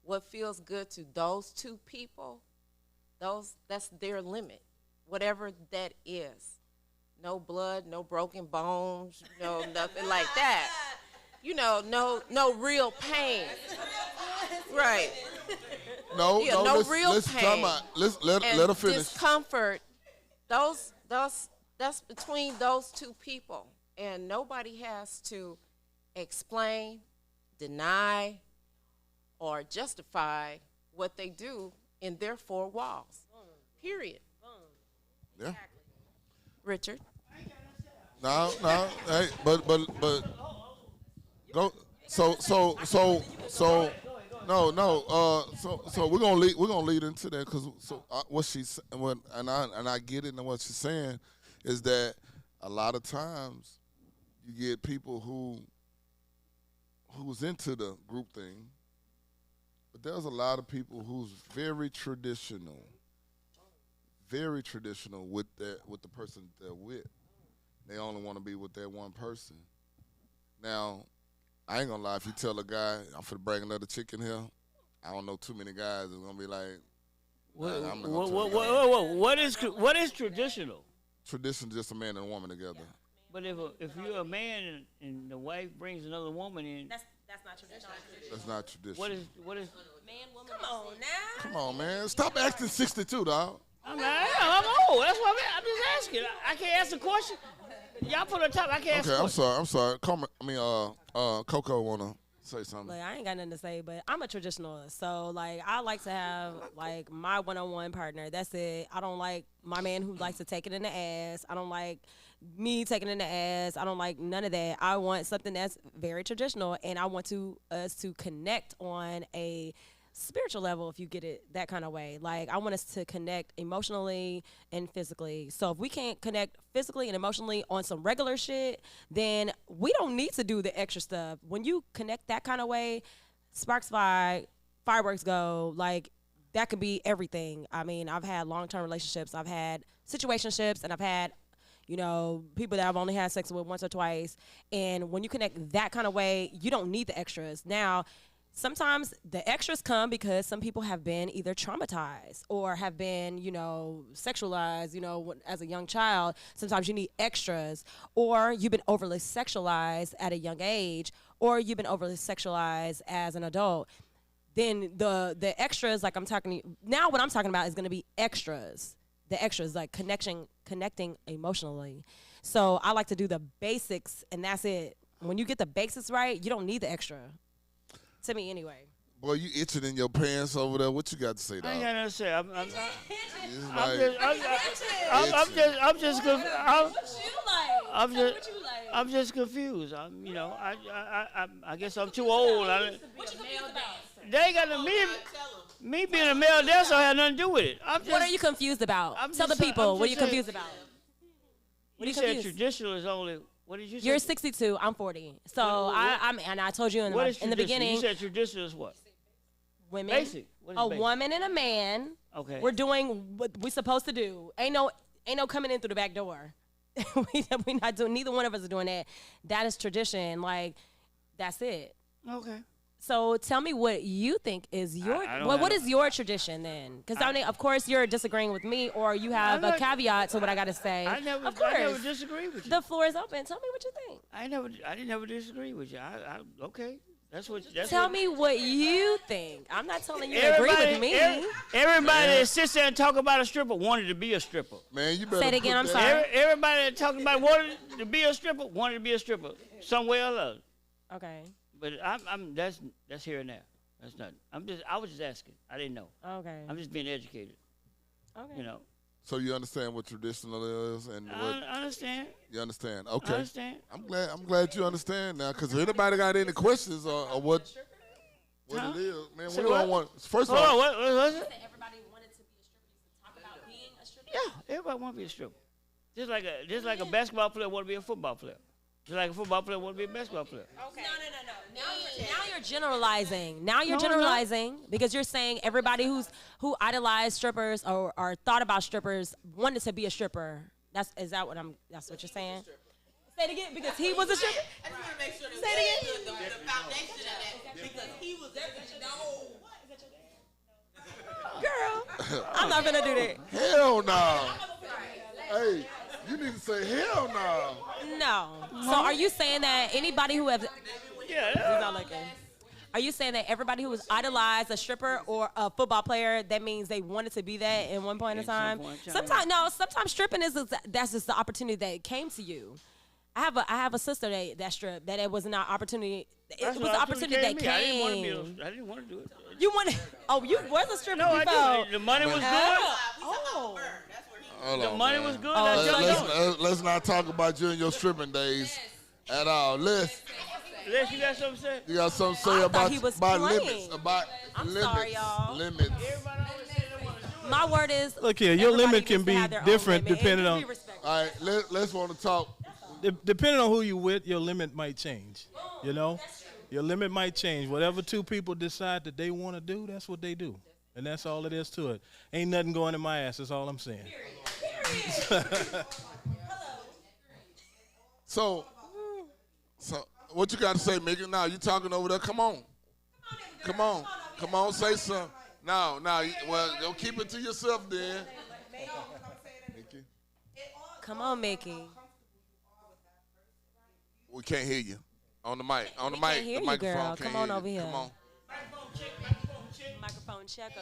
what feels good to those two people, that's their limit, whatever that is. No blood, no broken bones, no nothing like that. You know, no real pain. Right. No, Yeah, no, no let's, real let's pain. Time out. Let her finish. Discomfort, that's between those two people. And nobody has to explain, deny, or justify what they do in their four walls. Period. Yeah. Richard? No, hey, but go. So we're gonna lead into that because what she's and I get it, and what she's saying is that a lot of times you get people who's into the group thing, but there's a lot of people who's very traditional with the person they're with. They only want to be with that one person. Now, I ain't gonna lie, if you tell a guy, I'm finna bring another chick in here, I don't know too many guys that's gonna be like, what is traditional? Tradition is just a man and a woman together. But if you're a man and the wife brings another woman in, That's not traditional. That's not tradition. What is Man, woman. Come on now. Come on, man. Stop acting 62, dog. I'm old. That's what I'm just asking. I can't ask a question. Y'all put on top. I can't ask a Okay, question. I'm sorry. Coco wanna say something. Like, I ain't got nothing to say, but I'm a traditionalist. So, like, I like to have, like, my one-on-one partner. That's it. I don't like my man who likes to take it in the ass. I don't like me taking it in the ass. I don't like none of that. I want something that's very traditional, and I want us to connect on a spiritual level, if you get it that kind of way. Like, I want us to connect emotionally and physically. So if we can't connect physically and emotionally on some regular shit, then we don't need to do the extra stuff. When you connect that kind of way, sparks fly, fireworks go. Like, that could be everything. I mean, I've had long-term relationships, I've had situationships, and I've had, you know, people that I've only had sex with once or twice. And when you connect that kind of way, you don't need the extras. Now, sometimes the extras come because some people have been either traumatized or have been, you know, sexualized, you know, as a young child. Sometimes you need extras, or you've been overly sexualized at a young age, or you've been overly sexualized as an adult. Then the extras, like now what I'm talking about is going to be extras. The extras, like connecting emotionally. So I like to do the basics, and that's it. When you get the basics right, you don't need the extra. To me, anyway. Boy, you itching in your pants over there. What you got to say, dog? I ain't got nothing to say. I'm just confused. I guess I'm too old. They ain't got me being a male dancer had nothing to do with it. What are you confused about? Tell the people. What are you confused about? You said traditional is only. What did you say? You're 62. I'm 40. So I told you in the beginning. You said traditional is what? Women. Basic. A woman and a man. Okay. We're doing what we're supposed to do. Ain't no coming in through the back door. we not doing. Neither one of us are doing that. That is tradition. Like, that's it. Okay. So tell me what you think is your what is your tradition then? Because I mean, of course, you're disagreeing with me, or you have a caveat to what I got to say. I never disagree with you. The floor is open. Tell me what you think. I didn't never disagree with you. Okay. Tell me what you think. I'm not telling you to agree with me. Everybody that sits there and talk about a stripper wanted to be a stripper. Man, you better say it again. I'm sorry. Everybody that talking about wanted to be a stripper wanted to be a stripper somewhere or other. Okay. But that's here and there. That's nothing. I was just asking. I didn't know. Okay. I'm just being educated. Okay. You know. So you understand what traditional is and what? I understand. You understand? Okay. I understand. I'm glad you understand now. Because if anybody got any questions or what? what Huh? it is, man. Say We what? don't want. First of Hold on, all, what was it? Everybody wanted to be a stripper. You talk about being a stripper. Yeah, everybody want to be a stripper. Just like a basketball player want to be a football player. Just like a football player want to be a basketball player. Okay. No. Now you're generalizing. Now you're No, I'm not. generalizing because you're saying everybody who idolized strippers or thought about strippers wanted to be a stripper. That's what you're saying? Say it again, because he was a stripper. I just want to make sure that Say it again. the foundation of that, because he was Girl, I'm not gonna do that. hell no. Hey, you need to say hell no. No. So are you saying that anybody who has Yeah. He's not looking. Are you saying that everybody who was idolized a stripper or a football player, that means they wanted to be that in one point in time? Sometimes stripping that's just the opportunity that came to you. I have a sister that stripped. That it was an opportunity. It was an opportunity that came. I didn't want to do it. You wanted? Oh, you was a stripper No, before. I did. The money was good. Oh. Hold The on, money man. was good. That's y'all doing. Let's not talk about you and your stripping days at all. Les, You got something to say? you got something to say I about thought he was playing. limits? About I'm limits. sorry, y'all. Limits. My word is. Look here, your everybody limit can needs to be have their own different limit, and depending just on. be respectful. All right, let's want to talk. Depending on who you with, your limit might change. You know, your limit might change. Whatever two people decide that they want to do, that's what they do, and that's all it is to it. Ain't nothing going in my ass. That's all I'm saying. So what you got to say, Megan? Now you talking over there? Come on, say something. No, well, don't keep it to yourself then. Mickey, Come on, Mickey. we can't hear you on the mic. On the We mic, can't hear the you, microphone. girl. Can't Come on hear you. over here. Come on. Microphone checker.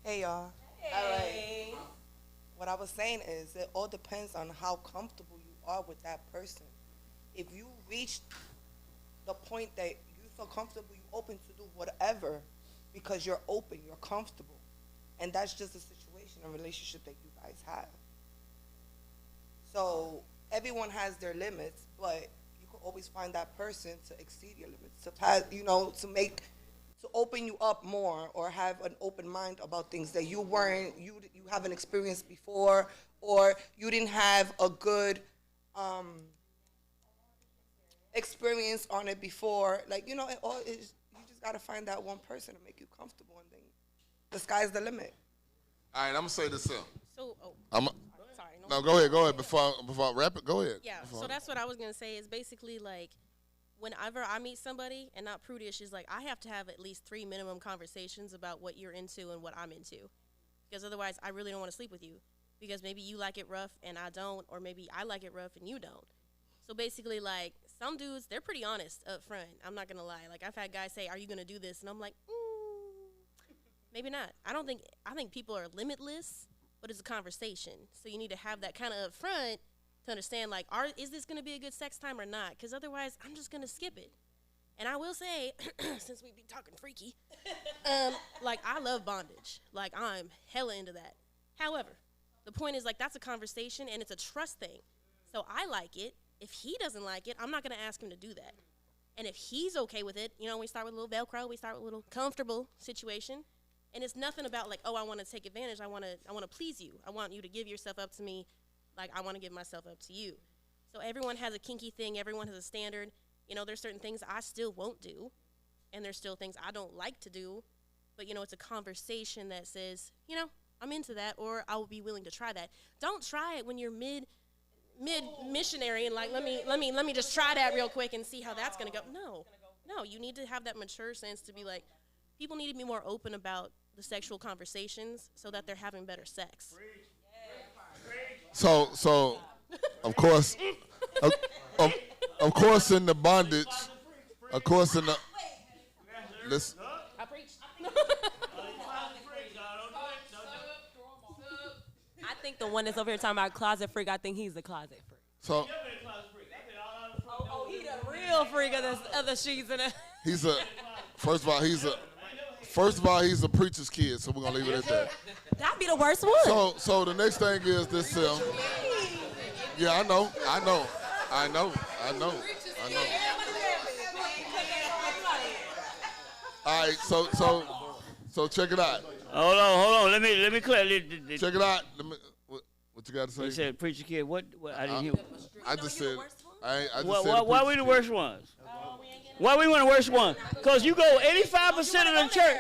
Hey y'all. All right. What I was saying is it all depends on how comfortable you are with that person. If you reach the point that you feel comfortable, you're open to do whatever because you're open, you're comfortable. And that's just a situation, a relationship that you guys have. So everyone has their limits, but you can always find that person to exceed your limits, to pass, to open you up more or have an open mind about things that you haven't experienced before, or you didn't have a good experience on it before. You just gotta find that one person to make you comfortable, and then the sky's the limit. All right, I'm gonna say this here. So, sorry. No, go ahead. Before I wrap it, go ahead. Yeah, so that's what I was going to say is basically whenever I meet somebody, and not prudish, is I have to have at least 3 minimum conversations about what you're into and what I'm into. Because otherwise, I really don't want to sleep with you. Because maybe you like it rough and I don't, or maybe I like it rough and you don't. So basically, some dudes, they're pretty honest up front. I'm not going to lie. I've had guys say, are you going to do this? And I'm like, maybe not. I think people are limitless, but it's a conversation. So you need to have that kind of up front to understand, is this going to be a good sex time or not? Because otherwise, I'm just going to skip it. And I will say, since we be talking freaky, I love bondage. I'm hella into that. However, the point is, that's a conversation, and it's a trust thing. So I like it. If he doesn't like it, I'm not going to ask him to do that. And if he's okay with it, we start with a little Velcro, we start with a little comfortable situation. And it's nothing about I want to take advantage. I want to please you. I want you to give yourself up to me. I want to give myself up to you. So everyone has a kinky thing. Everyone has a standard. There's certain things I still won't do. And there's still things I don't like to do. But, it's a conversation that says, I'm into that, or I will be willing to try that. Don't try it when you're mid missionary and let me just try that real quick and see how that's going to go. No, you need to have that mature sense to be people need to be more open about the sexual conversations so that they're having better sex. So of course, of course in the bondage, of course in the listen. I preach. I think the one that's over here talking about closet freak, I think he's a closet freak. So he the real freak of the sheets and First of all, he's a preacher's kid, so we're gonna leave it at that. That'd be the worst one. So the next thing is this. Yeah, I know. I know. All right, so check it out. Hold on. Let me clear. Check it out. What you got to say? He said, preacher kid. What? I didn't hear. I just said. I just Why we the worst ones? Why we want the worst one? Because you go 85% of the church.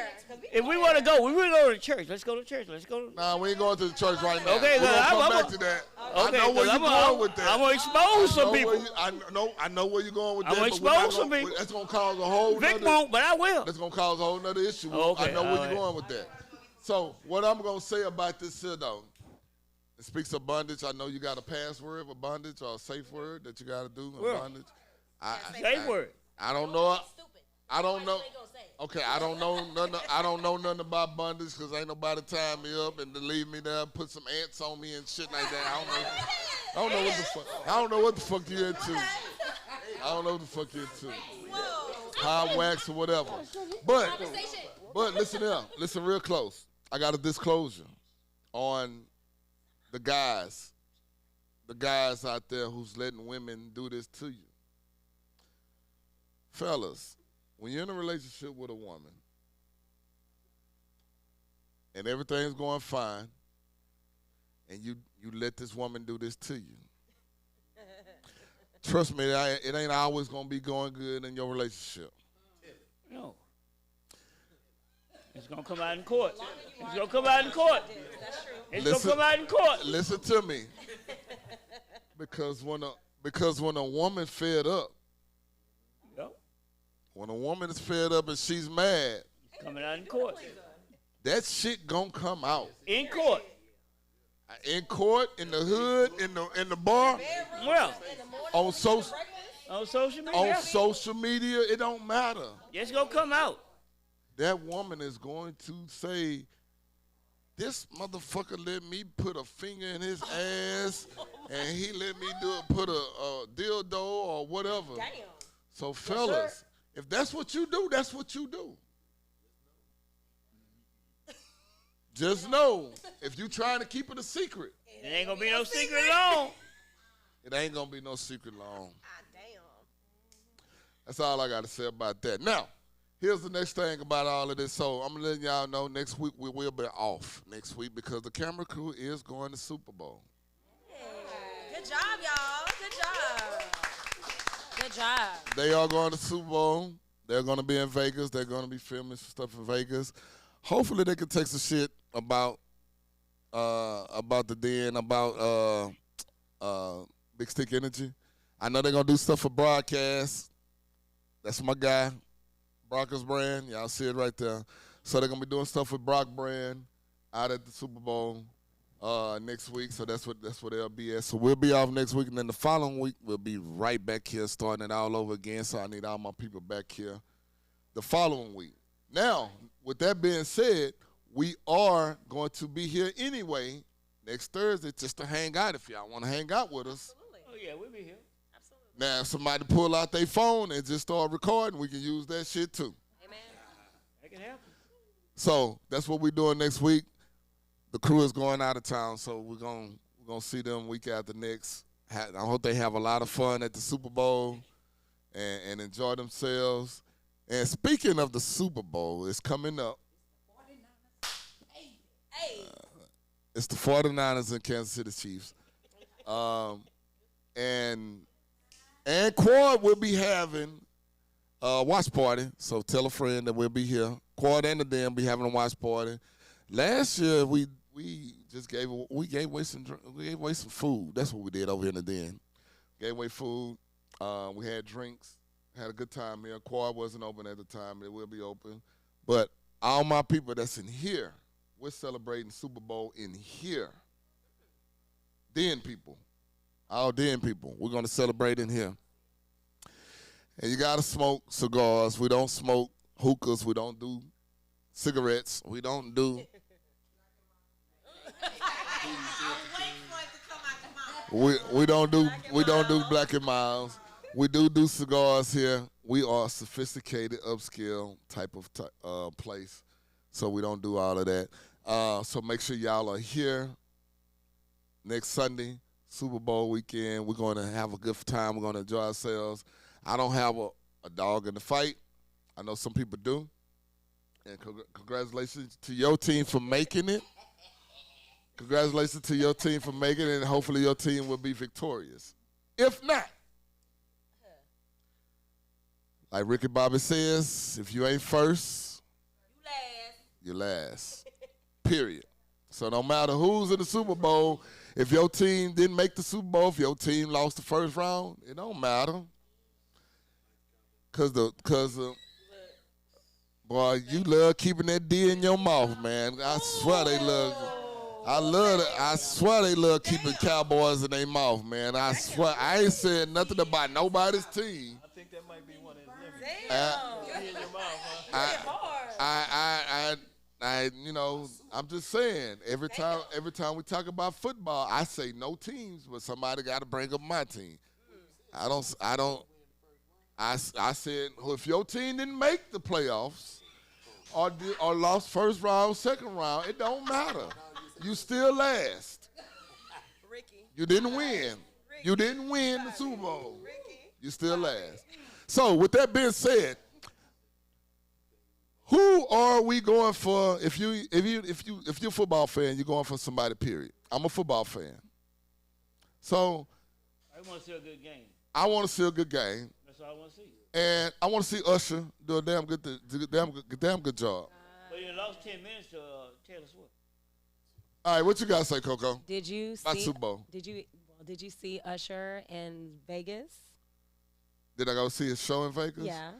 If we want to go, we will go to church. Let's go to church. Nah, we ain't going to the church right now. Okay, we're going to come I'm back to that. Okay, I know where you're going with that. I'm going to expose some people. I know where you're going with that. I'm going to expose some people. That's going to cause a whole Vic won't, but I will. That's going to cause a whole nother issue. Okay, I know where you're going with that. So what I'm going to say about this here, though, it speaks of bondage. I know you got a password for bondage or a safe word that you got to do in bondage. Safe word. I don't know. I don't know. Okay, I don't know nothing. I don't know nothing about bondage because ain't nobody tie me up and to leave me there, put some ants on me and shit like that. I don't know what the fuck. I don't know what the fuck you into. I don't know what the fuck you into. Hot wax or whatever. But listen here. Listen real close. I got a disclosure on the guys out there who's letting women do this to you. Fellas, when you're in a relationship with a woman and everything's going fine and you let this woman do this to you, trust me, it ain't always going to be going good in your relationship. No. It's going to come out in court. It's going to come out in court. It's going to come out in court. Listen to me. Because when a woman fed up, when a woman is fed up and she's mad, coming out in court. That shit gonna come out. In court. In court, in the hood, in the bar. Well, on social media. On social media, it don't matter. It's gonna come out. That woman is going to say, this motherfucker let me put a finger in his ass and he let me put a dildo or whatever. Damn. So fellas, if that's what you do, that's what you do. Just know, if you trying to keep it a secret. It ain't gonna be no secret long. It ain't gonna be no secret long. Damn. That's all I got to say about that. Now, here's the next thing about all of this. So I'm letting y'all know next week we will be off next week because the camera crew is going to Super Bowl. Good job, y'all. Good job. Good job. They are going to Super Bowl. They're going to be in Vegas. They're going to be filming some stuff in Vegas. Hopefully they can take some shit about the den, about Big Stick Energy. I know they're going to do stuff for broadcast. That's my guy, Brockers brand. Y'all see it right there. So they're going to be doing stuff with Brock brand out at the Super Bowl next week. So that's what they'll be at. So we'll be off next week, and then the following week we'll be right back here starting it all over again. So I need all my people back here the following week. Now, with that being said, we are going to be here anyway next Thursday just to hang out if y'all want to hang out with us. Absolutely. Oh, yeah, we'll be here. Absolutely. Now, if somebody pull out their phone and just start recording, we can use that shit too. Amen. That can happen. So that's what we're doing next week. The crew is going out of town, so we're gonna see them week after next. I hope they have a lot of fun at the Super Bowl and enjoy themselves. And speaking of the Super Bowl, it's coming up. It's the 49ers and Kansas City Chiefs. And Quad will be having a watch party, so tell a friend that we'll be here. Quad and the Den be having a watch party. Last year we just gave away some food. That's what we did over here in the Den. Gave away food. We had drinks. Had a good time here. Quad wasn't open at the time. It will be open. But all my people that's in here, we're celebrating Super Bowl in here. Den people. All Den people. We're going to celebrate in here. And you got to smoke cigars. We don't smoke hookahs. We don't do cigarettes. We don't do... We don't do Black and Miles. We do cigars here. We are a sophisticated, upscale type of place, so we don't do all of that. So make sure y'all are here next Sunday Super Bowl weekend. We're going to have a good time. We're going to enjoy ourselves. I don't have a dog in the fight. I know some people do. And congratulations to your team for making it. Congratulations to your team for making it, and hopefully your team will be victorious. If not, like Ricky Bobby says, if you ain't first, you last. Period. So no matter who's in the Super Bowl, if your team didn't make the Super Bowl, if your team lost the first round, it don't matter. Cause boy, you love keeping that D in your mouth, man. I swear they love. I love it. I swear they love keeping Cowboys in their mouth, man. I swear I ain't saying nothing about nobody's team. I think that might be one of his limits. D in your mouth, huh? You know, I'm just saying. Every time we talk about football, I say no teams, but somebody got to bring up my team. I said, well, if your team didn't make the playoffs or lost first round, second round, it don't matter. You still last. You didn't win. You didn't win the Super Bowl. You still last. So with that being said, who are we going for? If you're a football fan, you're going for somebody. Period. I'm a football fan. So I want to see a good game. I want to see a good game. That's all I want to see. And I want to see Usher do a damn good job. But you lost 10 minutes to Taylor Swift. All right, what you got to say, Coco? Did you about see Super Bowl? Did you see Usher in Vegas? Did I go see his show in Vegas? Yeah.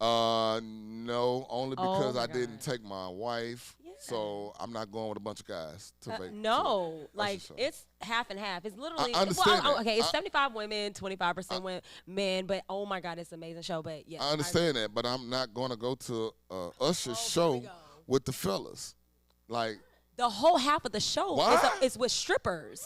No, only because I didn't God. take my wife. Yeah. So I'm not going with a bunch of guys to Vegas. No, to like Usher show. it's half and half. It's literally I understand that. okay. It's 75 women, 25% men. But oh my God, it's an amazing show. But yeah, I understand that, but I'm not going to go to Usher's show with the fellas. Like the whole half of the show is with strippers.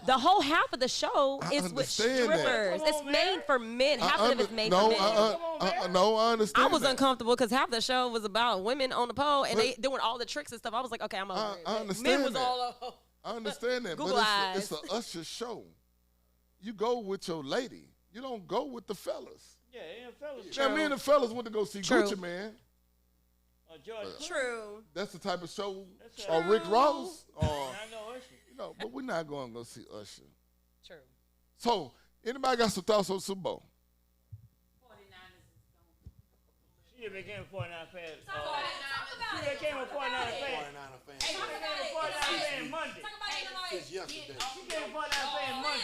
The whole half of the show is with strippers. It's made for men. Half of it is made for men. No, I understand. I was that. uncomfortable because half the show was about women on the pole and they doing all the tricks and stuff. I was like, okay, I'm over it. I understand Men was that. all I understand that, Google but eyes. it's an Usher show. You go with your lady. You don't go with the fellas. Yeah, ain't fellas. Now, me and the fellas went to go see True. Gucci Man. George. True. That's the type of show. Or Rick Ross. Or, I know Usher. you know, but we're not going to go see Usher. True. So, anybody got some thoughts on Super Bowl? She became a 49 fan. She became a 49 fan. She became a 49 fan Monday. Since yesterday. She became a 49 fan Monday.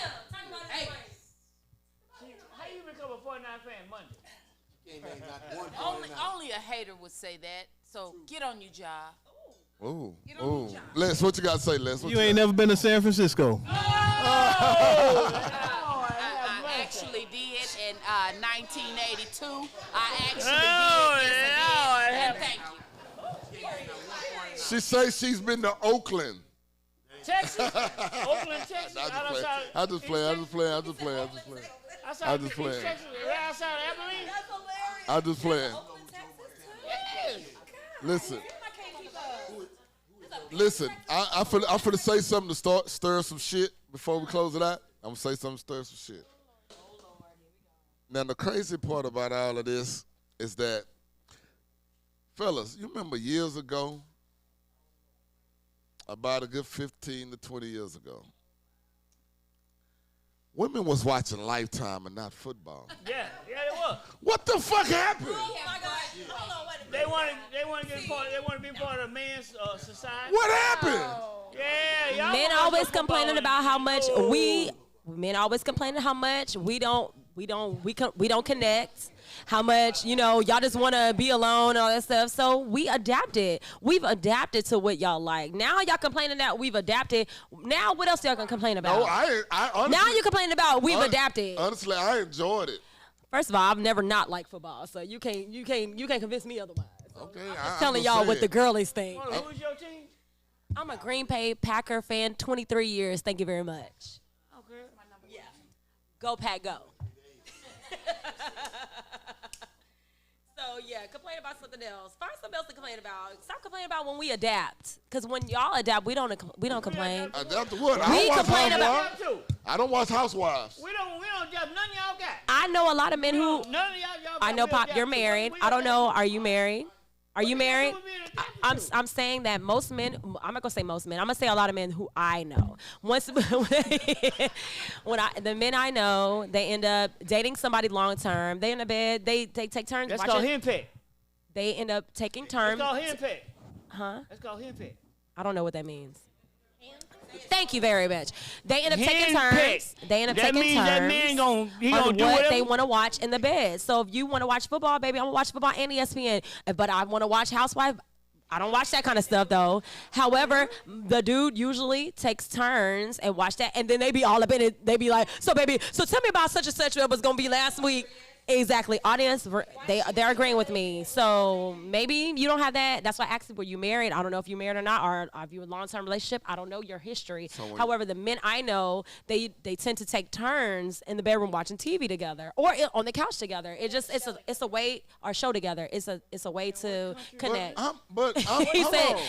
How you become a 49 fan Monday? Only a hater would say that. So get on your job. Ooh. Les, what you got to say, Les? You ain't never been to San Francisco. I actually did in 1982. I actually did. Yes, and thank you. She says she's been to Oakland. Texas? Oakland, Texas? I just play. Outside East Texas, right outside Abilene? I just playing. Listen, I'm finna say something to stir some shit before we close it out. I'm gonna say something to stir some shit. Now, the crazy part about all of this is that, fellas, you remember years ago, about a good 15 to 20 years ago, women was watching Lifetime and not football. Yeah, they was. What the fuck happened? Oh my God. They want to be part of man's society. What happened? Yeah, y'all Men always complaining about how much men always complaining how much we don't connect. How much, y'all just want to be alone and all that stuff. So we adapted. We've adapted to what y'all like. Now y'all complaining that we've adapted. Now what else y'all gonna complain about? No, I honestly, now you complaining about we've adapted. Honestly, I enjoyed it. First of all, I've never not liked football, so you can't convince me otherwise. So okay, I'm just telling y'all what the girlies think. Well, who's your team? I'm a Green Bay Packer fan, 23 years. Thank you very much. Okay. Go Pack, go. So yeah, complain about something else. Find something else to complain about. Stop complaining about when we adapt. Because when y'all adapt, we don't complain. Adapt to what? We complain about. I don't watch Housewives. We don't judge none of y'all got. I know a lot of men who. None of y'all. I know, Pop, you're married. I don't know. Are you married? Are you married? I'm saying that most men. I'm not gonna say most men. I'm gonna say a lot of men who I know. The men I know, they end up dating somebody long term. They in the bed. They take turns. That's called henpeck. They end up taking turns. That's called henpeck. Huh? That's called henpeck. I don't know what that means. Thank you very much. They end up taking turns. They end up taking turns. That man gonna do what whatever they want to watch in the bed. So if you want to watch football, baby, I'm gonna watch football and ESPN. But I want to watch Housewives. I don't watch that kind of stuff though. However, the dude usually takes turns and watch that, and then they be all up in it. They be like, "So baby, so tell me about such and such. What was gonna be last week?" Exactly. Audience, they're agreeing with me. So maybe you don't have that. That's why I asked you, were you married? I don't know if you're married or not, or if you're in a long-term relationship. I don't know your history. However, the men I know, they tend to take turns in the bedroom watching TV together or on the couch together. It's a way, or show together. It's a way to connect.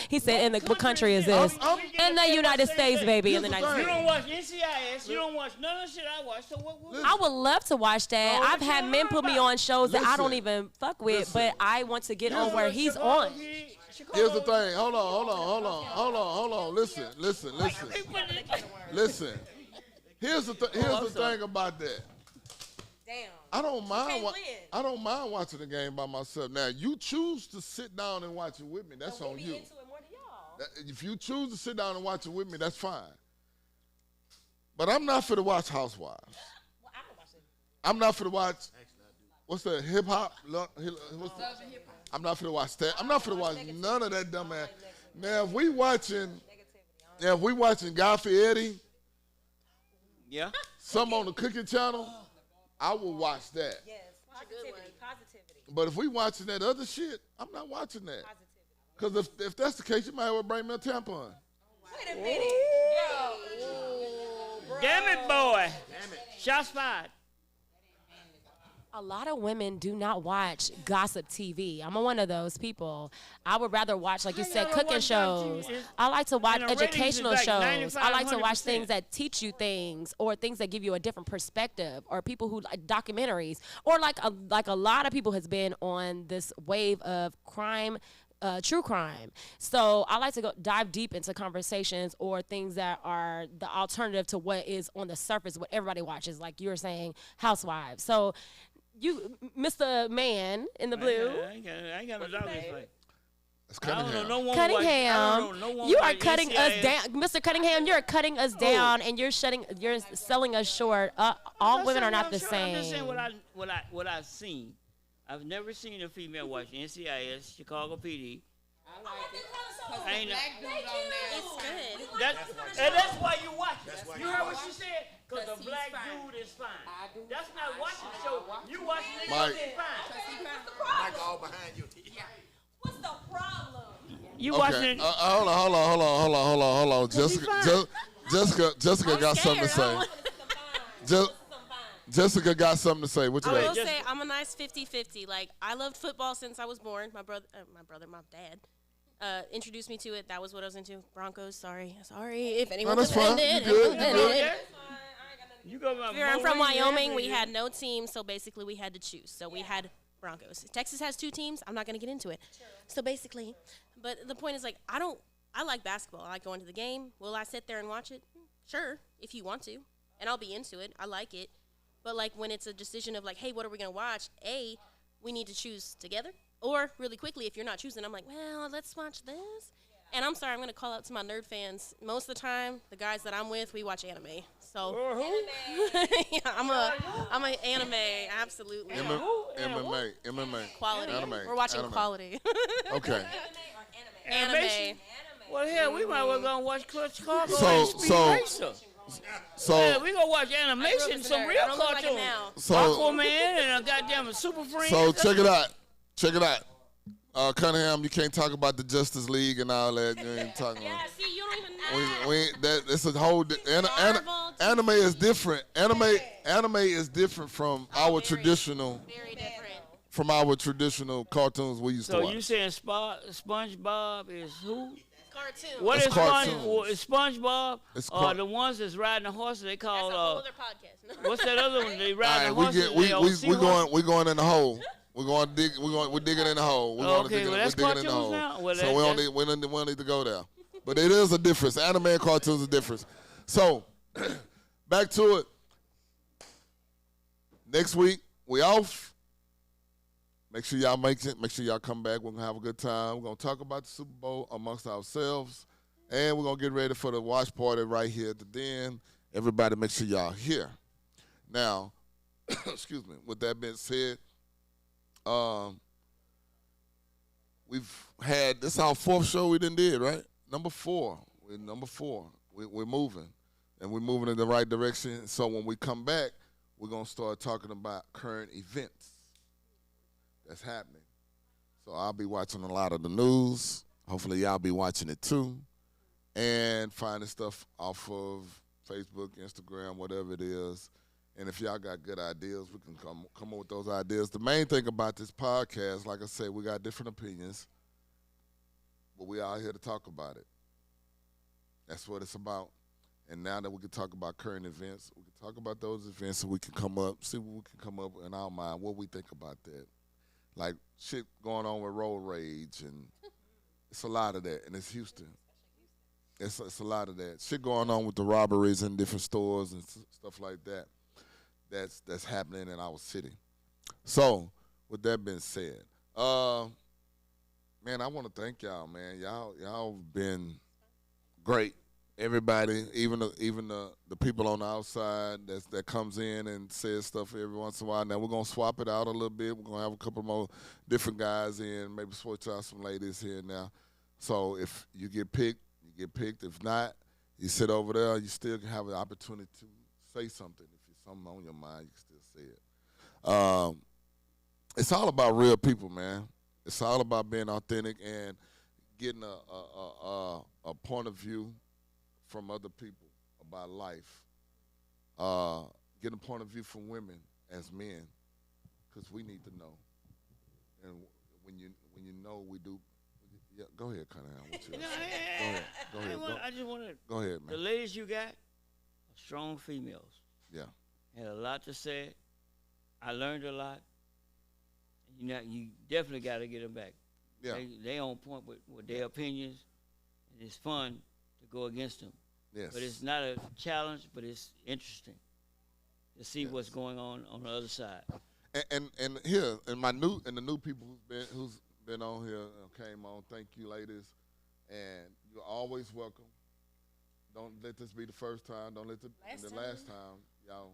He said, what country is this? In the United States, baby. In the United States. You don't watch NCIS. You don't watch none of the shit I watch. So what? I would love to watch that. I've had men put me on shows that I don't even fuck with, but I want to get on where he's on. Here's the thing. Hold on. Listen. Here's the thing about that. Damn. I don't mind watching the game by myself. Now, you choose to sit down and watch it with me. That's on you. If you choose to sit down and watch it with me, that's fine. But I'm not for to watch Housewives. I'm not for to watch. What's the hip hop? I'm not for to watch that. I'm not for to watch none of that dumb ass. Now, if we watching Guy Fieri, some on the cooking channel, I will watch that. Yes, positivity. But if we watching that other shit, I'm not watching that. Because if that's the case, you might as well bring me a tampon. Wait a minute. Damn it, boy. Shots fired. A lot of women do not watch gossip TV. I'm one of those people. I would rather watch, like you said, cooking shows. I like to watch educational shows. I like to watch things that teach you things, or things that give you a different perspective, or people who like documentaries, or like a lot of people has been on this wave of crime. True crime. So I like to go dive deep into conversations or things that are the alternative to what is on the surface, what everybody watches, like you were saying, Housewives. So you, Mr. Man in the blue. I ain't got no doubt in this fight. It's Cunningham. You are cutting us down, Mr. Cunningham. You're cutting us down, and you're selling us short. All women are not the same. I'm just saying what I've seen. I've never seen a female watch NCIS, Chicago PD. I like it. It's good. And that's why you watch it. You heard what she said? Because the black dude is fine. That's not watching the show. You watching it because he's fine. Mike all behind you. What's the problem? You watching it. Hold on. Jessica got something to say. Jessica got something to say. What you I will got? say I'm a nice 50-50. Like, I loved football since I was born. My dad introduced me to it. That was what I was into. Broncos. Sorry if anyone was offended. I'm from Wyoming. We had no team, so basically we had to choose. So we had Broncos. Texas has 2 teams. I'm not going to get into it. So basically, but the point is, like, I like basketball. I like going to the game. Will I sit there and watch it? Sure, if you want to. And I'll be into it. I like it. But, like, when it's a decision of, like, hey, what are we going to watch? A, we need to choose together. Or, really quickly, if you're not choosing, I'm like, well, let's watch this. Yeah. And I'm sorry, I'm going to call out to my nerd fans. Most of the time, the guys that I'm with, we watch anime. So, yeah, I'm an anime, absolutely. MMA. Quality. Anime. We're watching anime. quality. Okay. Anime. Well, hell, we might as well go and watch Chicago So we gonna watch animation, some real cartoon. Aquaman and a goddamn Super Friends. So check it out. Cunningham, you can't talk about the Justice League and all that. You ain't talking about. See, you don't even know. It's a whole. Anime is different. Anime is different from our traditional. Very different. from our traditional cartoons we used to So watch. you saying SpongeBob is who? Cartoon. What It's is cartoons. Is SpongeBob? It's The ones that's riding the horses. They call. That's a whole other podcast. What's that other one? They All ride right, the we horses. get and they on we seahorse? going in the hole. We're digging in the hole. Okay, well, that's we're digging in the cartoons hole. now? Well, So that- we don't need to go there. But it is a difference. Anime and cartoons are different. So back to it. Next week we off. Make sure y'all make it. Make sure y'all come back. We're gonna have a good time. We're gonna talk about the Super Bowl amongst ourselves, and we're gonna get ready for the watch party right here at the Den. Everybody, make sure y'all here. Now, excuse me. With that being said, we've had this is our 4th show we did, right? Number 4. We're number 4. We're moving, and we're moving in the right direction. So when we come back, we're gonna start talking about current events that's happening. So I'll be watching a lot of the news. Hopefully y'all be watching it too, and finding stuff off of Facebook, Instagram, whatever it is. And if y'all got good ideas, we can come up with those ideas. The main thing about this podcast, like I said, we got different opinions, but we are here to talk about it. That's what it's about. And now that we can talk about current events, we can talk about those events so we can see what we can come up in our mind, what we think about that. Like shit going on with road rage, and it's a lot of that, and it's Houston. It's a lot of that. Shit going on with the robberies in different stores and stuff like that. That's happening in our city. So, with that being said, man, I want to thank y'all, man. Y'all been great. Everybody, even the people on the outside that comes in and says stuff every once in a while. Now we're gonna swap it out a little bit. We're gonna have a couple more different guys in, maybe switch out some ladies here and now. So if you get picked, you get picked. If not, you sit over there. You still can have an opportunity to say something. If it's something on your mind, you can still say it. It's all about real people, man. It's all about being authentic and getting a point of view from other people about life. Getting a point of view from women as men, because we need to know. And when you know, we do. Yeah, go ahead, Cunningham. What you Go ahead. I just want to. Go ahead, man. The ladies you got are strong females. Yeah. Had a lot to say. I learned a lot. You definitely got to get them back. Yeah. They on point with their opinions. And it's fun to go against them. Yes. But it's not a challenge, but it's interesting to see what's going on the other side. And here and the new people who's been on here came on. Thank you, ladies, and you're always welcome. Don't let this be the first time. Don't let the last time y'all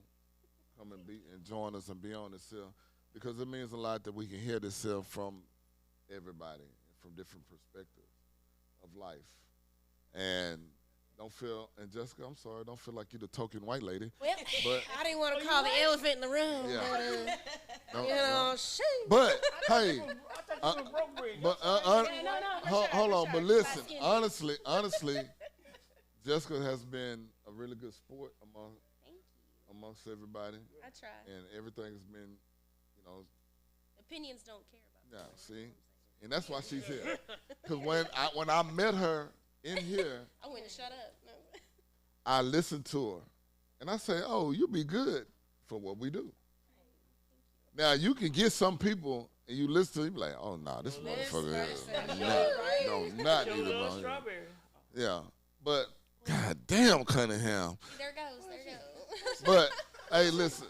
come and join us and be on this here, because it means a lot that we can hear this here from everybody from different perspectives of life. And don't feel, and Jessica, I'm sorry, don't feel like you're the token white lady. Well, but I didn't want to call the elephant in the room. Yeah. But, shoot. But hey, hold on. But listen, honestly, Jessica has been a really good sport amongst everybody. I try. And everything has been, Opinions don't care about. Yeah, see, and that's why she's here. Because when I met her in here, I went to shut up. No. I listened to her, and I say, "Oh, you'll be good for what we do." Now you can get some people, and you listen to them, like, "Oh no, this motherfucker is not either wrong." Yeah, but God damn, Cunningham. There goes. But hey, listen.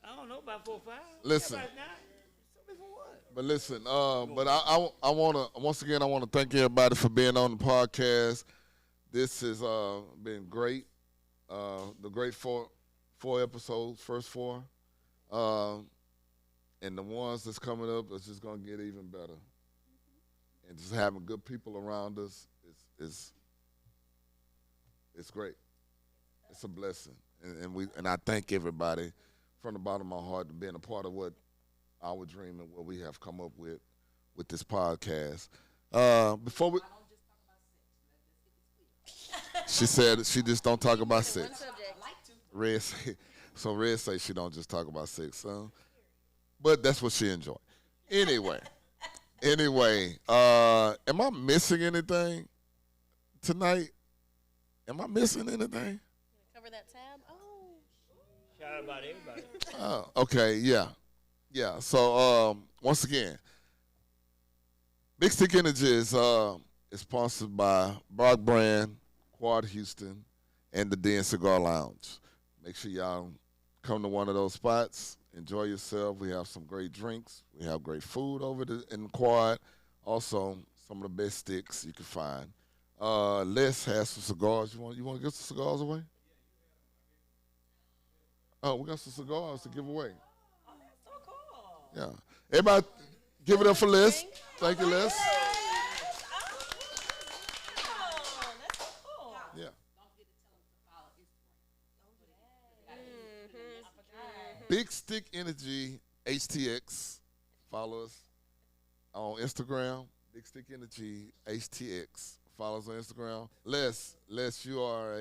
I don't know about 4 or 5. Listen. But listen, but I want to, once again, I want to thank everybody for being on the podcast. This has been great. The great four episodes, first 4. And the ones that's coming up is just going to get even better. And just having good people around us is great. It's a blessing. And I thank everybody from the bottom of my heart to being a part of what our dream and what we have come up with this podcast. Before we, she said she just don't talk about sex. Red say she don't just talk about sex. but that's what she enjoyed. Anyway, am I missing anything tonight? Am I missing anything? Cover that tab. Oh. Shout out about everybody. Oh, okay, yeah. So once again, Big Stick Energy is sponsored by Brock Brand, Quad Houston, and the Den Cigar Lounge. Make sure y'all come to one of those spots. Enjoy yourself. We have some great drinks. We have great food over in the Quad. Also, some of the best sticks you can find. Les has some cigars. You want to get some cigars away? Oh, we got some cigars to give away. Oh, that's so cool. Yeah. Everybody, give it up for Les. Thank you, Les. Oh, that's so cool. Yeah. Big Stick Energy HTX. Follow us on Instagram. Big Stick Energy HTX. Follow us on Instagram. Les, you are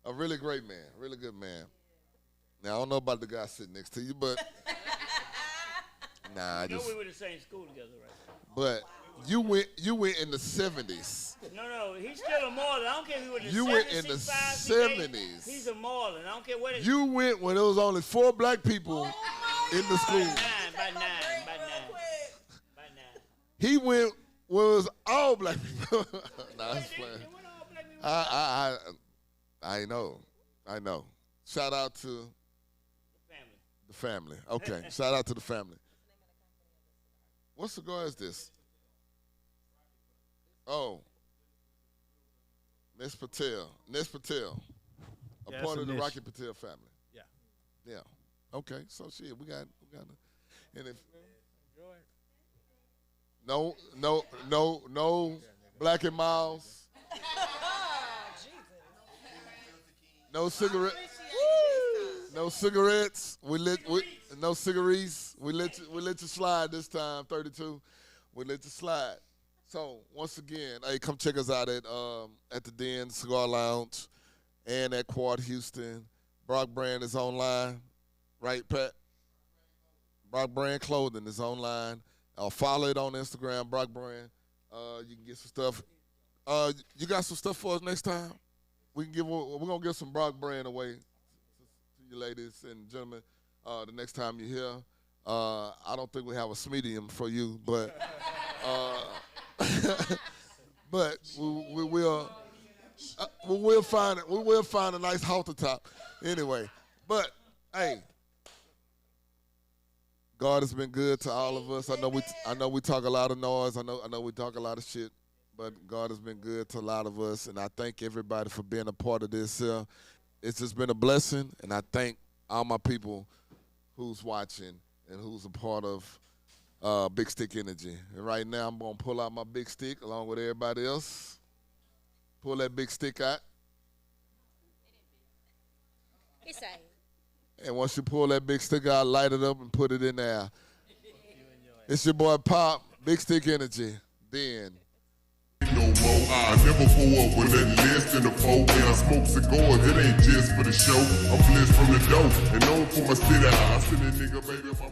a really great man, really good man. Now I don't know about the guy sitting next to you, but nah, You know we were in the same school together, right? But you went in the 70s. No, he's still a Marlin. I don't care if he was in the You 70s, went in the 65, 70s. He's a Marlin. I don't care what it is. You went when there was only 4 black people in the school. By nine. He went when it was all black people. Nah, that's playing. I know. Shout out to the family. Okay, shout out to the family. What cigar is this? Oh, Nes Patel. A Yeah, part that's of the a Rocky Patel family. Yeah. Okay, so shit, we got and if no Black and Miles. No cigarette. No cigarettes. No cigarettes. We let you slide this time. 32. We let you slide. So once again, hey, come check us out at the Den Cigar Lounge and at Quad Houston. Brock Brand is online, right, Pat? Brock Brand Clothing is online. Follow it on Instagram, Brock Brand. You can get some stuff. You got some stuff for us next time? We're gonna give some Brock Brand away to you ladies and gentlemen the next time you're here. I don't think we have a medium for you, but but we will find it. We will find a nice halter top. Anyway, but hey, God has been good to all of us. I know we talk a lot of noise. I know we talk a lot of shit. But God has been good to a lot of us, and I thank everybody for being a part of this. It's just been a blessing, and I thank all my people who's watching and who's a part of Big Stick Energy. And right now, I'm going to pull out my big stick along with everybody else. Pull that big stick out. He's saying. And once you pull that big stick out, light it up and put it in there. It's your boy Pop, Big Stick Energy. Then. No more. I never pull up with that list in the 4. When I smoke cigars, it ain't just for the show. I'm blessed from the dough and known for my city. I send a nigga, baby, if I'm a